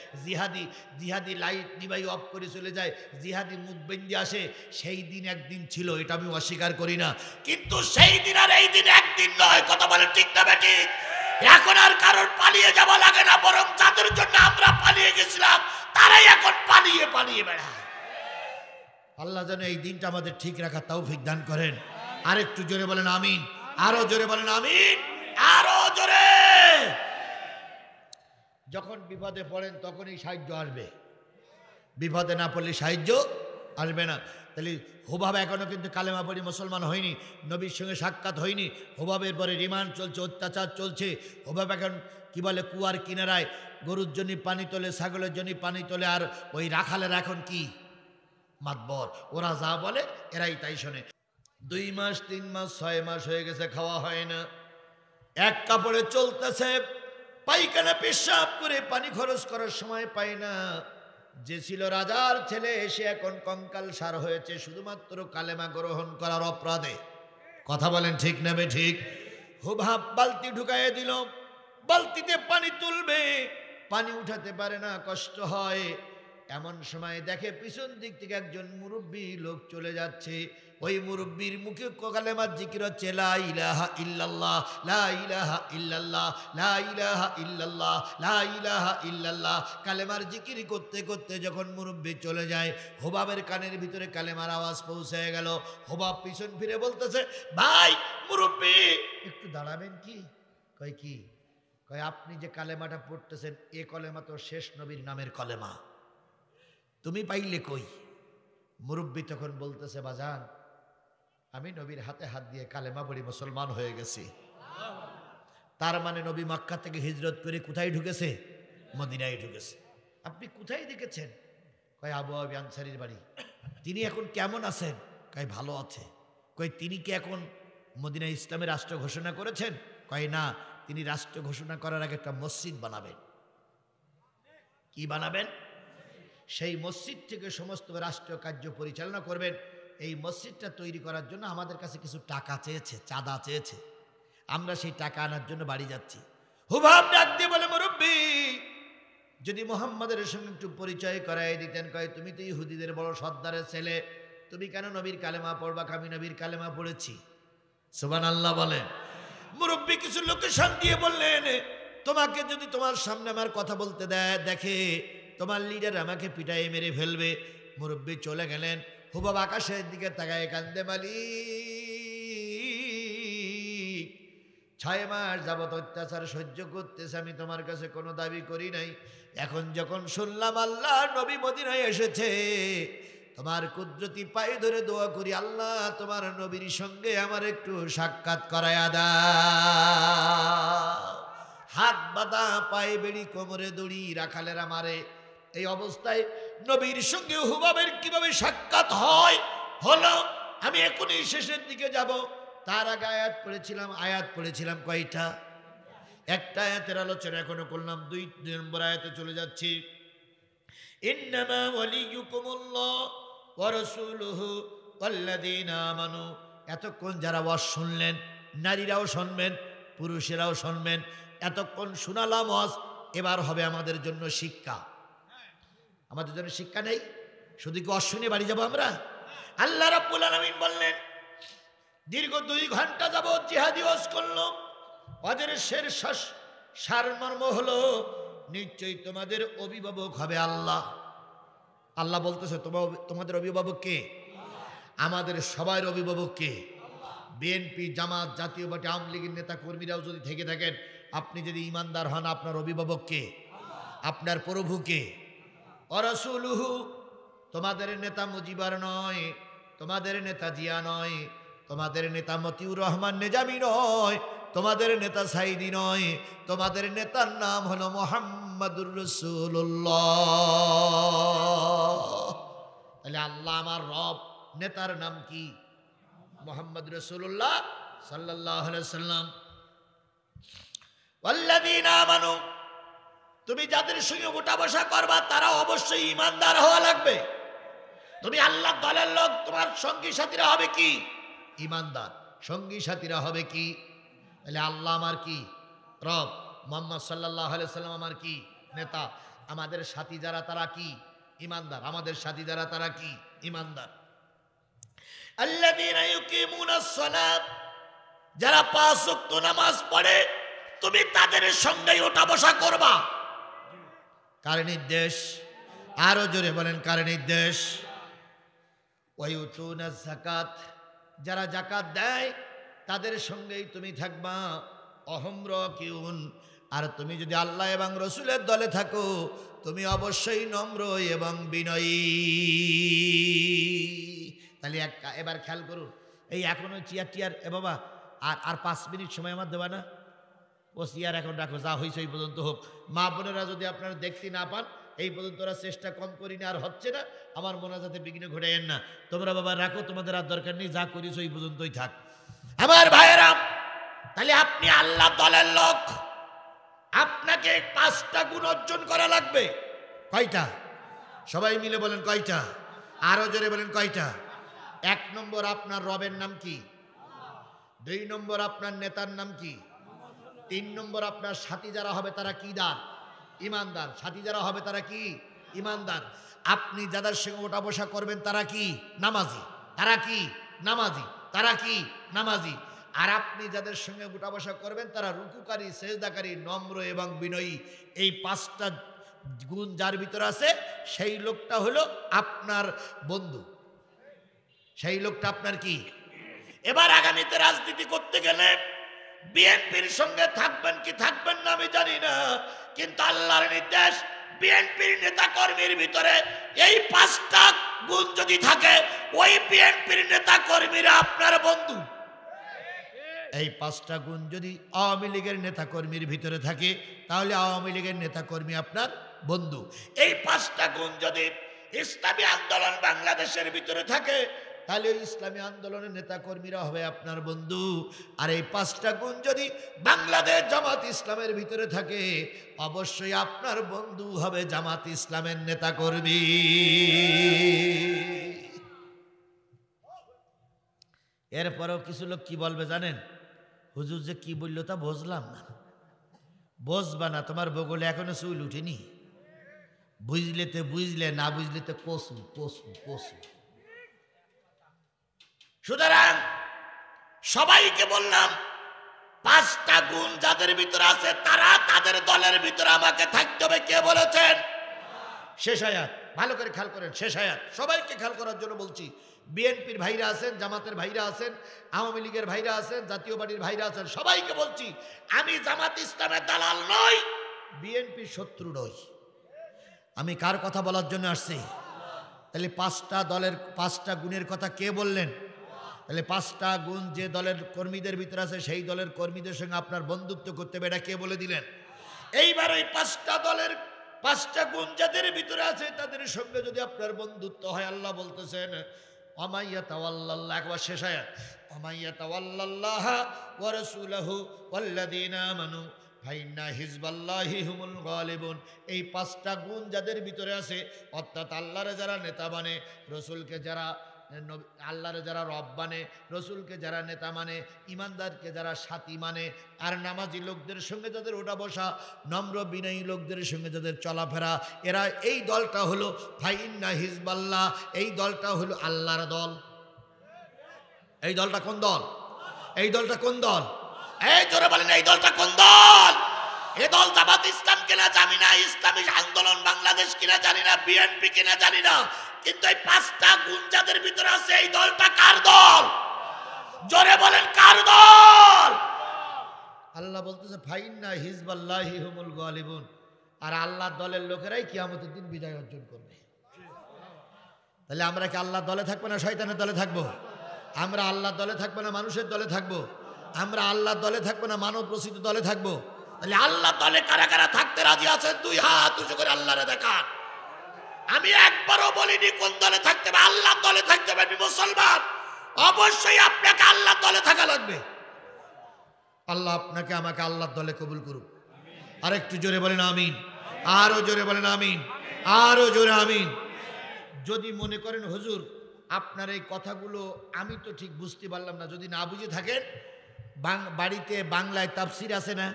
জিহাদি লাইট নিবাই অফ করে চলে যায়, জিহাদি মুখ বেঁধে আসে। সেই দিন একদিন ছিল, এটা আমি অস্বীকার করি না, কিন্তু সেই দিন আর এই দিন একদিন নয়। কথা বলে ঠিক না বেটি? এখন আর কারোর পালিয়ে যাওয়া লাগে না, বরং যাদের জন্য আমরা পালিয়ে গেছিলাম তারাই এখন পালিয়ে পালিয়ে বেড়ায়। আল্লাহ যেন এই দিনটা আমাদের ঠিক রাখার তৌফিক দান করেন। আরেকটু জোরে বলেন আমিন, আরো জোরে বলেন আমিন, আরো জোরে। যখন বিপদে পড়েন তখনই সাহায্য আসবে, বিপদে না পড়লে সাহায্য আসবে না। তাহলে হুবাব এখনো কিন্তু কালেমা পড়ি মুসলমান হয়নি, নবীর সঙ্গে সাক্ষাৎ হয়নি, হুবাবের পরে রিমান্ড চলছে, অত্যাচার চলছে। হুবাব এখন কি বলে কুয়ার কিনারায় গরুর জন্য পানি তোলে, ছাগলের জন্য পানি তোলে, আর ওই রাখালের এখন কি মাতবর, ওরা যা বলে এরাই তাই শোনে। 2 মাস 3 মাস 6 মাস হয়ে গেছে, খাওয়া হয় না, এক কাপড়ে চলতেছে, পায়খানা পেশাব করে পানি খরচ করার সময় পায় না। যে ছিল রাজার ছেলে এসে এখন কঙ্কাল সার হয়েছে শুধুমাত্র কালেমা গ্রহণ করার অপরাধে। কথা বলেন ঠিক না বে ঠিক? হুবহাব বালতি ঢুকাইয়ে দিল, বালতিতে পানি তুলবে, পানি উঠাতে পারে না, কষ্ট হয়। এমন সময় দেখে পিছন দিক থেকে একজন মুরব্বী লোক চলে যাচ্ছে। ওই মুরব্বীর মুখে কালেমার জিকির হচ্ছে, লা ইলাহা ইল্লাল্লাহ, লা ইলাহা ইল্লাল্লাহ, লা ইলাহা ইল্লাল্লাহ, লা ইলাহা ইল্লাল্লাহ। কালেমার জিকির করতে করতে যখন মুরব্বী চলে যায়, হুবাবের কানের ভিতরে কালেমার আওয়াজ পৌঁছে গেল। হুবাব পিছন ফিরে বলতেছে, ভাই মুরব্বী একটু দাঁড়াবেন কি? কয় কি? কয় আপনি যে কালেমাটা পড়তেছেন এ কলেমা তো শেষ নবীর নামের কলেমা, তুমি পাইলে কই? মুরব্বী তখন বলতেছে, বাজান আমি নবীর হাতে হাত দিয়ে কালেমা পড়ি মুসলমান হয়ে গেছি। তার মানে নবী মক্কা থেকে হিজরত করে কোথায় ঢুকেছে? মদিনায় ঢুকেছে। আপনি কোথায় দেখেছেন? কয় আবু আবি আনসারীর বাড়ি। তিনি এখন কেমন আছেন? কয় ভালো আছে। কয় তিনি কি এখন মদিনা ইসলামের রাষ্ট্র ঘোষণা করেছেন? কয় না, তিনি রাষ্ট্র ঘোষণা করার আগে একটা মসজিদ বানাবেন। কি বানাবেন? সেই মসজিদ থেকে সমস্ত রাষ্ট্রীয় কার্য পরিচালনা করবেন। এই মসজিদটা তৈরি করার জন্য আমাদের কাছে কিছু টাকা চেয়েছে, চাঁদা চেয়েছে, আমরা সেই টাকা আনার জন্য বাড়ি যাচ্ছি। হুবহাব ডাক দিয়ে বলে, মুরব্বী যদি মুহাম্মাদের সঙ্গে একটু পরিচয় করাই দিতেন। কয় তুমি তো ইহুদিদের বড় সর্দারের ছেলে, তুমি কেন নবীর কালেমা পড়বা? আমি নবীর কালেমা পড়েছি, সুবহানাল্লাহ বলেন। মুরব্বী কিছু লোকেশন দিয়ে বললেন, তোমাকে যদি তোমার সামনে আমার কথা বলতে দেয় দেখে তোমার লিডার আমাকে পিটাই মেরে ফেলবে। মুরব্বী চলে গেলেন। হুবাব আকাশের দিকে তাকায় কান্দে, মালিক 6 মাস যাবত অত্যাচার সহ্য করতেছে, আমি তোমার কাছে কোনো দাবি করি নাই। এখন যখন শুনলাম আল্লাহ নবী মদিনায় এসেছে, তোমার কুদরতি পায়ে ধরে দোয়া করি, আল্লাহ তোমার নবীর সঙ্গে আমার একটু সাক্ষাৎ করায়া দাও। হাত বাঁধা, পায়ে বেড়ি, কোমরে দড়ি, রাখালেরা মারে। এই অবস্থায় নবীর সঙ্গে হুবাবের কিভাবে সাক্ষাৎ হয় হলো। আমি এখনই শেষের দিকে যাব। তার আগে আয়াত পড়েছিলাম কয়টা? একটা আয়াতের আলোচনা এখনো করলাম, 2 নম্বর আয়াতে চলে যাচ্ছি। ইন্নামা ওয়ালিয়ুকুমুল্লাহ ওয়া রাসূলুহু ওয়াল্লাযীনা আমানু। এতক্ষণ যারা ওয়াজ শুনলেন, নারীরাও শুনবেন, পুরুষেরাও শুনবেন, এতক্ষণ শোনালাম ওয়াজ। এবার হবে আমাদের জন্য শিক্ষা। আমাদের জন্য শিক্ষা নেই, শুধু কি ওয়াজ শুনে বাড়ি যাব আমরা? আল্লাহ রাব্বুল আলামিন বললেন, দীর্ঘ 2 ঘন্টা যাবত জিহাদি ওয়াজ করলাম। ওয়াজের শেষ সারমর্ম হলো, নিশ্চয়ই তোমাদের অভিভাবক হবে আল্লাহ। আল্লাহ বলতেছে তোমাদের অভিভাবক কে? আমাদের সবার অভিভাবক কে? বিএনপি, জামাত, জাতীয় পার্টি, আওয়ামী লীগের নেতা কর্মীরাও যদি থেকে থাকেন, আপনি যদি ইমানদার হন, আপনার অভিভাবক কে? আপনার প্রভু কে? ওয়া রাসূলুহু। তোমাদের নেতা মুজিবার নয়, তোমাদের নেতা জিয়া নয়, তোমাদের নেতা মতিউর রহমান নিজামী নয়, তোমাদের নেতা সাইদি নয়, তোমাদের নেতার নাম হলো মুহাম্মাদুর রাসূলুল্লাহ। তাহলে আল্লাহ আমার রব, নেতার নাম কি? মুহাম্মদ রাসূলুল্লাহ সাল্লাল্লাহু আলাইহি সাল্লাম। ওয়াল্লাযীনা আমানু। তুমি যাদের সঙ্গে উঠা বসা করবা তারা অবশ্যই ইমানদার হওয়া লাগবে। তুমি আল্লাহর দলের লোক, তোমার সঙ্গী সাথীরা হবে কি? ইমানদার। সঙ্গী সাথীরা হবে কি? তাহলে আল্লাহ আমার কি? রব। মুহাম্মদ সাল্লাল্লাহু আলাইহি সাল্লাম আমার কি? নেতা। আমাদের সাথী যারা তারা কি? ইমানদার। আমাদের সাথী যারা তারা কি? ইমানদার। আল্লাযীনা ইউকিমুনাস সালাত। যারা 5 ওয়াক্ত নামাজ পড়ে তুমি তাদের সঙ্গেই ওঠা বসা করবা। কার নির্দেশ? আরো জোরে বলেন, কার নির্দেশ? ওয়ায়ুতুনাজ যাকাত। যারা যাকাত দেয় তাদের সঙ্গেই তুমি থাকবা। অহম রাকিউন। আর তুমি যদি আল্লাহ এবং রসুলের দলে থাকো তুমি অবশ্যই নম্র এবং বিনয়ী। তাহলে এবার খেয়াল করুন, এই এখনো চেয়ার এ বাবা, আর 5 মিনিট সময় আমার দেবা না? ও চেয়ার এখন রাখো, যা হয়েছে এই পর্যন্ত হোক। মা বোনেরা যদি আপনারা দেখতে না পান, এই পর্যন্ত ওরা চেষ্টা কম করি না, আর হচ্ছে না, আমার মোনাজাতে বিঘ্ন ঘটাইয়েন না। তোমরা বাবা রাখো, তোমাদের আর দরকার নেই, যা করিস ওই পর্যন্তই থাক। আমার ভাইয়েরা, তাহলে আপনি আল্লাহ দলের লোক, আপনাকে 5টা গুণ অর্জন করা লাগবে। কয়টা? সবাই মিলে বলেন কয়টা? আরো জোরে বলেন কয়টা? 1 নম্বর, আপনার রবের নাম কি? 2 নম্বর, আপনার নেতার নাম কি? 3 নম্বর, আপনার সাথী যারা হবে তারা কি? ইমানদার। সাথী যারা হবে তারা কি? ইমানদার। আপনি যাদের সঙ্গে ওঠা বসা করবেন তারা কি? নামাজি। তারা কি? নামাজি। তারা কি? নামাজি। আর আপনি যাদের সঙ্গে উঠা বসা করবেন তারা রুকুকারী, সেজদাকারী, নম্র এবং বিনয়ী। এই 5টা গুণ যার ভিতরে আছে সেই লোকটা হলো আপনার বন্ধু, সেই লোকটা আপনার কি? এবার আগামীতে রাজনীতি করতে গেলে বিএনপির সঙ্গে থাকবেন কি থাকবেন না আমি জানি না, কিন্তু আল্লাহর নির্দেশ, বিএনপির নেতা কর্মীর ভিতরে এই 5টা গুণ যদি থাকে ওই বিএনপির নেতা কর্মীরা আপনার বন্ধু। এই 5টা গুণ যদি আওয়ামী লীগের নেতা কর্মীর ভিতরে থাকে তাহলে আওয়ামী লীগের নেতা কর্মী আপনার বন্ধু। এই 5টা গুণ যদি ইসলামী আন্দোলন বাংলাদেশের ভিতরে থাকে তাহলে ওই ইসলামী আন্দোলনের নেতা কর্মীরা হবে আপনার বন্ধু। আর এই 5টা গুণ যদি বাংলাদেশ জামাত ইসলামের ভিতরে থাকে অবশ্যই আপনার বন্ধু হবে জামাত ইসলামের নেতা কর্মী। এরপরেও কিছু লোক কি বলবে জানেন? হুজুর যে কি বললো তা বুঝলাম না। বুঝবা না, তোমার বগলে এখনো চুল উঠেনি। বুঝলেতে বুঝলে, না বুঝলেতে কসু কসু কসু। সুতরাং সবাইকে বললাম 5টা গুণ যাদের ভিতরে আছে তারা তাদের দলের ভিতরে আমাকে থাকতে হবে। কে বলেছেন? শেষ আয়াত, ভালো করে খেয়াল করেন, শেষ আয়াত সবাইকে খেয়াল করার জন্য বলছি। বিএনপির ভাইরা আছেন, জামাতের ভাইরা আছেন, আওয়ামী লীগের ভাইরা আছেন, জাতীয় পার্টির ভাইরা আছেন, সবাইকে বলছি আমি জামাত ইসলামের দালাল নই, বিএনপির শত্রু নই। আমি কার কথা বলার জন্য আসছি? তাহলে 5টা দলের 5টা গুণের কথা কে বললেন? তাহলে 5টা গুণ যে দলের কর্মীদের ভিতরে আছে সেই দলের কর্মীদের সঙ্গে আপনার বন্ধুত্ব করতে হবে, এটা কে বলে দিলেন? এইবার এই 5টা দলের 5টা গুণ যাদের ভিতরে আছে তাদের সঙ্গে যদি আপনার বন্ধুত্ব হয়, আল্লাহ বলতেছেন আমাইয়া তাওয়াল্লাল্লাহ, একবার শেষ আয়াত, আমাইয়া তাওয়াল্লাল্লাহ ওয়া রাসূলুহু ওয়াল্লাযীনা আমানু ফাইন্না হিজবাল্লাহি হুমুল গালিবুন। এই 5টা গুণ যাদের ভিতরে আছে, অর্থাৎ আল্লাহর যারা নেতা মানে, রসুলকে যারা আল্লাহর যারা রব মানে, রসুলকে যারা নেতা মানে, ইমানদারকে যারা সাথী মানে, আর নামাজি লোকদের সঙ্গে যাদের ওঠা বসা, নম্র বিনয়ী লোকদের সঙ্গে যাদের চলাফেরা, এরা এই দলটা হলো ফাইন্না হিজবাল্লাহ, এই দলটা হলো আল্লাহর দল। এই দলটা কোন দল? এই দলটা কোন দল? এই জোরে বলেন, এই দলটা কোন দল? এই দল জামাত ইসলাম কিনা জানি না, ইসলামী আন্দোলন বাংলাদেশ কিনা জানি না, বিএনপি কিনা জানি না, কিন্তু এই 5টা গুণ যাদের ভিতরে আছে এই দলটা কার দল? জোরে বলেন কার দল? আল্লাহ বলতেছে ফাইন্না হিজবাল্লাহি হুমুল গালিবুন, আর আল্লাহর দলের লোকেরাই কিয়ামতের দিন বিজয় অর্জন করবে। তাহলে আমরা কি আল্লাহর দলে থাকবো না শয়তানের দলে থাকবো? আমরা আল্লাহর দলে থাকবো না মানুষের দলে থাকবো? আমরা আল্লাহর দলে থাকবো না মানব রচিত দলে থাকবো? তাহলে আল্লাহর দলে কারা কারা থাকতে রাজি আছেন? 2 হাত উঁচু করে আল্লাহরে দেখান। আমি একবারও বলিনি কোন দলে থাকতে হবে, আল্লাহর দলে থাকতে হবে। আমি মুসলমান, অবশ্যই আপনাকে আল্লাহর দলে থাকা লাগবে। আল্লাহ আপনাকে আমাকে আল্লাহর দলে কবুল করুন। আর একটু জোরে বলেন আমিন, আরো জোরে বলেন আমিন, আরো জোরে আমিন। যদি মনে করেন হুজুর আপনার এই কথাগুলো আমি তো ঠিক বুঝতে পারলাম না, যদি না বুঝে থাকেন বাড়িতে বাংলায় তাফসির আছে না?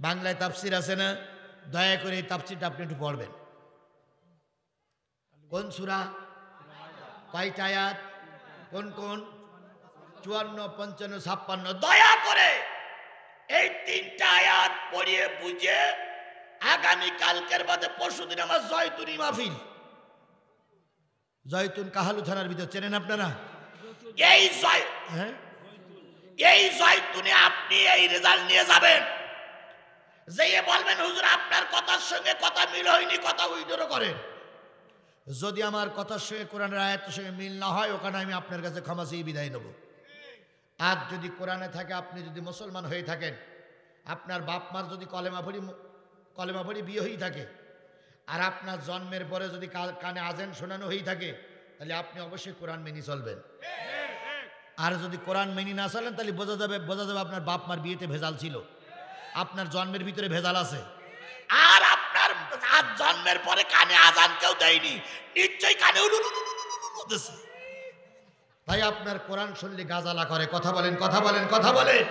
বাংলায় তাফসির আছে না? দয়া করে এই তাফসিরটা আপনি একটু পড়বেন। কোন সূরা, কয়টা আয়াত, কোন কোন? 54, 55, 56। দয়া করে এই 3টা আয়াত পড়িয়ে বুঝে আগামী কালকের বাদে পরশুদিন আমার জয়তুনি মাহফিল, জয়তুন কাহালু থানার ভিতর চেনেন আপনারা? এই জয়তুনে আপনি এই রেজাল্ট নিয়ে যাবেন, যেয়ে বলবেন হুজুর আপনার কথার সঙ্গে কথা মিল হয়নি, কথা উইড্রো করেন। যদি আমার কথার সঙ্গে কোরআনের আয়াতের সঙ্গে মিল না হয়, ওখানে আমি আপনার কাছে ক্ষমা চেয়ে বিদায় নেব। আর যদি কোরআনে থাকে, আপনি যদি মুসলমান হয়ে থাকেন, আপনার বাপ মার যদি কলেমা পড়ি বিয়ে হয়ে থাকে, আর আপনার জন্মের পরে যদি কানে আজান শোনানো হয়ে থাকে, তাহলে আপনি অবশ্যই কোরআন মেনে চলবেন। আর যদি কোরআন মেনে না চলেন, তাহলে বোঝা যাবে আপনার বাপ মার বিয়েতে ভেজাল ছিল, আপনার জন্মের ভিতরে ভেজাল আছে। আর আপনার জন্মের পরে কানে আজান কেউ দেয়নি, নিশ্চয়ই কানে উঠেছে। তাই আপনার কোরআন শুনলে গাজালা করে। কথা বলেন, কথা বলেন, কথা বলেন।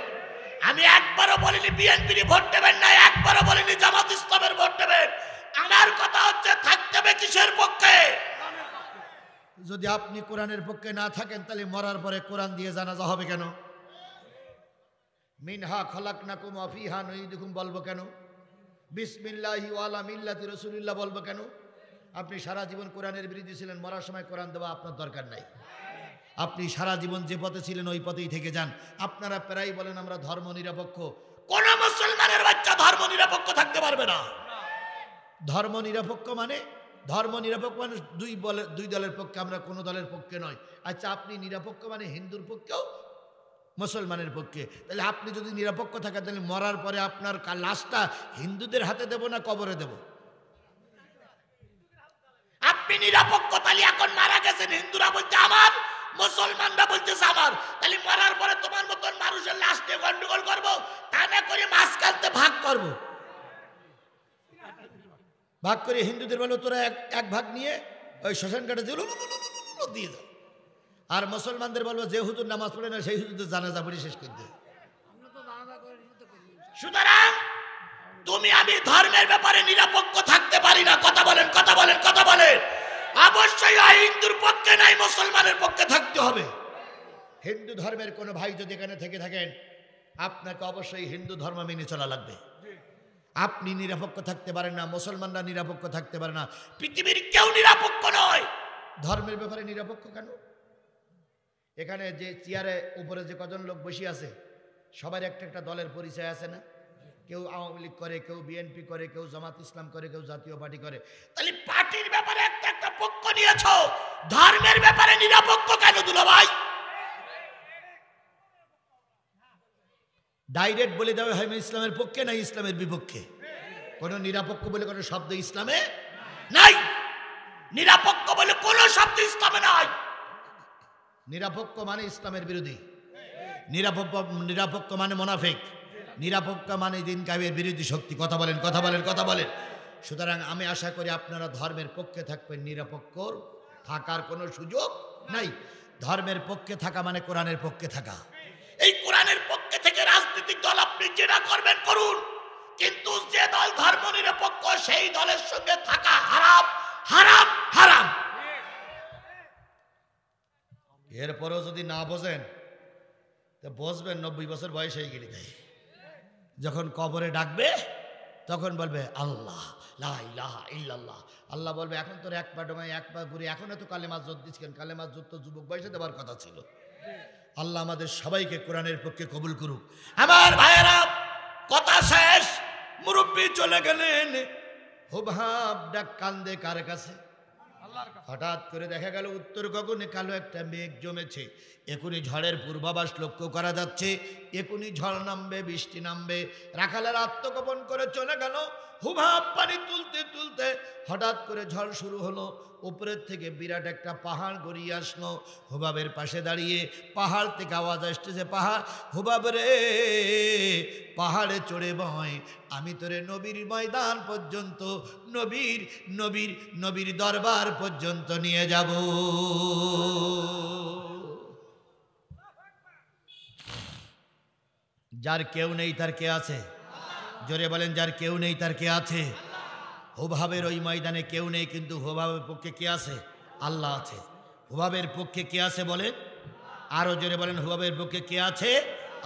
আমি একবারও বলিনি বিএনপির ভোট দেবেন না, একবারও বলিনি জামাত ইসলামের ভোট দেবেন। আমার কথা হচ্ছে থাকতে হবে কিসের পক্ষে? যদি আপনি কোরআনের পক্ষে না থাকেন, তাহলে মরার পরে কোরআন দিয়ে জানাজা হবে কেন? মিনহা খলাকনাকুম ওয়া ফিহা নুঈদুকুম বলবো কেন? বিসমিল্লাহি ওয়া আলা মিল্লাতি রাসূলিল্লাহ বলবো কেন? আপনি সারা জীবন কোরআনের বিরোধী ছিলেন, মরার সময় কোরআন দেওয়া আপনার দরকার নাই। আপনি সারা জীবন যে পথে ছিলেন ওই পথেই থেকে যান। আপনারা প্রায় বলেন আমরা ধর্ম নিরপেক্ষ। কোন মুসলমানের বাচ্চা ধর্ম নিরপেক্ষ থাকতে পারবে না। ধর্ম নিরপেক্ষ মানে দুই দলের পক্ষে, আমরা কোনো দলের পক্ষে নয়। আচ্ছা, আপনি নিরপেক্ষ মানে হিন্দুর পক্ষেও মুসলমানের পক্ষে। তাহলে আপনি যদি নিরপেক্ষ থাকেন, তাহলে মরার পরে আপনার লাশটা হিন্দুদের হাতে দেব না কবরে দেব? আপনি নিরপেক্ষ, তাহলে এখন মারা গেছেন, হিন্দুরা বলছে আমার, মুসলমানরা বলতেছে আমার, তাহলে মরার পরে তোমার মতন মানুষের লাশ নিয়ে গন্ডগোল করবো, তা না করে মাঝখানতে ভাগ করবো। ভাগ করে হিন্দুদের বলো তোরা এক ভাগ নিয়ে ওই শ্মশান ঘাটে দিয়ে দাও, আর মুসলমানদের বলবো যে হুজুর নামাজ পড়ে না সেই হুজুরদের জানাজা পড়ে শেষ করে দেয়। সুতরাং তুমি আমি ধর্মের ব্যাপারে নিরপেক্ষ থাকতে পারি না। কথা বলেন, কথা বলেন, কথা বলেন। অবশ্যই হিন্দুর পক্ষে নাই, মুসলমানের পক্ষে থাকতে হবে। হিন্দু ধর্মের কোনো ভাই যদি এখানে থেকে থাকেন, আপনাকে অবশ্যই হিন্দু ধর্ম মেনে চলা লাগবে। আপনি নিরপেক্ষ থাকতে পারেন না, মুসলমানরা নিরপেক্ষ থাকতে পারে না, পৃথিবীর কেউ নিরপেক্ষ নয়। ধর্মের ব্যাপারে নিরপেক্ষ কেন? এখানে যে চেয়ারে উপরে যে কজন লোক বসে আছে, সবার একটা একটা দলের পরিচয় আছে না? কেউ আওয়ামী লীগ করে, কেউ বিএনপি করে, কেউ জামাত ইসলাম করে, কেউ জাতীয় পার্টি করে। তাহলে পার্টির ব্যাপারে একটা একটা পক্ষ নিয়েছ, ধর্মের ব্যাপারে নিরপেক্ষ কেন দুলা ভাই? ডাইরেক্ট বলে দেওয়া হয় ইসলামের পক্ষে না ইসলামের বিপক্ষে। কোনো নিরপেক্ষ বলে কোনো শব্দ ইসলামে নাই, নিরপেক্ষ বলে কোনো শব্দ ইসলামে নাই। নিরপেক্ষ মানে ইসলামের বিরোধী, নিরপেক্ষ মানে মুনাফিক, নিরপেক্ষ মানে দিন কায়েমের বিরোধী শক্তি। কথা বলেন, কথা বলেন, কথা বলেন। সুতরাং আমি আশা করি আপনারা ধর্মের পক্ষে থাকবেন, নিরপেক্ষ থাকার কোনো সুযোগ নাই। ধর্মের পক্ষে থাকা মানে কোরআনের পক্ষে থাকা। এই কোরআনের পক্ষে থেকে রাজনৈতিক দল আপনি যেটা করবেন করুন, কিন্তু যে দল ধর্ম নিরপেক্ষ সেই দলের সঙ্গে থাকা হারাম, হারাম, হারাম। এরপরেও যদি না বোঝেন তো বসবেন 90 বছর বয়স হয়ে গেলে, যখন কবরে ডাকবে তখন বলবে আল্লাহ লা ইলাহা ইল্লাল্লাহ। আল্লাহ বলবে এখন তোর এক পা ডোঙায় এক পা ঘুরে এখন এত কালেমা জোর দিচ্ছেন, কালেমা জোর তো যুবক বয়সে দেওয়ার কথা ছিল। আল্লাহ আমাদের সবাইকে কোরআনের পক্ষে কবুল করুক। আমার ভাইয়েরা, কথা শেষ, মুরব্বী চলে গেলেন, হুবহাব ডাক কান্দে কার কাছে? হঠাৎ করে দেখা গেল উত্তর গগনে কালো একটা মেঘ জমেছে। এখনই ঝড়ের পূর্বাভাস লক্ষ্য করা যাচ্ছে, এখনই ঝড় নামবে, বৃষ্টি নামবে। রাখালের আত্মগোপন করে চলে গেল। হুবহাব পানি তুলতে তুলতে হঠাৎ করে ঝড় শুরু হলো। উপরের থেকে বিরাট একটা পাহাড় গড়িয়ে আসলো। হুবাবের পাশে দাঁড়িয়ে পাহাড় থেকে আওয়াজ আসতেছে, পাহাড়, হুবাব রে, পাহাড়ে চড়ে বয়, আমি তোরে নবীর ময়দান পর্যন্ত, নবীর নবীর নবীর দরবার পর্যন্ত নিয়ে যাব। যার কেউ নেই তার কে আছে? জোরে বলেন, যার কেউ নেই তার কে আছে? হুবহাবের ওই ময়দানে কেউ নেই, কিন্তু হুবহাবের পক্ষে কে আছে? আল্লাহ আছে। হুবহাবের পক্ষে কে আছে বলেন? আরো জোরে বলেন, হুবহাবের পক্ষে কে আছে?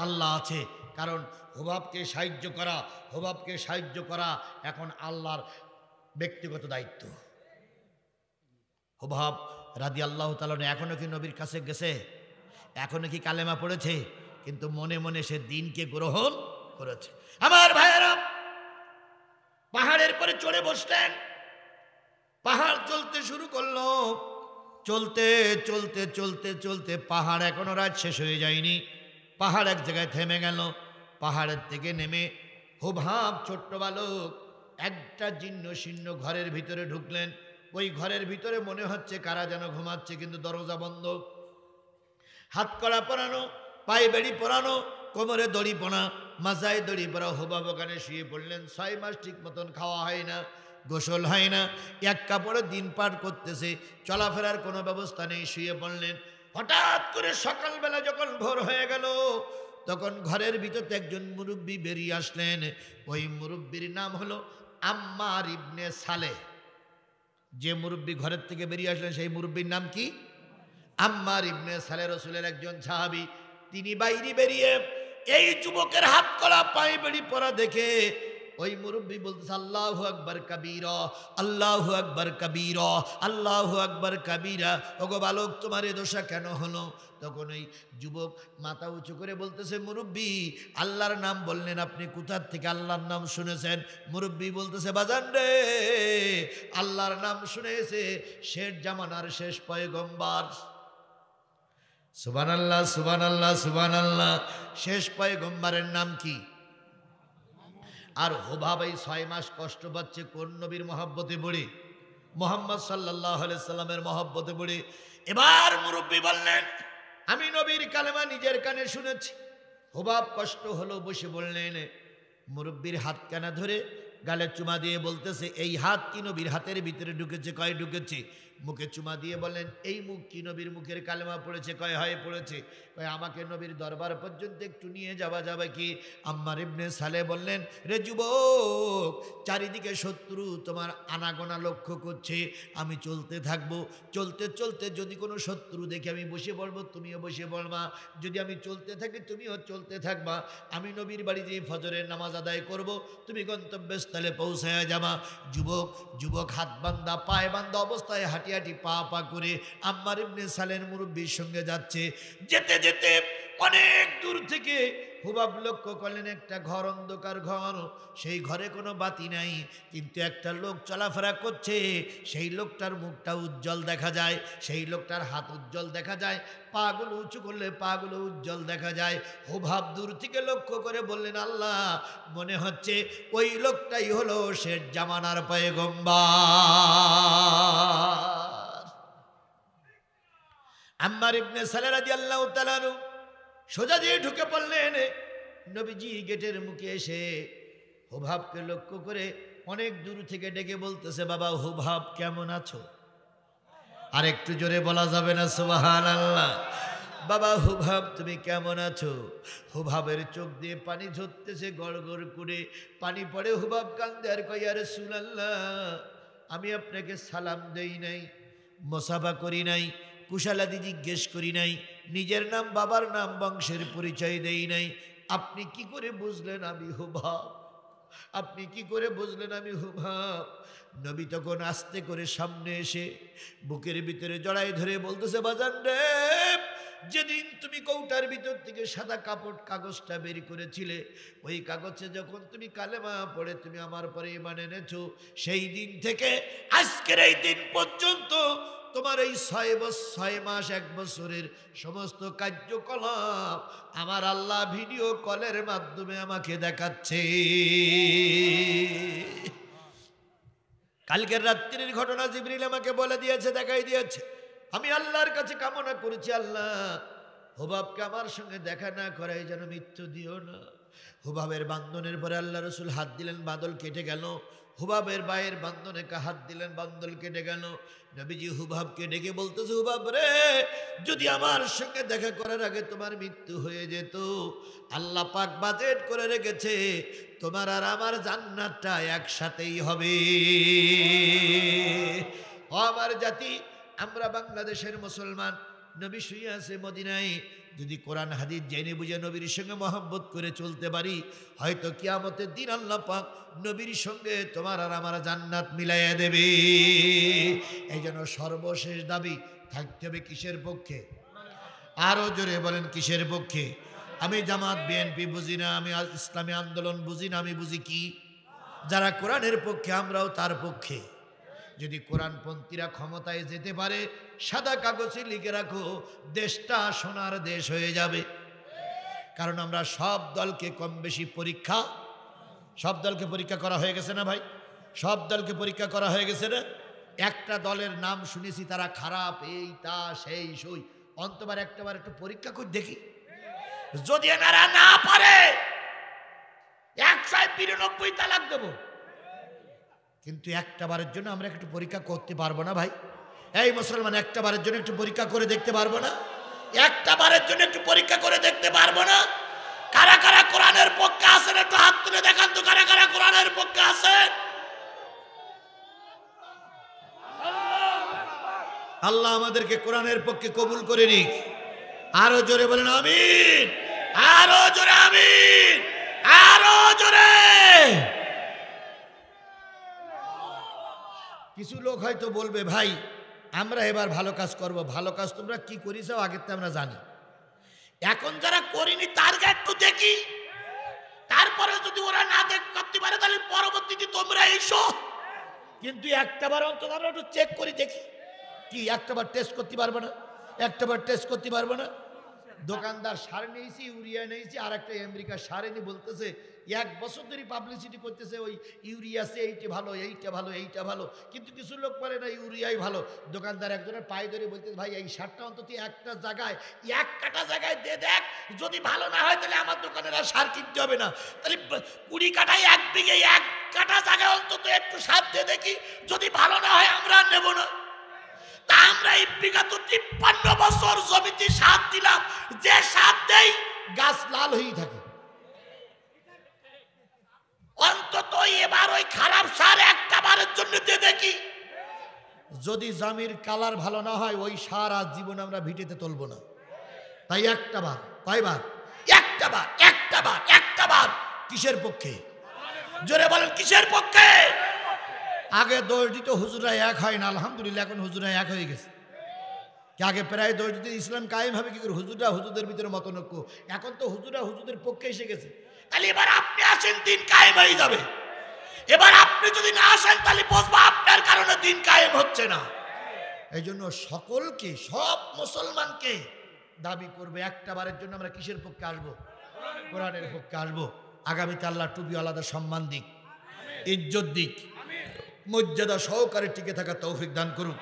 আল্লাহ আছে। কারণ হুবহাবকে সাহায্য করা, হুবহাবকে সাহায্য করা এখন আল্লাহর ব্যক্তিগত দায়িত্ব। হুবহাব রাদিয়াল্লাহু তাআলা এখনো কি নবীর কাছে গেছে? এখনো কি কালেমা পড়েছে? কিন্তু মনে মনে সে দিনকে গ্রহণ করেছে। আমার ভাইয়েরা, পাহাড়ের পরে চড়ে বসলেন। পাহাড় চলতে শুরু করলো। চলতে চলতে চলতে চলতে পাহাড় এখনো রাত শেষ হয়ে যায়নি। পাহাড় এক জায়গায় থেমে গেল। পাহাড়ের থেকে নেমে হুবহাব ছোট্ট বালক একটা জীর্ণ শীর্ণ ঘরের ভিতরে ঢুকলেন। ওই ঘরের ভিতরে মনে হচ্ছে কারা যেন ঘুমাচ্ছে, কিন্তু দরজা বন্ধ। হাত কড়া পরানো, পায়ে বেড়ি পরানো, কোমরে দড়ি পরা, মাথায় দড়ি পরা। হুবহাব ওখানে শুয়ে পড়লেন। 6 মাস ঠিক মতন খাওয়া হয় না, গোসল হয় না, এক কাপড়ে দিন পার করতেছে, চলাফেরার কোনো ব্যবস্থা নেই, শুয়ে পড়লেন। হঠাৎ করে সকালবেলা যখন ভোর হয়ে গেল, তখন ঘরের ভিতরে একজন মুরব্বী বেরিয়ে আসলেন। ওই মুরব্বীর নাম হলো আম্মার ইবনে সালেহ। যে মুরব্বী ঘরের থেকে বেরিয়ে আসলেন সেই মুরব্বীর নাম কি? আম্মার ইবনে সালেহ, রাসূলের একজন সাহাবী। তিনি বাইরে বেরিয়ে এই যুবকের হাত করা পায়ে বেড়ি পরা দেখে ওই মুরব্বী বলতেছে, আল্লাহু আকবার কাবীরা, আল্লাহু আকবার কাবীরা, আল্লাহু আকবার কাবীরা। ওগো বালক, তোমার এ দশা কেন হলো? তখন ওই যুবক মাথা উঁচু করে বলতেছে, মুরব্বী, আল্লাহর নাম বললেন আপনি, কোথার থেকে আল্লাহর নাম শুনেছেন? মুরব্বী বলতেছে, বাজান রে, আল্লাহর নাম শুনেছে শেষ জামানার শেষ পয়গম্বর। সুবহানাল্লাহ, সুবহানাল্লাহ, সুবহানাল্লাহ। শেষ পয়গম্বরের নাম কি? আর হুবহাব এই 6 মাস কষ্ট পাচ্ছে কোন নবীর মহব্বতে পড়ে? মুহাম্মদ সাল্লাল্লাহু আলাইহি সাল্লামের মহব্বতে পড়ে। এবার মুরব্বী বললেন, আমি নবীর কালেমা নিজের কানে শুনেছি। হুবহাব কষ্ট হলো, বসে বললেন। মুরব্বীর হাত কানা ধরে গালে চুমা দিয়ে বলতেছে, এই হাত কি নবীর হাতের ভিতরে ঢুকেছে? কয় ঢুকেছে। মুখে চুমা দিয়ে বলেন, এই মুখ কি নবীর মুখের কালেমা পড়েছে? কয় হয় পড়েছে। কয় আমাকে নবীর দরবার পর্যন্ত একটু নিয়ে যাওয়া যাবে কি? আম্মার ইবনে সালেহ বললেন, রে যুবক, চারিদিকে শত্রু তোমার আনাগোনা লক্ষ্য করছে, আমি চলতে থাকবো। চলতে চলতে যদি কোনো শত্রু দেখে আমি বসে পড়বো, তুমিও বসে পড়বা। যদি আমি চলতে থাকি, তুমিও চলতে থাকবা। আমি নবীর বাড়ি যে ফজরের নামাজ আদায় করব, তুমি গন্তব্যস্থলে পৌঁছায় যাবা। যুবক হাত বান্ধা পায়ে বান্ধা অবস্থায় হাঁটি হাঁটি পা পা করে আম্মার ইবনে সালের মুরব্বির সঙ্গে যাচ্ছে। যেতে যেতে অনেক দূর থেকে হুবাব লক্ষ্য করলেন একটা ঘর, অন্ধকার ঘর। সেই ঘরে কোনো বাতি নাই, কিন্তু একটা লোক চলাফেরা করছে। সেই লোকটার মুখটা উজ্জ্বল দেখা যায়, সেই লোকটার হাত উজ্জ্বল দেখা যায়, পাগুলো উঁচু করলে পাগুলো উজ্জ্বল দেখা যায়। হুবাব দূর থেকে লক্ষ্য করে বললেন, আল্লাহ, মনে হচ্ছে ওই লোকটাই হলো শেষ জামানার পয়গম্বর। আম্মার ইবনে সালে রাদিয়াল্লাহু তাআলা আনহু সোজা দিয়ে ঢুকে পড়লেন। নবীজি গেটের মুখে এসে হুবাবকে লক্ষ্য করে অনেক দূর থেকে ডেকে বলতেছে, বাবা হুবাব কেমন আছো? আর একটু জোরে বলা যাবে না সুবহানাল্লাহ? বাবা হুবাব তুমি কেমন আছো? হুবাবের চোখ দিয়ে পানি ঝরতেছে, গড় গড় করে পানি পড়ে। হুবাব কান্দে আর কয়, ইয়া রাসূলুল্লাহ, আমি আপনাকে সালাম দেই নাই, মুসাফা করি নাই, কুশালাদি জিজ্ঞেস করি নাই, নিজের নাম বাবার নাম বংশের পরিচয় দেই নাই। আপনি কি করে বুঝলেন আমি হুবাব? আপনি কি করে বুঝলেন আমি হুবাব? নবী তখন আস্তে করে সামনে এসে বুকের ভিতরে জড়াই ধরে বলতেছে, বাজান রে, যেদিন তুমি কৌটার ভিতর থেকে সাদা কাগজটা বের করেছিলে, ওই কাগজে যখন তুমি কালেমা পড়ে তুমি আমার পরে ঈমান এনেছো, সেই দিন থেকে আজকের এই দিন পর্যন্ত তোমার এই 6 মাস 1 বছরের সমস্ত কার্যকলাপ আমার আল্লাহ ভিডিও কলের মাধ্যমে আমাকে দেখাচ্ছে। কালকের রাত্রির ঘটনা জিবরিল আমাকে বলে দিয়েছে, দেখাই দিয়েছে। আমি আল্লাহর কাছে কামনা করেছি, আল্লাহ হুবাবকে আমার সঙ্গে দেখা না করাই যেন মৃত্যু দিও না। হুবাবের বান্ধনের পরে আল্লাহ রসুল হাত দিলেন, বাদল কেটে গেল। হুবাবের বায়ের বান্ধনে হাত দিলেন, বান্দল কেটে গেল। নবীজি হুবাবকে ডেকে বলতেছে, হুবাব রে, যদি আমার সঙ্গে দেখা করার আগে তোমার মৃত্যু হয়ে যেত, আল্লাহ পাক বাজেট করে রেখেছে তোমার আর আমার জান্নাতটা একসাথেই হবে। ও আমার জাতি, আমরা বাংলাদেশের মুসলমান, নবী শুয়ে আছে মদিনায়। যদি কোরআন হাদিস জেনে বুঝে নবীর সঙ্গে মহব্বত করে চলতে পারি, হয়তো কিয়ামতের দিন আল্লাহ পাক নবীর সঙ্গে তোমার আর আমার জান্নাত মিলাইয়া দেবে। এই জন্য সর্বশেষ দাবি থাকতে হবে কিসের পক্ষে? আরো জোরে বলেন, কিসের পক্ষে? আমি জামাত বিএনপি বুঝি না, আমি ইসলামী আন্দোলন বুঝি না, আমি বুঝি কি? যারা কোরআনের পক্ষে আমরাও তার পক্ষে। যদি কোরআনপন্থীরা ক্ষমতায় যেতে পারে, সাদা কাগজে লিখে রাখো, দেশটা সোনার দেশ হয়ে যাবে। কারণ আমরা সব দলকে কম বেশি পরীক্ষা, সব দলকে পরীক্ষা করা হয়ে গেছে না ভাই? সব দলকে পরীক্ষা করা হয়ে গেছে না? একটা দলের নাম শুনেছি তারা খারাপ, এই তা সেই সই, অন্তবার একটাবার একটু পরীক্ষা করে দেখি। যদি এনারা না পারে 192 তালাক দেবো, কিন্তু একটা বারের জন্য আমরা একটু পরীক্ষা করতে পারবো না ভাই? এই মুসলমান, একটা বারের জন্য একটু পরীক্ষা করে দেখতে পারবো না? একটা বারের জন্য একটু পরীক্ষা করে দেখতে পারবো না? কারা কারা কোরআনের পক্ষে আছেন একটু হাত তুলে দেখান তো, কারা কারা কোরআনের পক্ষে আছেন? আল্লাহ আমাদেরকে কোরআনের পক্ষে কবুল করে নিক। আরো জোরে বলেন আমিন, আরো জোরে আমিন, আরো জোরে। কিছু লোক হয়তো বলবে, ভাই আমরা এবার ভালো কাজ করব। ভালো কাজ তোমরা কি করিস আগের তো আমরা জানি, এখন যারা করিনি তার একটু দেখি, তারপরে যদি ওরা না করতে পারে তাহলে পরবর্তীতে তোমরা এসো। কিন্তু একটাবার অন্তত আমরা একটু চেক করে দেখি। কি একটাবার টেস্ট করতে পারবো না? একটাবার টেস্ট করতে পারবো না? দোকানদার সার নিয়েছি, ইউরিয়া নিয়েছি, আর একটা আমেরিকা সারে নিয়ে বলতেছে 1 বছর ধরে পাবলিসিটি করতেছে, ওই ইউরিয়াছে এইটা ভালো, এইটা ভালো, এইটা ভালো, কিন্তু কিছু লোক বলে না ইউরিয়াই ভালো। দোকানদার একজনের পায়ে ধরে বলতেছে, ভাই এই সারটা অন্তত একটা জায়গায় 1 কাটা জায়গায় দিয়ে দেখ, যদি ভালো না হয় তাহলে আমার দোকানের আর সার কিনতে হবে না। তাহলে 20 কাঠায় 1 বিঘে 1 কাটা জায়গায় অন্তত একটু সার দিয়ে দেখি, যদি ভালো না হয় আমরা আর নেব না। তা আমরা এই বিগত 53 বছর জমিতে সার দিলাম, যে সার দেই গাছ লাল হয়ে থাকে, অন্তত ওই এবার ওই খারাপ সার একটা বারের জন্য দিয়ে দেখি, যদি জামির কালার ভালো না হয় ওই সার আজ জীবনে আমরা ভিটেতে তুলব না। তাই একটা বার, কয়বার? একটা বার, একটা বার, একটা বার। কিসের পক্ষে? জোরে বলেন কিসের পক্ষে? আগে দোষ দিত হুজুরা এক হয় না, আলহামদুলিল্লাহ এখন হুজুরা এক হয়ে গেছে। আগে প্রায় দোষ দিতে ইসলাম কায়েম হবে কি করে? হুজুরা হুজুরদের ভিতরে মতনৈক্য, এখন তো হুজুরা হুজুরদের পক্ষে এসে গেছে। তাহলে এবার আপনি আসেন, দিন কায়েম হয়ে যাবে। এবার আপনি যদি না আসেন তাহলে বুঝবো আপনার কারণে দিন কায়েম হচ্ছে না। এই জন্য সকলকে, সব মুসলমানকে দাবি করবে একটা বারের জন্য আমরা কিসের পক্ষে আসবো? কোরআনের পক্ষে আসবো। আগামীতে আল্লাহ টুপি আলাদা সম্মান দিক, ইজ্জত দিক, মর্যাদা সহকারে টিকে থাকা তৌফিক দান করুন।